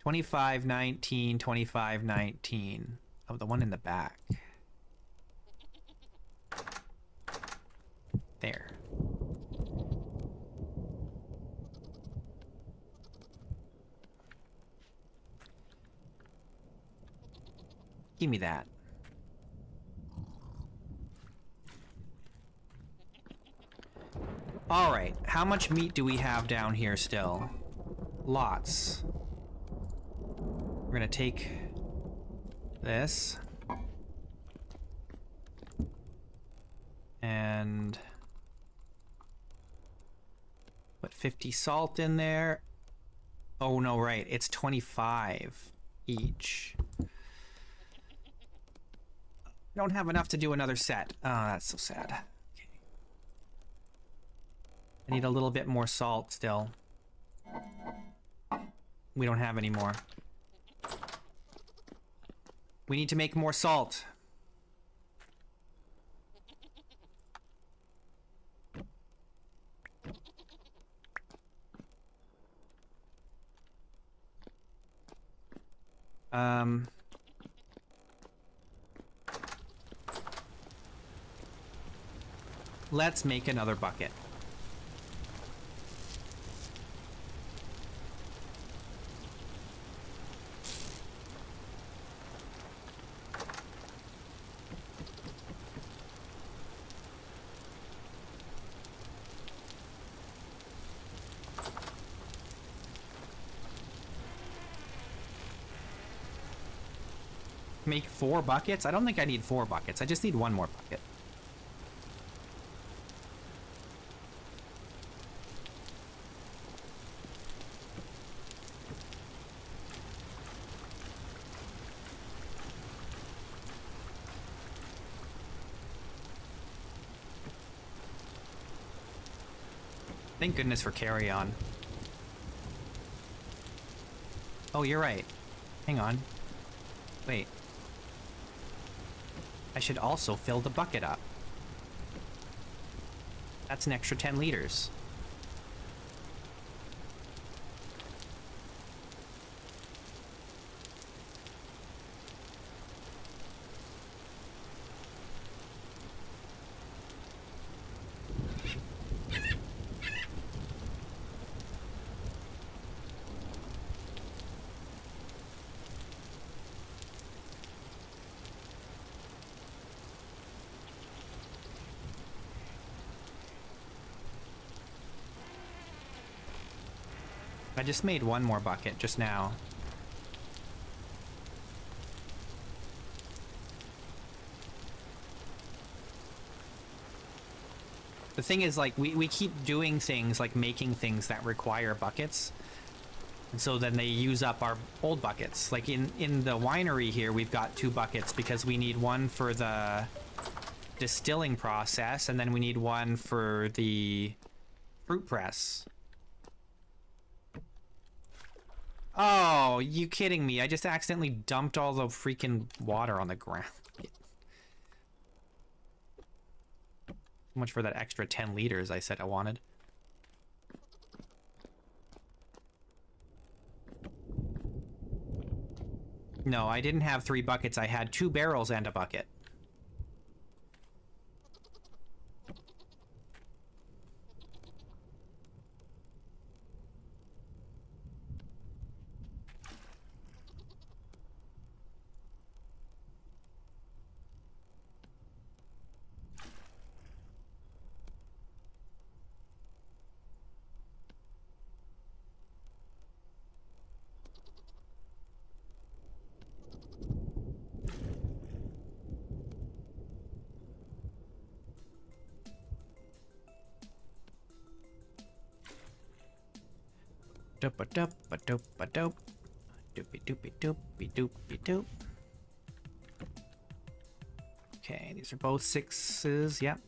2519, 2519? Oh, the one in the back. There. Give me that. Alright, how much meat do we have down here still? Lots. We're gonna take this. And put 50 salt in there. Oh no, right, it's 25 each. Don't have enough to do another set. Oh, that's so sad. Okay. I need a little bit more salt still. We don't have any more. We need to make more salt. Let's make another bucket. Make 4 buckets? I don't think I need 4 buckets. I just need 1 more bucket. Thank goodness for carry on. Oh, you're right. Hang on. Wait. I should also fill the bucket up. That's an extra 10 liters. I just made 1 more bucket just now. The thing is, like, we keep doing things, like making things that require buckets. And so then they use up our old buckets. Like in the winery here, we've got 2 buckets because we need 1 for the distilling process, and then we need 1 for the fruit press. Oh, you kidding me? I just accidentally dumped all the freaking water on the ground. So much for that extra 10 liters I said I wanted. No, I didn't have 3 buckets. I had 2 barrels and a bucket. Doop-a-doop-a-doop-a-doop. Doopy-doopy-doopy-doopy-doop. Okay, these are both 6s, yep.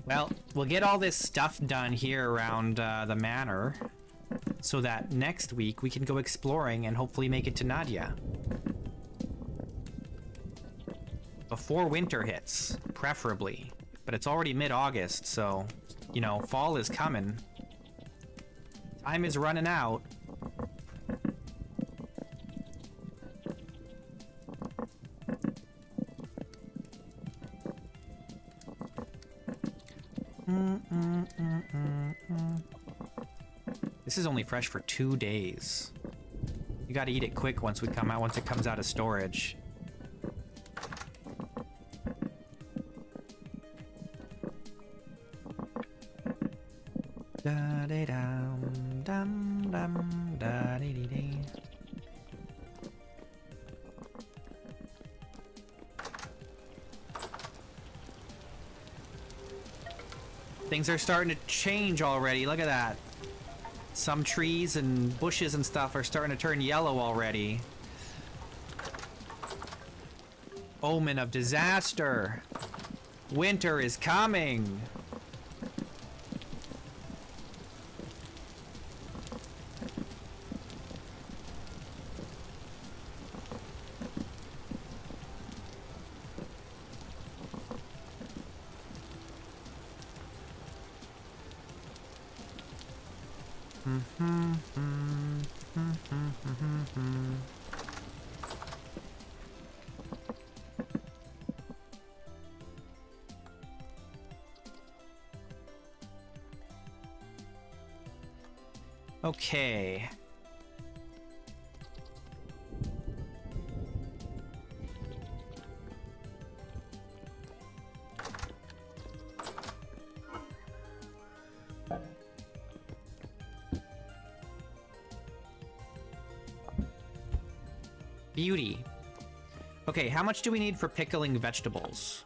Well, we'll get all this stuff done here around the manor so that next week we can go exploring and hopefully make it to Nadia. Before winter hits, preferably. But it's already mid-August, so, you know, fall is coming. Time is running out. This is only fresh for 2 days. You gotta eat it quick once it comes out of storage. Da da dum dum dum da dee dee dee. Things are starting to change already. Look at that. Some trees and bushes and stuff are starting to turn yellow already. Omen of disaster. Winter is coming. Okay. Beauty. Okay, how much do we need for pickling vegetables?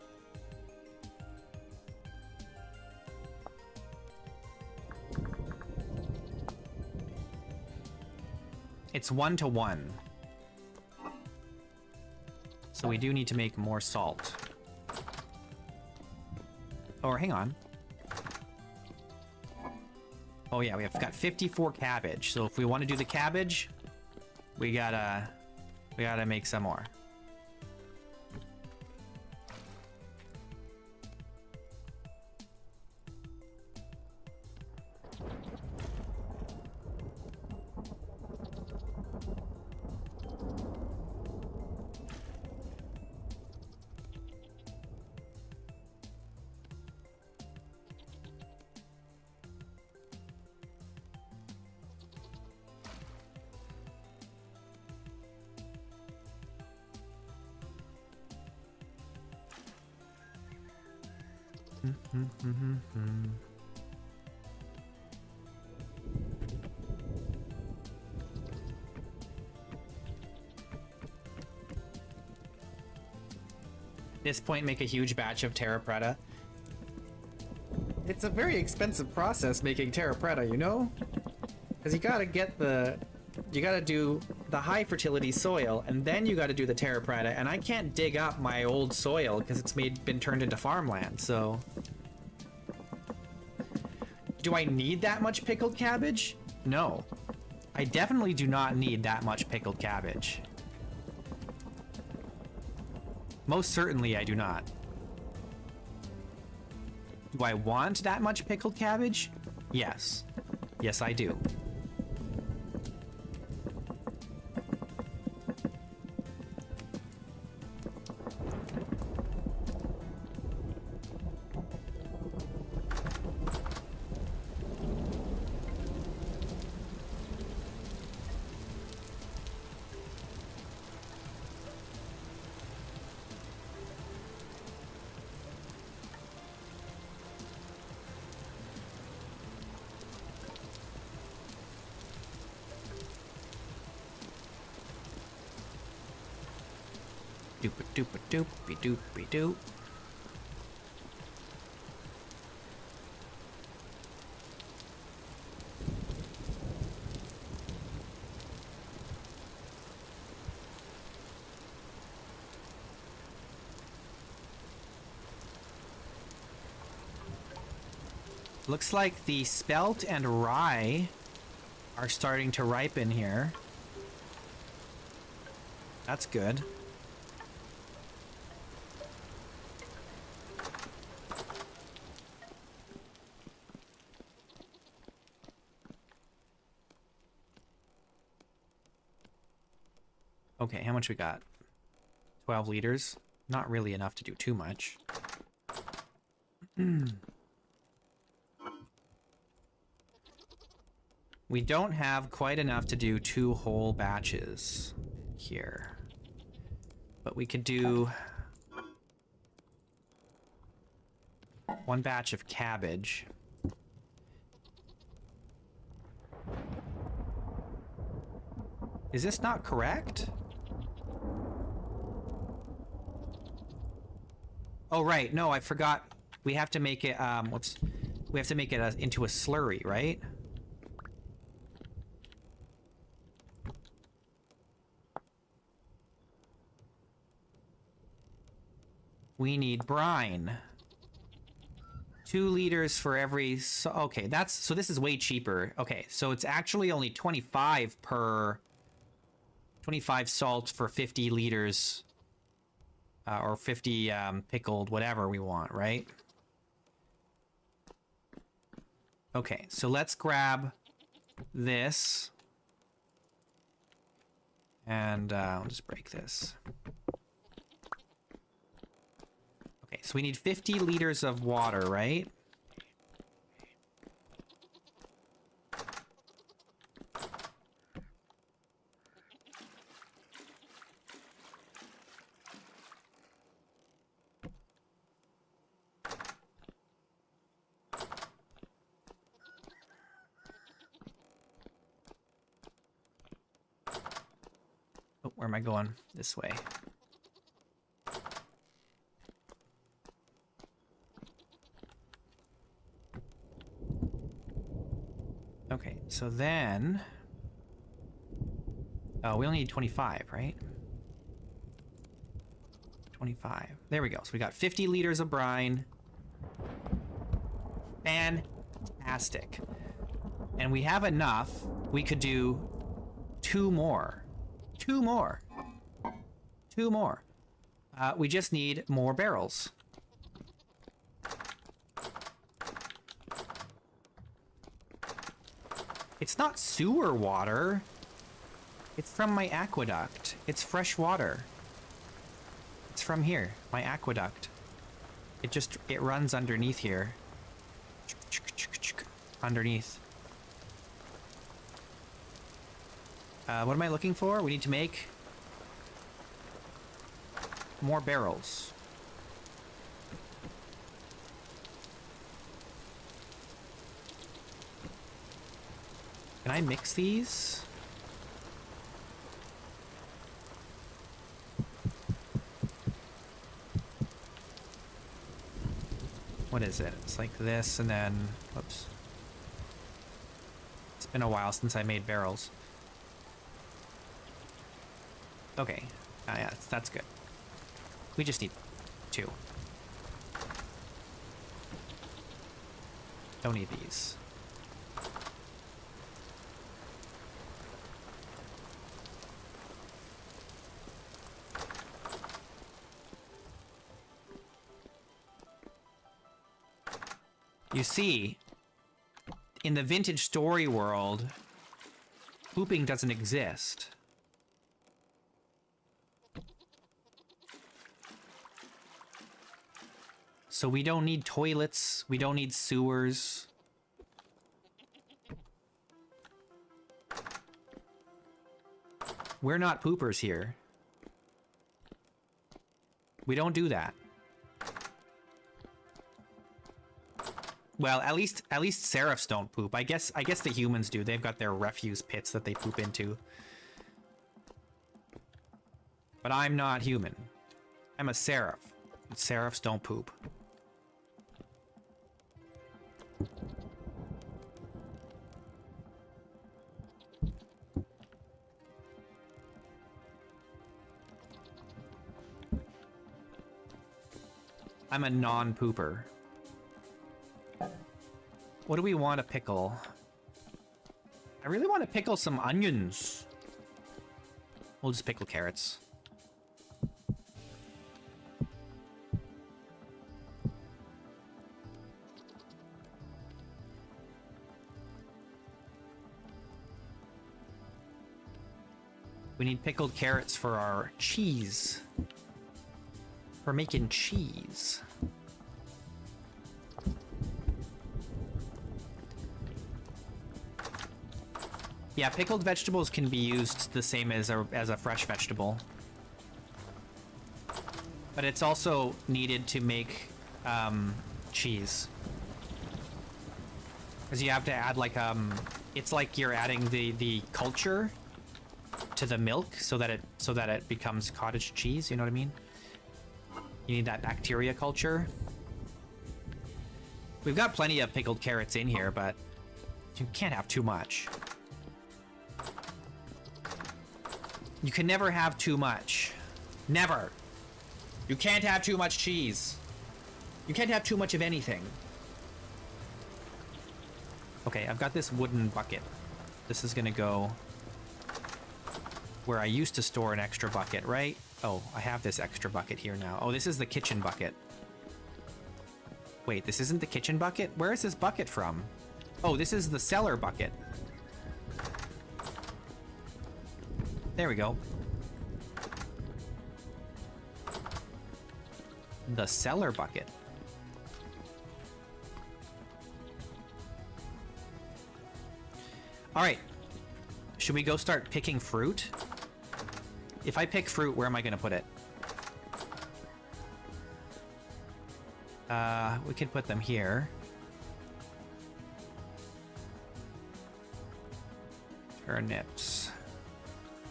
It's 1 to 1. So we do need to make more salt. Or hang on. Oh yeah, we have got 54 cabbage. So if we want to do the cabbage, we gotta make some more. At this point, make a huge batch of terra preta. It's a very expensive process making terra preta, you know? Because you gotta do the high fertility soil, and then you gotta do the terra preta, and I can't dig up my old soil because it's been turned into farmland, so... Do I need that much pickled cabbage? No. I definitely do not need that much pickled cabbage. Most certainly I do not. Do I want that much pickled cabbage? Yes. Yes, I do. Doop-a-doop-a-doop-a-doop-a-doop. Looks like the spelt and rye are starting to ripen here. That's good. Okay, how much we got? 12 liters. Not really enough to do too much. We don't have quite enough to do 2 whole batches here. But we could do 1 batch of cabbage. Is this not correct? Oh, right. No, I forgot. We have to make it, we have to make it into a slurry, right? We need brine. 2 liters for every... okay, so this is way cheaper. Okay, so it's actually only 25 per... 25 salt for 50 liters. Or 50 pickled, whatever we want, right? Okay, so let's grab this. And I'll just break this. Okay, so we need 50 liters of water, right? Oh, where am I going? This way. Okay, so then... oh, we only need 25, right? 25. There we go. So we got 50 liters of brine. Fantastic. And we have enough. We could do 2 more. 2 more. 2 more. We just need more barrels. It's not sewer water. It's from my aqueduct. It's fresh water. It's from here, my aqueduct. It runs underneath here. Underneath. What am I looking for? We need to make more barrels. Can I mix these? What is it? It's like this and then... whoops. It's been a while since I made barrels. Okay. Yeah, that's good. We just need 2. Don't need these. You see, in the vintage story world, pooping doesn't exist. So we don't need toilets, we don't need sewers. We're not poopers here. We don't do that. Well, at least seraphs don't poop. I guess the humans do. They've got their refuse pits that they poop into. But I'm not human. I'm a seraph. And seraphs don't poop. I'm a non-pooper. What do we want to pickle? I really want to pickle some onions. We'll just pickle carrots. We need pickled carrots for our cheese. We're making cheese. Yeah, pickled vegetables can be used the same as a fresh vegetable. But it's also needed to make cheese. Because you have to add like it's like you're adding the culture to the milk so that it becomes cottage cheese, you know what I mean? You need that bacteria culture. We've got plenty of pickled carrots in here, but you can't have too much. You can never have too much. Never. You can't have too much cheese. You can't have too much of anything. Okay, I've got this wooden bucket. This is gonna go where I used to store an extra bucket, right? Oh, I have this extra bucket here now. Oh, this is the kitchen bucket. Wait, this isn't the kitchen bucket? Where is this bucket from? Oh, this is the cellar bucket. There we go. The cellar bucket. All right. Should we go start picking fruit? If I pick fruit, where am I going to put it? We can put them here. Turnips.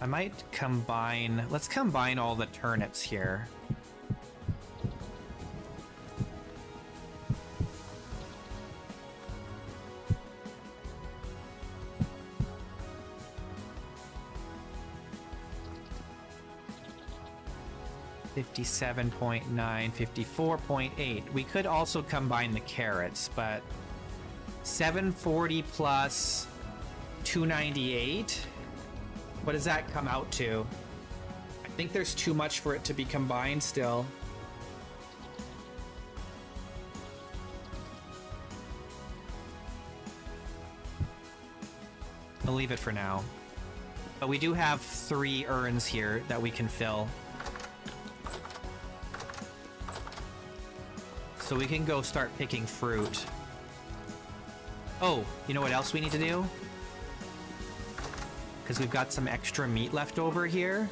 I might combine... Let's combine all the turnips here. $57.9, $54.8. We could also combine the carrots, but $740 plus $298. What does that come out to? I think there's too much for it to be combined still. I'll leave it for now. But we do have 3 urns here that we can fill. So we can go start picking fruit. Oh, you know what else we need to do? Because we've got some extra meat left over here.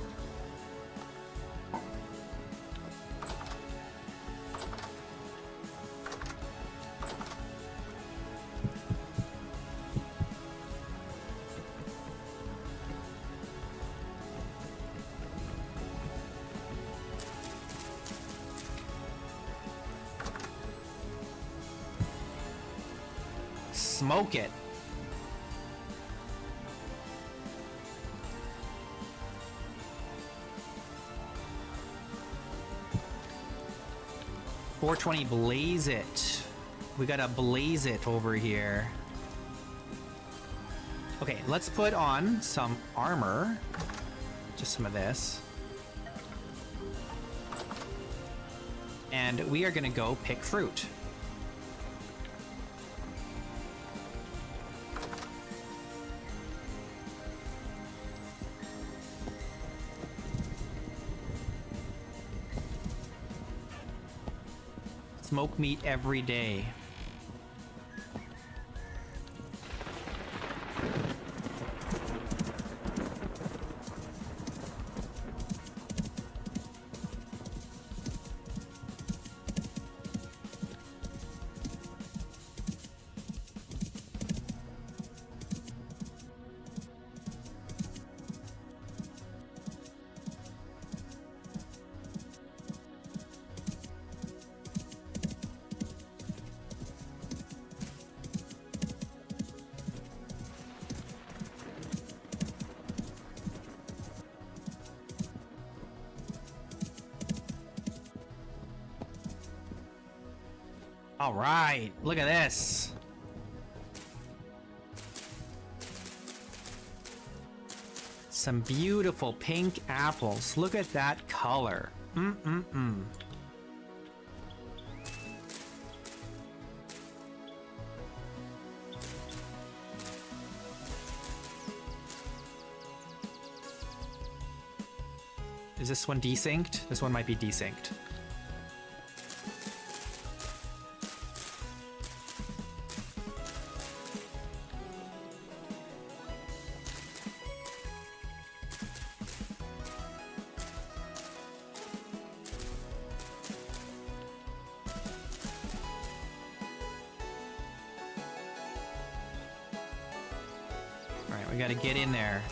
Smoke it. $420, blaze it. We gotta blaze it over here. Okay, let's put on some armor. Just some of this. And we are gonna go pick fruit. Smoke meat every day. All right, look at this. Some beautiful pink apples. Look at that color. Mm-mm-mm. Is this one desynced? This one might be desynced. We gotta get in there.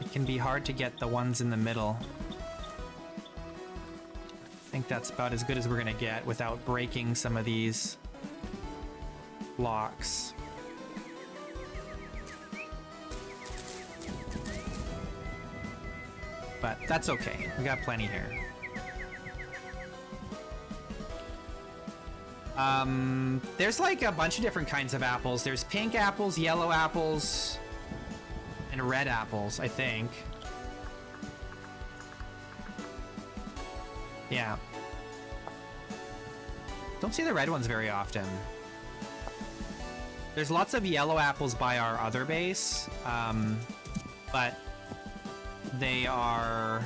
It can be hard to get the ones in the middle. I think that's about as good as we're gonna get without breaking some of these blocks. But that's okay. We got plenty here. There's like a bunch of different kinds of apples. There's pink apples, yellow apples, and red apples, I think. Yeah. Don't see the red ones very often. There's lots of yellow apples by our other base, but they are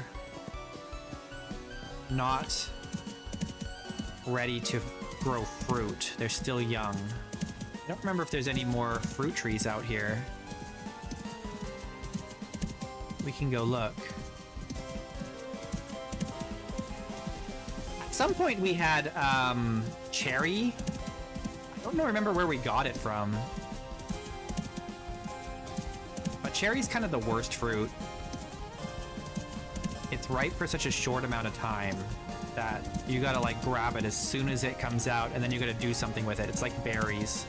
not ready to grow fruit. They're still young. I don't remember if there's any more fruit trees out here. We can go look. At some point we had cherry. I don't remember where we got it from. But cherry's kind of the worst fruit. It's ripe for such a short amount of time that you gotta like grab it as soon as it comes out, and then you gotta do something with it. It's like berries.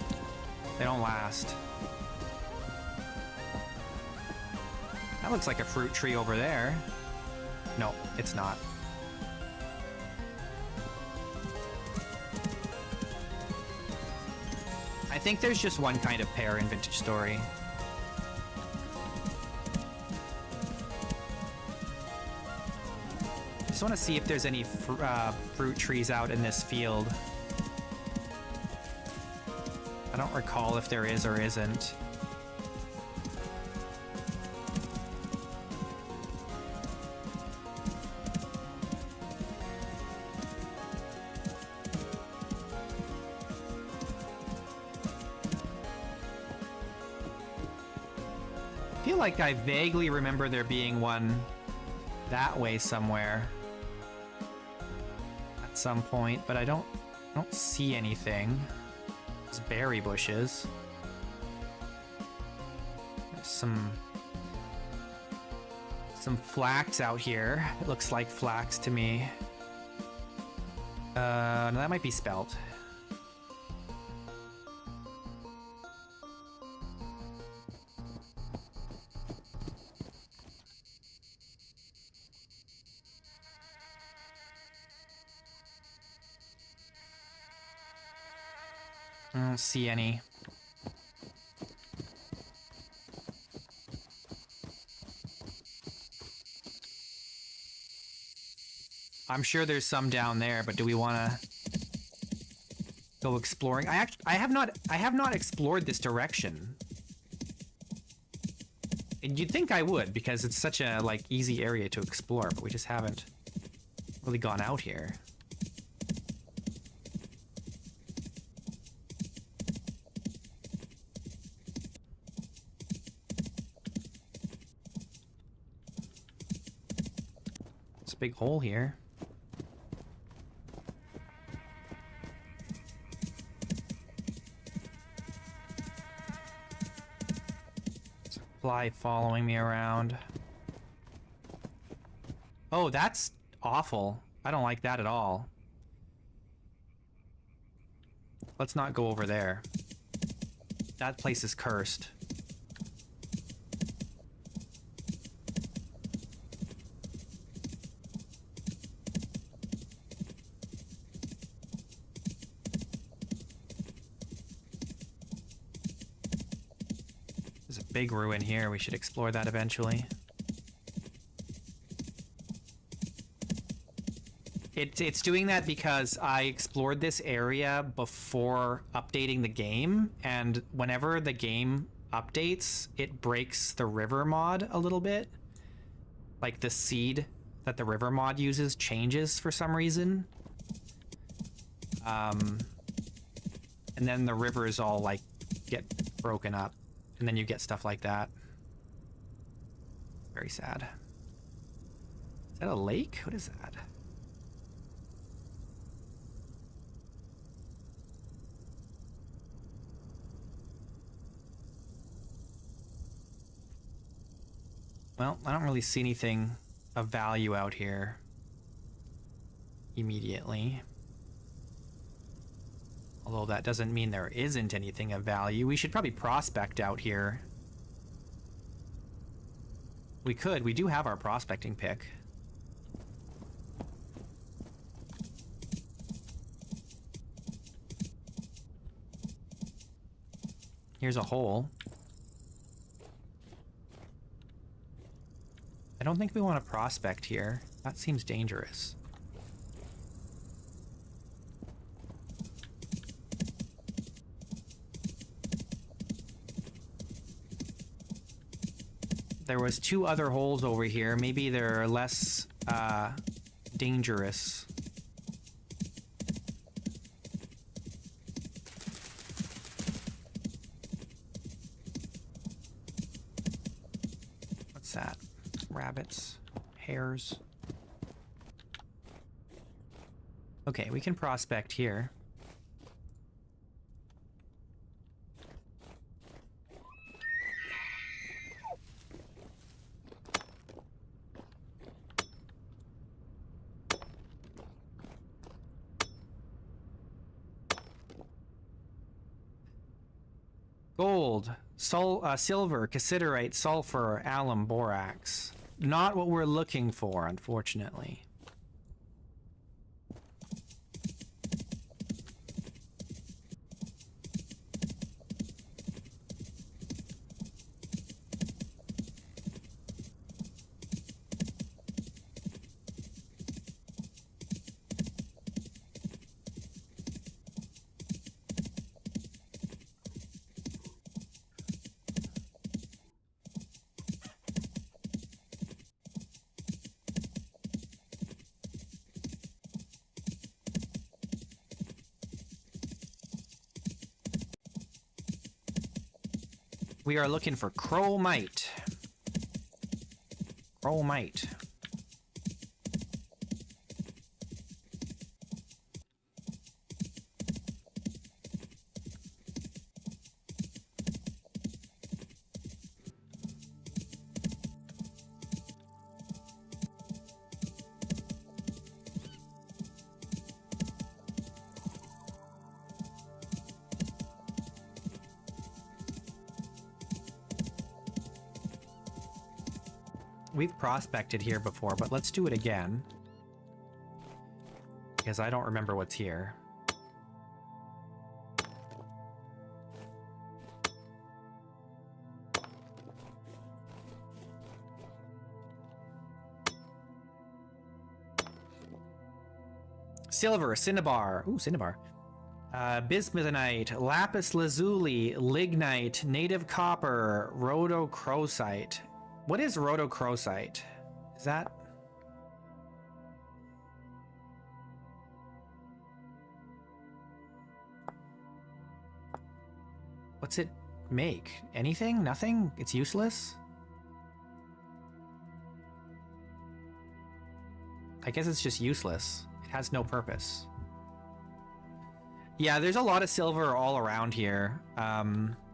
They don't last. That looks like a fruit tree over there. No, it's not. I think there's just one kind of pear in Vintage Story. Just want to see if there's any fruit trees out in this field. I don't recall if there is or isn't. I feel like I vaguely remember there being one that way somewhere at some point, but I don't see anything. There's berry bushes. There's some flax out here. It looks like flax to me. No, that might be spelt. I don't see any. I'm sure there's some down there, but do we want to go exploring? I have not explored this direction. And you'd think I would, because it's such a like easy area to explore, but we just haven't really gone out here. Big hole here. There's a fly following me around. Oh, that's awful. I don't like that at all. Let's not go over there. That place is cursed. Big ruin here. We should explore that eventually. It's doing that because I explored this area before updating the game, and whenever the game updates, it breaks the river mod a little bit. Like the seed that the river mod uses changes for some reason. And then the rivers all like get broken up. And then you get stuff like that. Very sad. Is that a lake? What is that? Well, I don't really see anything of value out here immediately. Although that doesn't mean there isn't anything of value. We should probably prospect out here. We could. We do have our prospecting pick. Here's a hole. I don't think we want to prospect here. That seems dangerous. There was 2 other holes over here. Maybe they're less dangerous. What's that? Rabbits, hares. Okay, we can prospect here. Gold, silver, cassiterite, sulfur, alum, borax. Not what we're looking for, unfortunately. We are looking for chromite. Chromite. We've prospected here before, but let's do it again. Because I don't remember what's here. Silver, cinnabar. Ooh, cinnabar. Bismuthinite, lapis lazuli, lignite, native copper, rhodochrosite. What is rhodochrosite? Is that... What's it make? Anything? Nothing? It's useless? I guess it's just useless. It has no purpose. Yeah, there's a lot of silver all around here.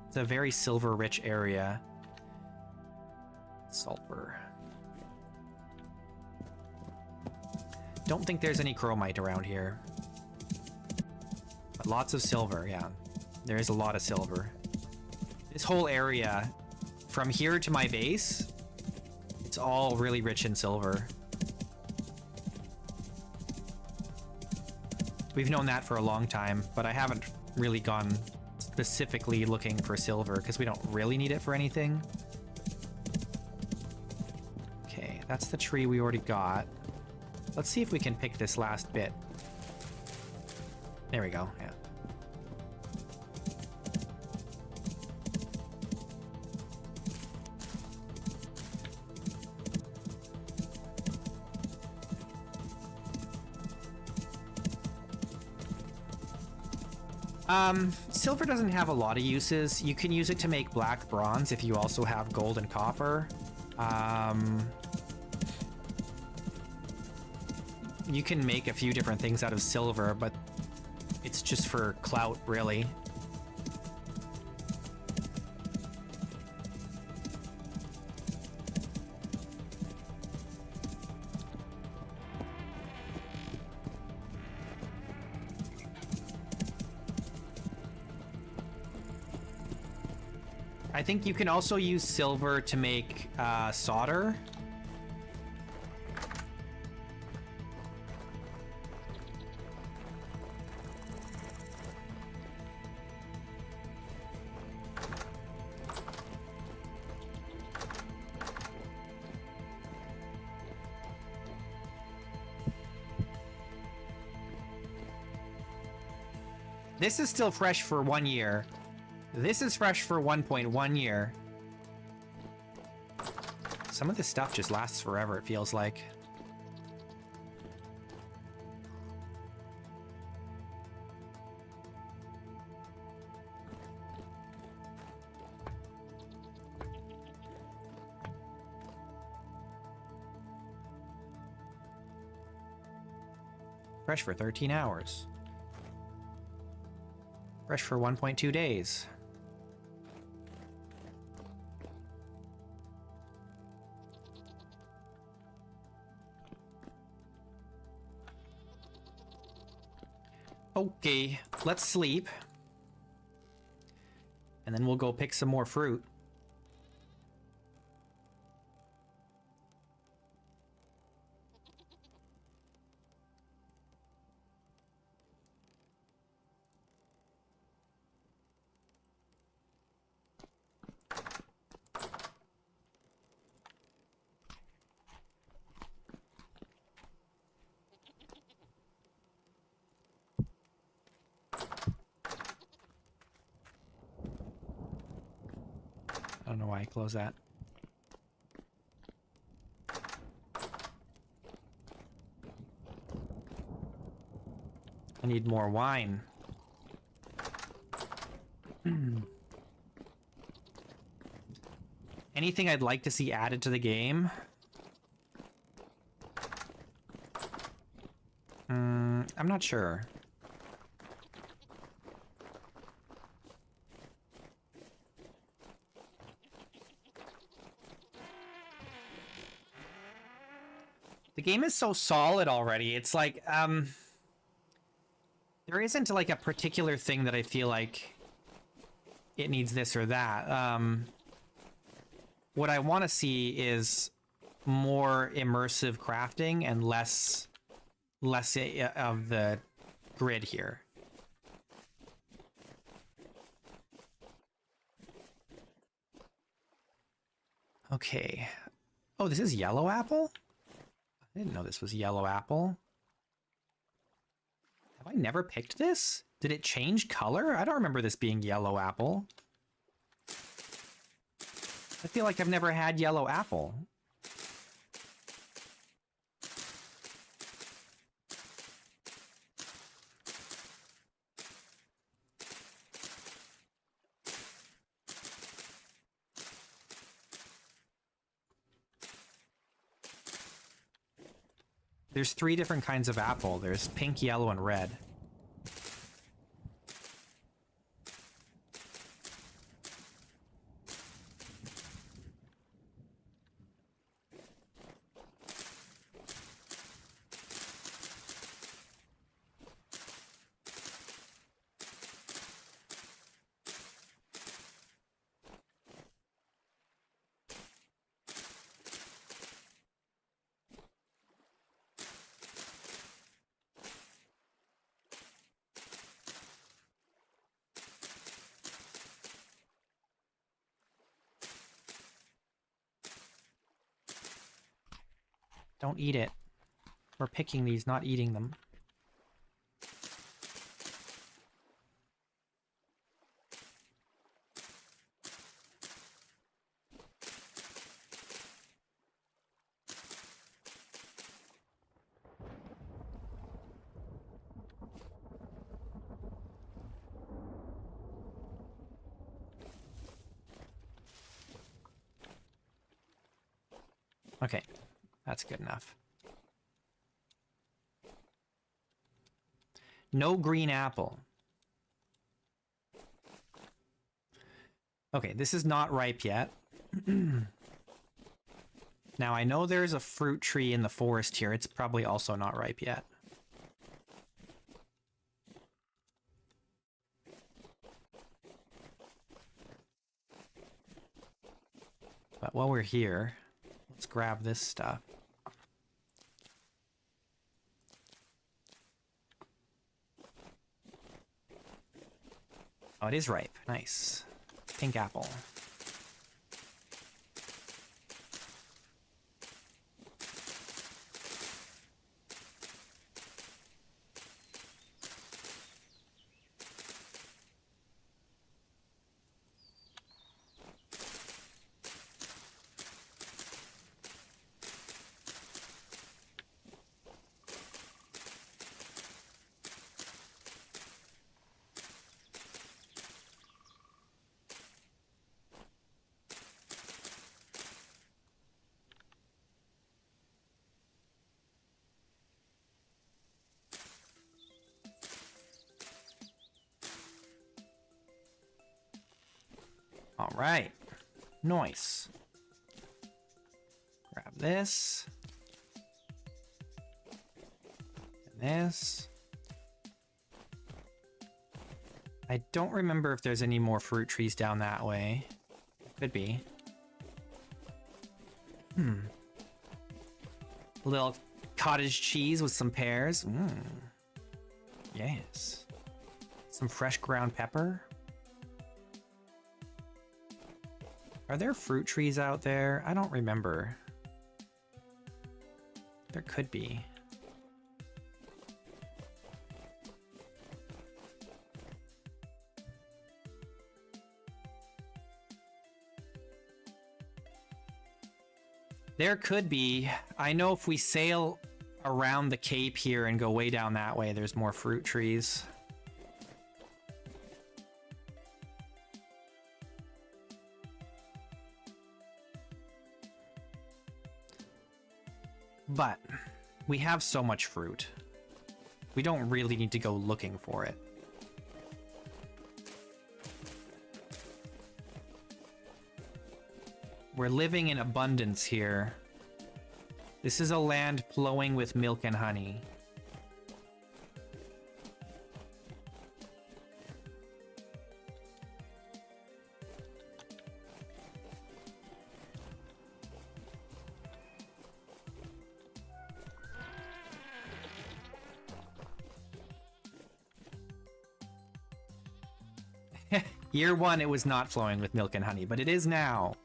It's a very silver-rich area. Sulfur. Don't think there's any chromite around here. But lots of silver, yeah. There is a lot of silver. This whole area, from here to my base, it's all really rich in silver. We've known that for a long time, but I haven't really gone specifically looking for silver because we don't really need it for anything. Okay, that's the tree we already got. Let's see if we can pick this last bit. There we go, yeah. Silver doesn't have a lot of uses. You can use it to make black bronze if you also have gold and copper. You can make a few different things out of silver, but it's just for clout, really. I think you can also use silver to make solder. This is still fresh for 1 year. This is fresh for 1.1 year. Some of this stuff just lasts forever, it feels like. Fresh for 13 hours. Fresh for 1.2 days. Okay, let's sleep. And then we'll go pick some more fruit. I don't know why I closed that. I need more wine. Anything I'd like to see added to the game? I'm not sure. The game is so solid already. It's like, there isn't like a particular thing that I feel like it needs this or that. What I want to see is more immersive crafting and less of the grid here. Okay. Oh, this is yellow apple? I didn't know this was yellow apple. Have I never picked this? Did it change color? I don't remember this being yellow apple. I feel like I've never had yellow apple. There's 3 different kinds of apple. There's pink, yellow, and red. Don't eat it. We're picking these, not eating them. Okay, that's good enough. No green apple. Okay, this is not ripe yet. Now, I know there's a fruit tree in the forest here. It's probably also not ripe yet. But while we're here, let's grab this stuff. Oh, it is ripe. Nice. Pink apple. All right. Nice. Grab this. And this. I don't remember if there's any more fruit trees down that way. Could be. A little cottage cheese with some pears. Yes. Some fresh ground pepper. Are there fruit trees out there? I don't remember. There could be. There could be. I know if we sail around the cape here and go way down that way, there's more fruit trees. But we have so much fruit. We don't really need to go looking for it. We're living in abundance here. This is a land flowing with milk and honey. Year one, it was not flowing with milk and honey, but it is now.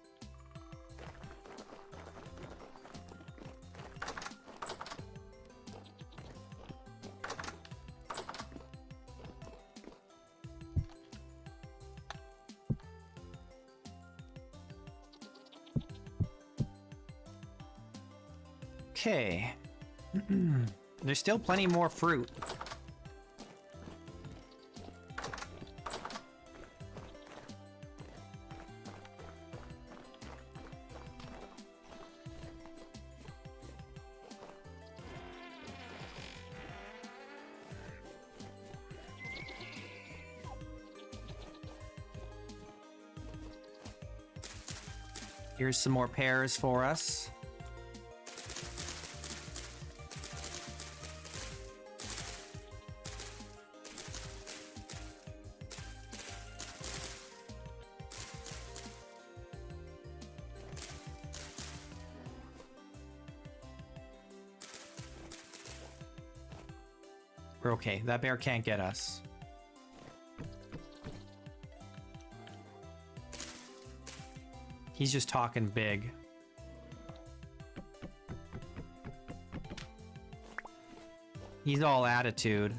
Okay. There's still plenty more fruit. Here's some more pears for us. We're okay. That bear can't get us. He's just talking big. He's all attitude.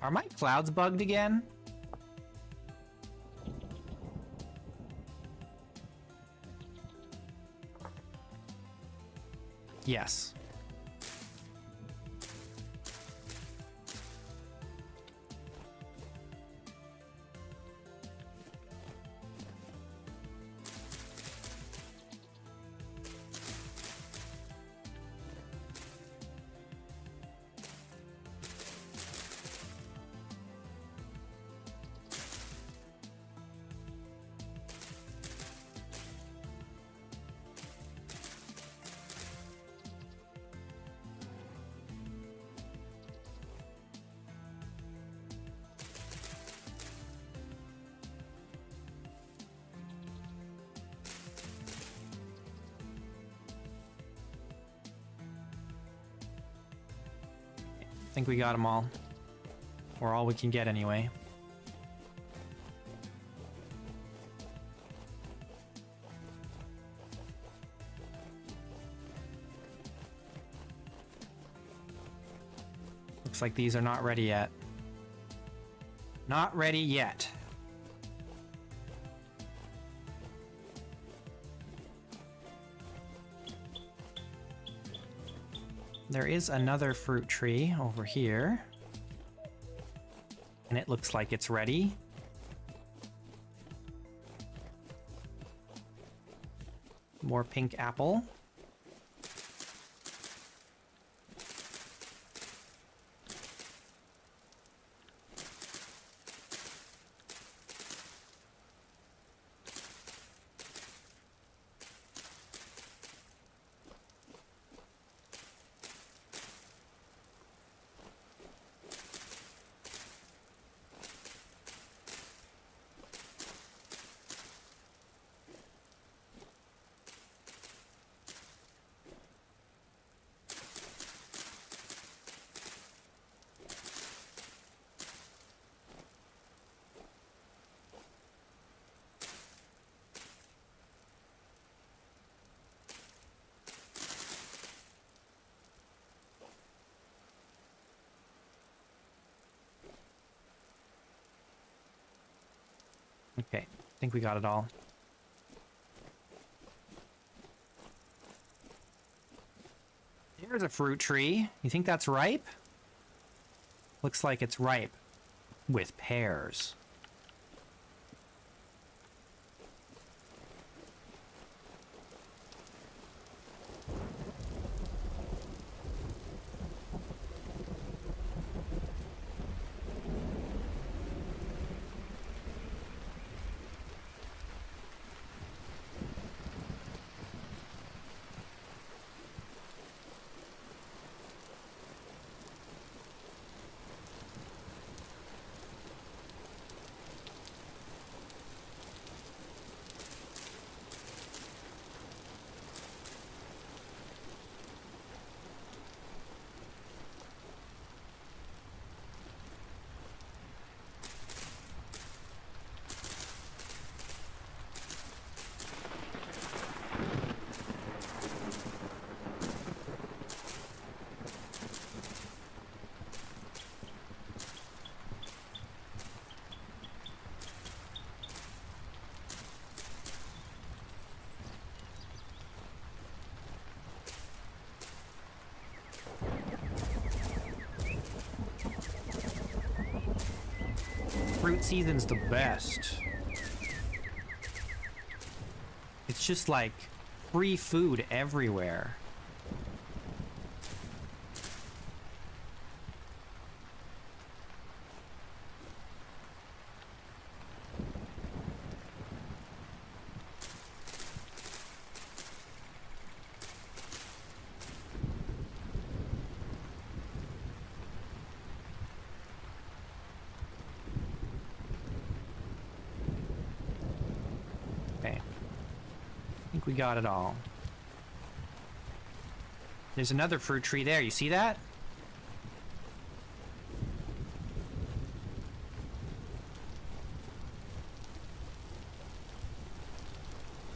Are my clouds bugged again? Yes. think we got them all. Or all we can get anyway. Looks like these are not ready yet. Not ready yet. There is another fruit tree over here. And it looks like it's ready. More pink apple. Okay, I think we got it all. Here's a fruit tree. You think that's ripe? Looks like it's ripe with pears. Fruit season's the best. It's just like free food everywhere. We got it all. There's another fruit tree there. You see that?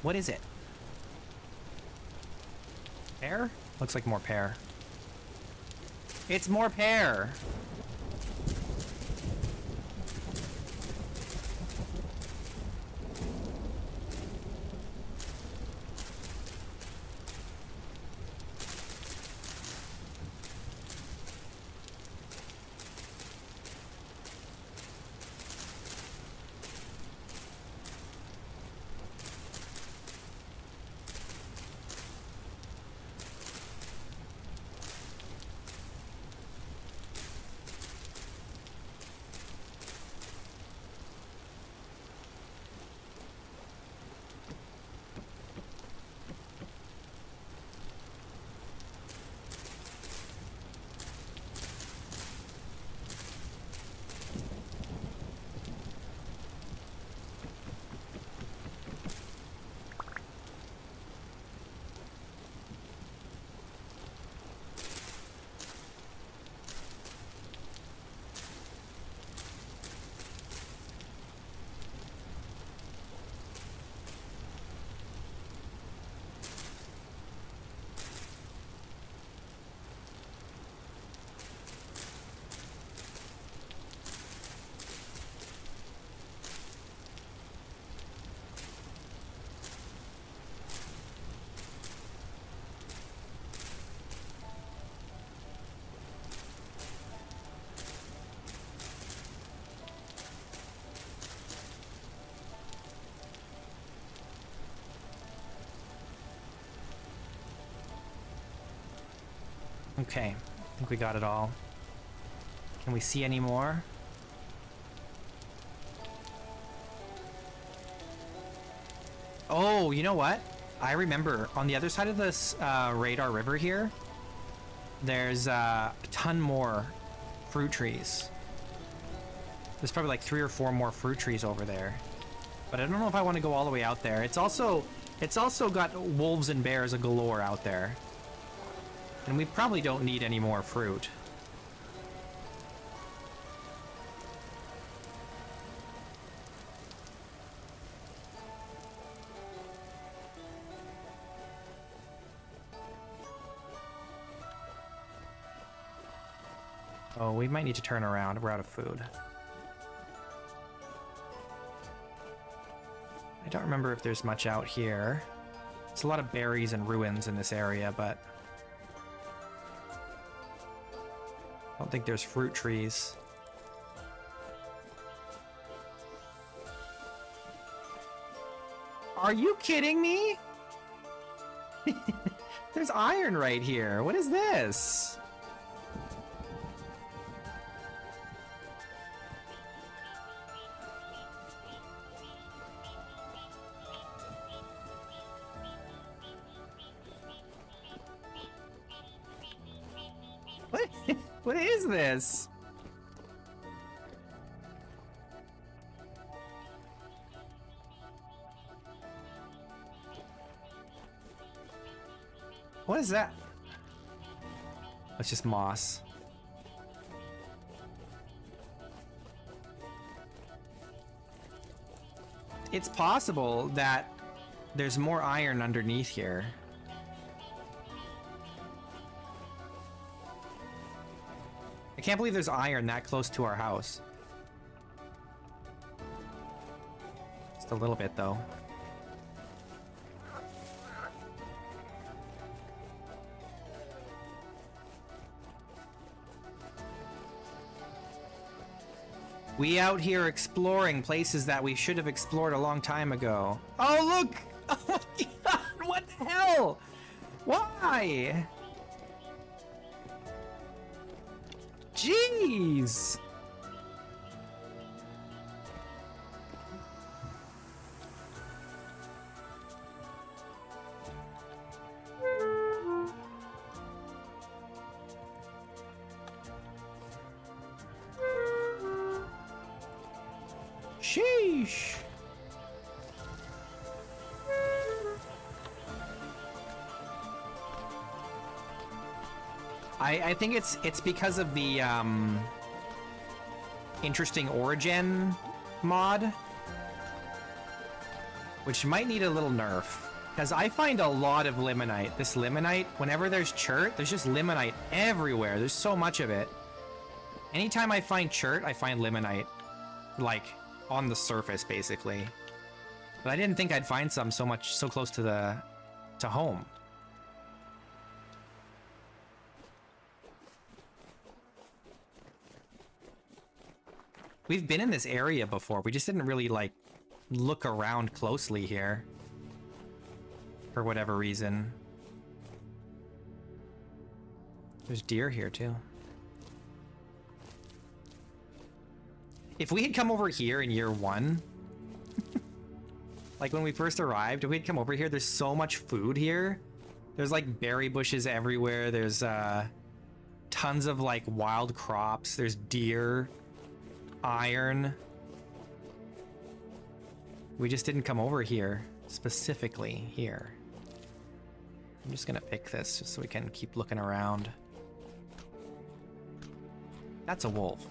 What is it? Pear? Looks like more pear. It's more pear! Okay, I think we got it all. Can we see any more? Oh, you know what? I remember on the other side of this radar river here, there's a ton more fruit trees. There's probably like 3 or 4 more fruit trees over there. But I don't know if I want to go all the way out there. It's also got wolves and bears galore out there. And we probably don't need any more fruit. Oh, we might need to turn around. We're out of food. I don't remember if there's much out here. There's a lot of berries and ruins in this area, but I don't think there's fruit trees. Are you kidding me? There's iron right here. What is this? What is this? What is that? It's just moss. It's possible that there's more iron underneath here. I can't believe there's iron that close to our house. Just a little bit, though. We out here exploring places that we should have explored a long time ago. Oh, look! Oh my god! What the hell? Why? Jeez! Sheesh! I think it's because of the interesting origin mod, which might need a little nerf. Because I find a lot of limonite. This limonite, whenever there's chert, there's just limonite everywhere. There's so much of it. Anytime I find chert, I find limonite, like on the surface, basically. But I didn't think I'd find some so close to home. We've been in this area before. We just didn't really, like, look around closely here. For whatever reason. There's deer here, too. If we had come over here in year 1... like, when we first arrived, if we had come over here, there's so much food here. There's, like, berry bushes everywhere. There's, tons of, like, wild crops. There's deer. Iron. We just didn't come over here, specifically here. I'm just gonna pick this just so we can keep looking around. That's a wolf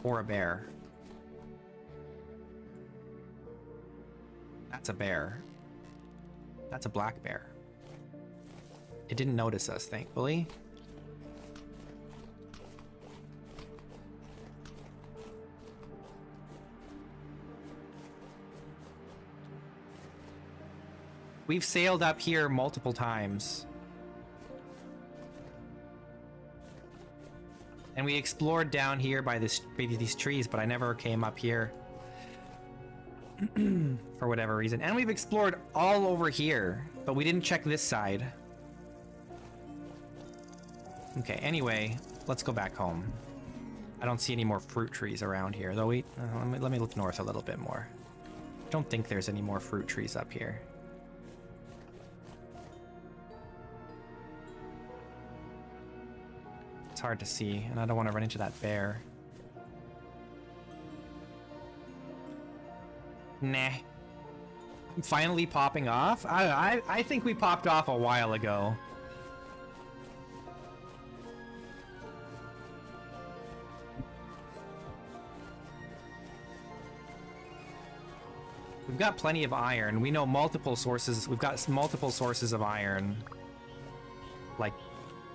or a bear. That's a bear. That's a black bear. It didn't notice us, thankfully. We've sailed up here multiple times. And we explored down here by these trees, but I never came up here. For whatever reason. And we've explored all over here, but we didn't check this side. Okay, anyway, let's go back home. I don't see any more fruit trees around here, though. Let me look north a little bit more. I don't think there's any more fruit trees up here. It's hard to see, and I don't want to run into that bear. Nah. Finally popping off? I think we popped off a while ago. We've got plenty of iron. We know multiple sources. We've got multiple sources of iron. Like,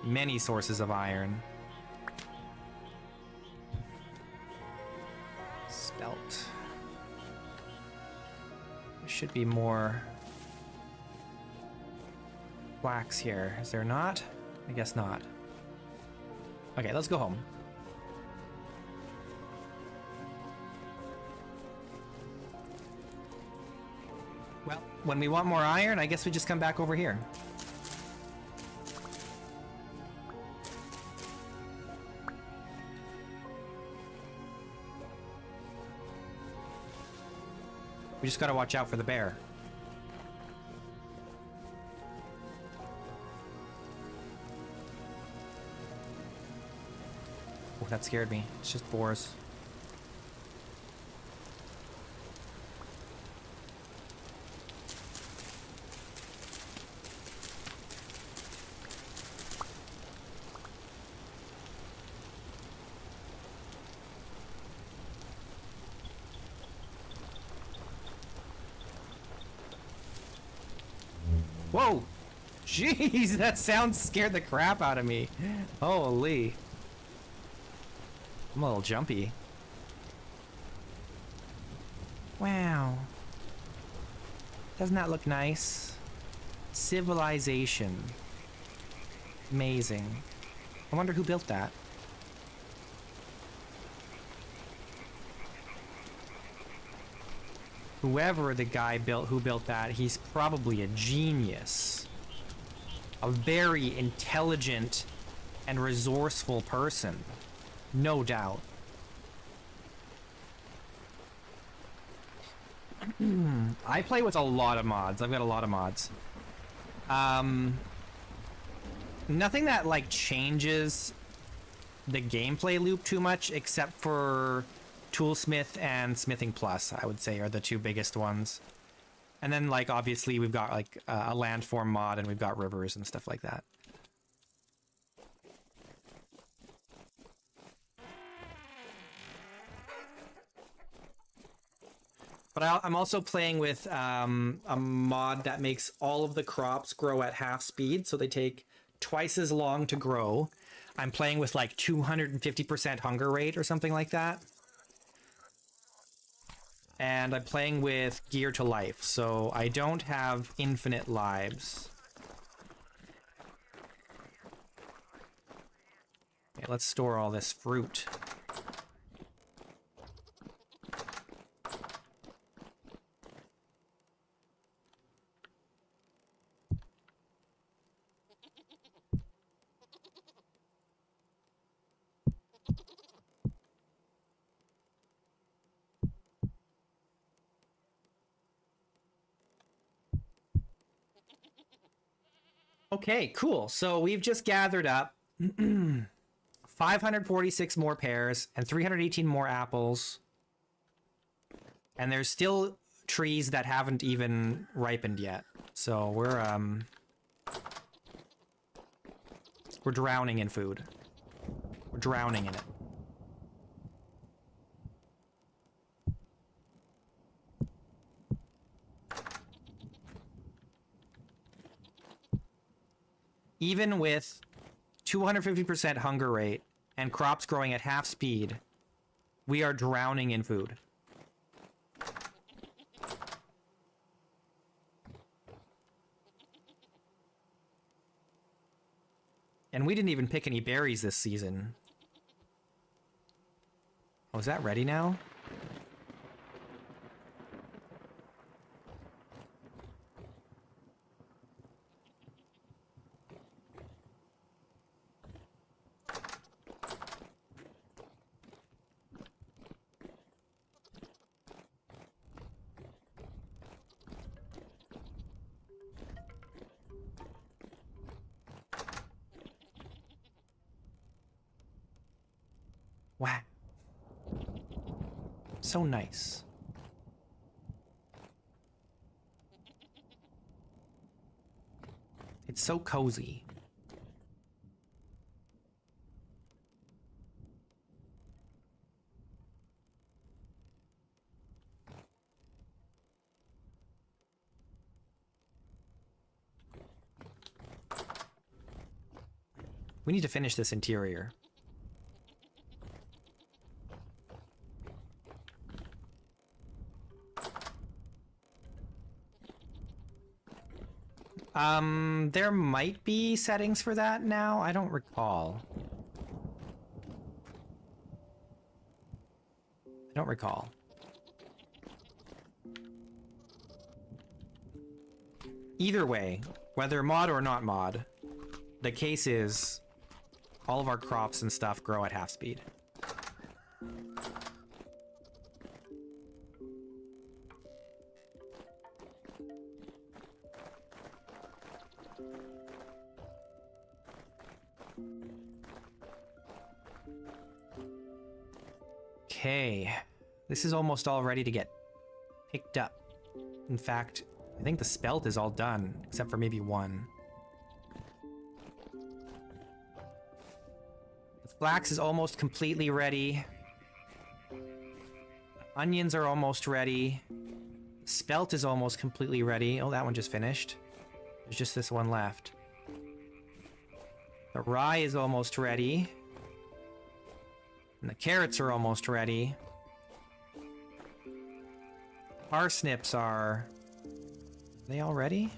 many sources of iron. Spelt. There should be more flax here. Is there not? I guess not. Okay, let's go home. Well, when we want more iron, I guess we just come back over here. We just gotta watch out for the bear. Oh, that scared me. It's just boars. Whoa! Jeez, that sound scared the crap out of me. Holy. I'm a little jumpy. Wow. Doesn't that look nice? Civilization. Amazing. I wonder who built that. Whoever the guy who built that, he's probably a genius. A very intelligent and resourceful person. No doubt. I play with a lot of mods. I've got a lot of mods. Nothing that, like, changes the gameplay loop too much, except for Toolsmith and Smithing Plus, I would say, are the two biggest ones. And then, like, obviously we've got, like, a landform mod, and we've got rivers and stuff like that. But I'm also playing with a mod that makes all of the crops grow at half speed, so they take twice as long to grow. I'm playing with like 250% hunger rate or something like that. And I'm playing with gear to life, so I don't have infinite lives. Okay, let's store all this fruit. Okay, cool. So we've just gathered up 546 more pears and 318 more apples. And there's still trees that haven't even ripened yet. So we're drowning in food. We're drowning in it. Even with 250% hunger rate and crops growing at half speed, we are drowning in food. And we didn't even pick any berries this season. Oh, is that ready now? So nice. It's so cozy. We need to finish this interior. There might be settings for that now. I don't recall. I don't recall. Either way, whether mod or not mod, the case is all of our crops and stuff grow at half speed. Okay, this is almost all ready to get picked up. In fact, I think the spelt is all done, except for maybe one. The flax is almost completely ready. Onions are almost ready. The spelt is almost completely ready. Oh, that one just finished. There's just this one left. The rye is almost ready. And the carrots are almost ready. Parsnips are they all ready?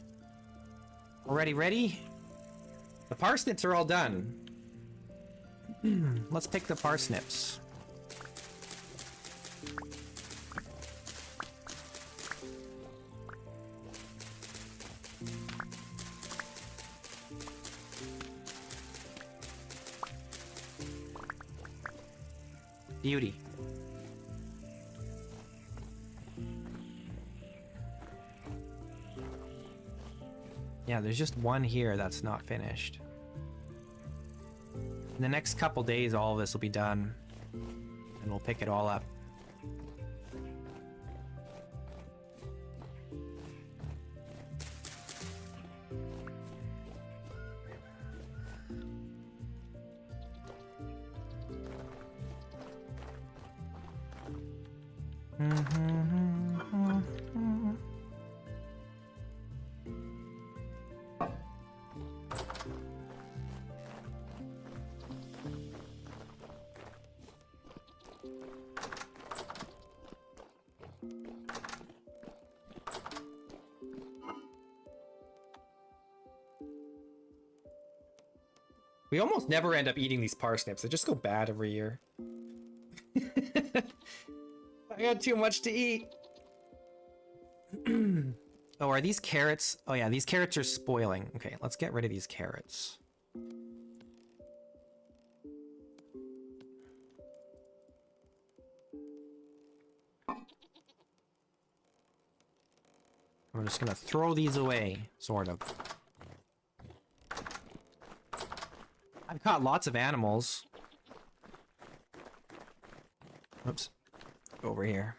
Already ready? The parsnips are all done. Let's pick the parsnips. Beauty. Yeah, there's just one here that's not finished. In the next couple days, all of this will be done, and we'll pick it all up. We almost never end up eating these parsnips. They just go bad every year. I got too much to eat. Oh, are these carrots? Oh yeah, these carrots are spoiling. Okay, let's get rid of these carrots. We're just gonna throw these away, sort of. I've caught lots of animals. Oops. Go over here.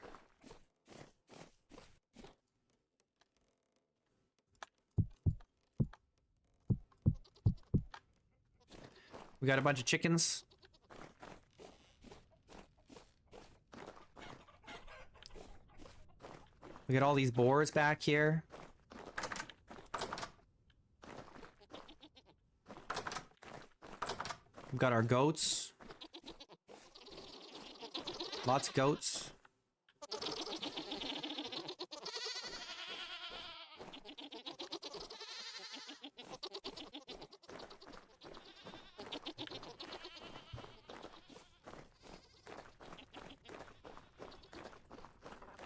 We got a bunch of chickens. We got all these boars back here. We've got our goats. Lots of goats.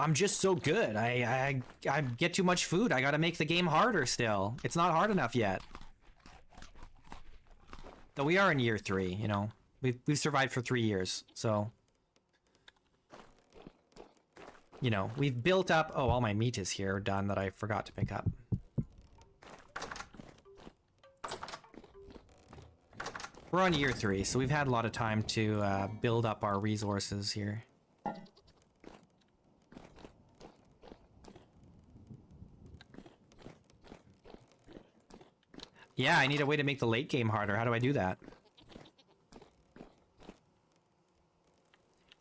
I'm just so good. I get too much food. I gotta make the game harder still. It's not hard enough yet. Though we are in year 3, you know. We've survived for 3 years, so... You know, we've built up... Oh, all my meat is here, done, that I forgot to pick up. We're on year 3, so we've had a lot of time to build up our resources here. Yeah, I need a way to make the late game harder. How do I do that?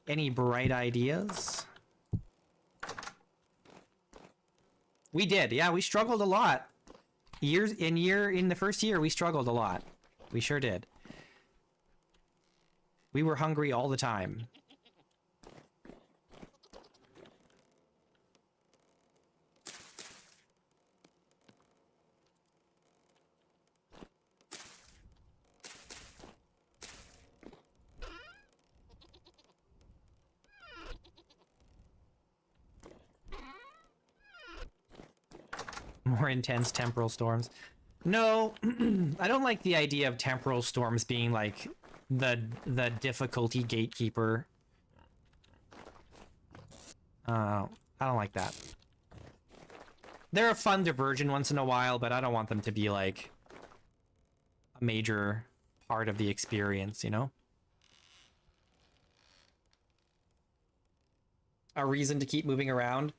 Any bright ideas? We did. Yeah, we struggled a lot. In the first year, we struggled a lot. We sure did. We were hungry all the time. More intense temporal storms. No, I don't like the idea of temporal storms being like the difficulty gatekeeper. I don't like that. They're a fun diversion once in a while, but I don't want them to be like a major part of the experience, you know? A reason to keep moving around.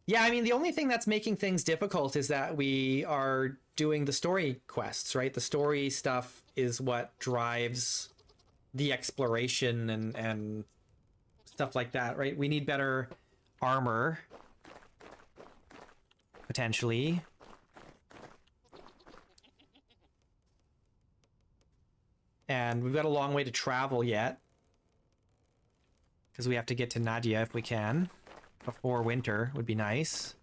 Yeah, I mean, the only thing that's making things difficult is that we are doing the story quests, right? The story stuff is what drives the exploration and stuff like that, right? We need better armor, potentially. And we've got a long way to travel yet, because we have to get to Nadia if we can. Before winter would be nice.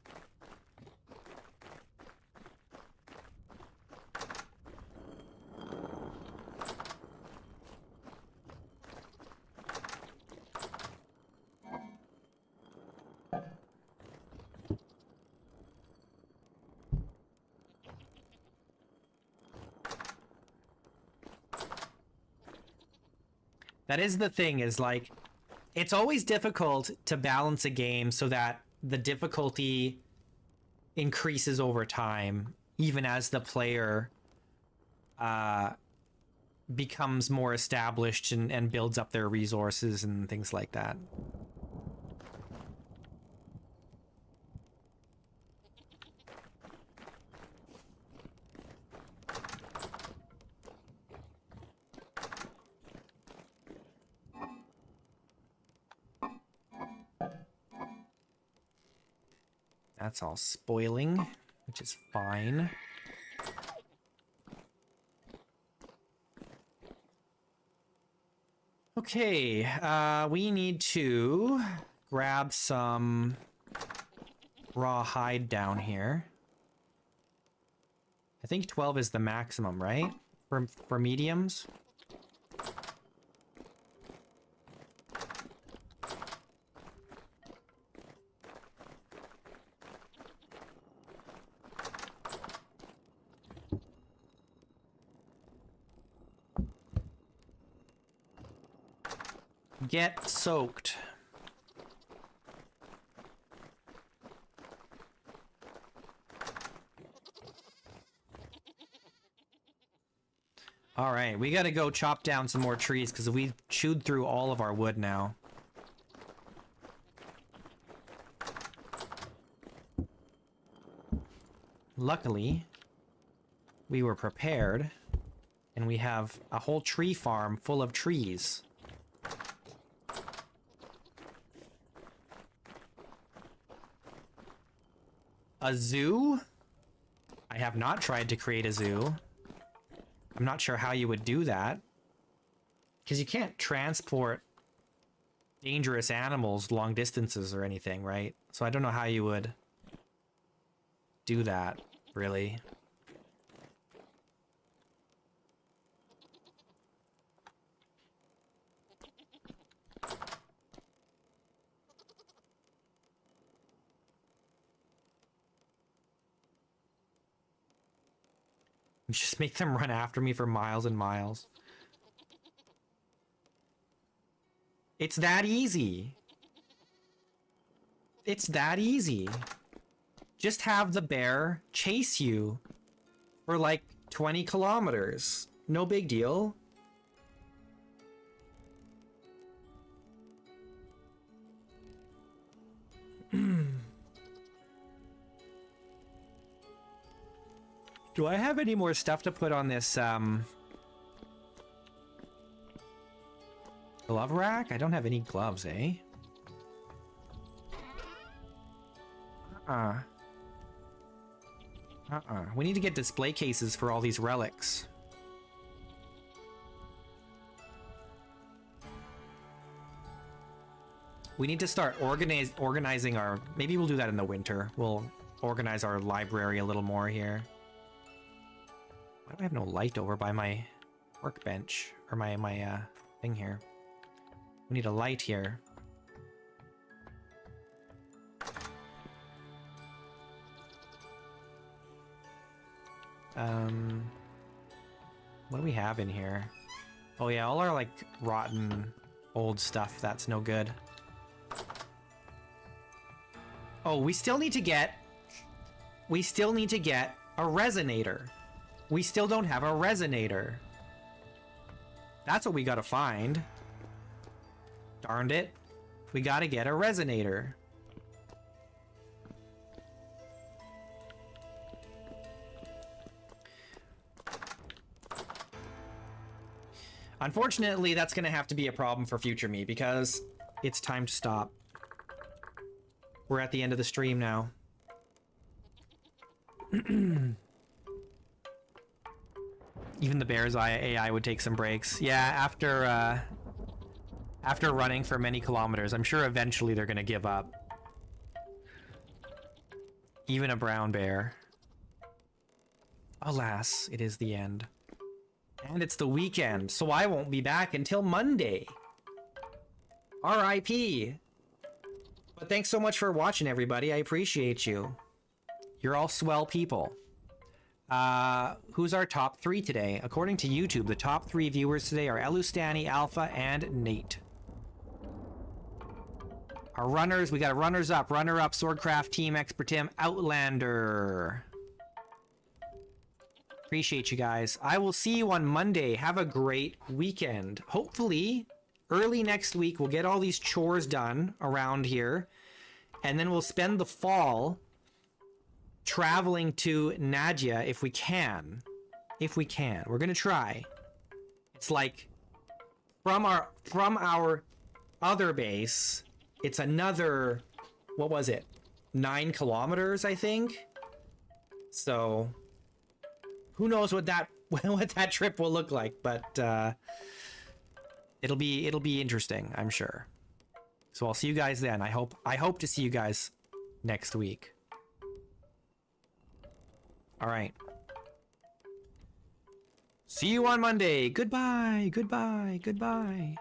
That is the thing, is like, it's always difficult to balance a game so that the difficulty increases over time, even as the player becomes more established and builds up their resources and things like that. That's all spoiling, which is fine. Okay, we need to grab some raw hide down here. I think 12 is the maximum, right? For mediums? Get soaked. All right, we gotta go chop down some more trees because we've chewed through all of our wood now. Luckily, we were prepared, and we have a whole tree farm full of trees. A zoo? I have not tried to create a zoo. I'm not sure how you would do that, because you can't transport dangerous animals long distances or anything, right? So I don't know how you would do that, really. Just make them run after me for miles and miles. It's that easy. It's that easy. Just have the bear chase you for like 20 kilometers. No big deal. Do I have any more stuff to put on this glove rack? I don't have any gloves, eh? We need to get display cases for all these relics. We need to start organizing our... Maybe we'll do that in the winter. We'll organize our library a little more here. Why do I have no light over by my workbench? Or my thing here. We need a light here. What do we have in here? Oh yeah, all our like rotten old stuff. That's no good. Oh, we still need to get a resonator. We still don't have a resonator. That's what we gotta find. Darned it. We gotta get a resonator. Unfortunately, that's gonna have to be a problem for future me because it's time to stop. We're at the end of the stream now. Even the Bears AI would take some breaks. Yeah, after running for many kilometers, I'm sure eventually they're gonna give up. Even a brown bear. Alas, it is the end. And it's the weekend, so I won't be back until Monday. R.I.P. But thanks so much for watching, everybody. I appreciate you. You're all swell people. Who's our top 3 today? According to YouTube, the top 3 viewers today are Elustani, Alpha, and Nate. Our runners, we got runners up, runner-up, Swordcraft, Team Expertim, Outlander. Appreciate you guys. I will see you on Monday. Have a great weekend. Hopefully, early next week, we'll get all these chores done around here. And then we'll spend the fall traveling to Nadia if we can. If we can. We're gonna try. It's like from our other base, it's another, what was it? 9 kilometers, I think. So who knows what that trip will look like, but it'll be interesting, I'm sure. So I'll see you guys then. I hope to see you guys next week. All right. See you on Monday. Goodbye. Goodbye. Goodbye.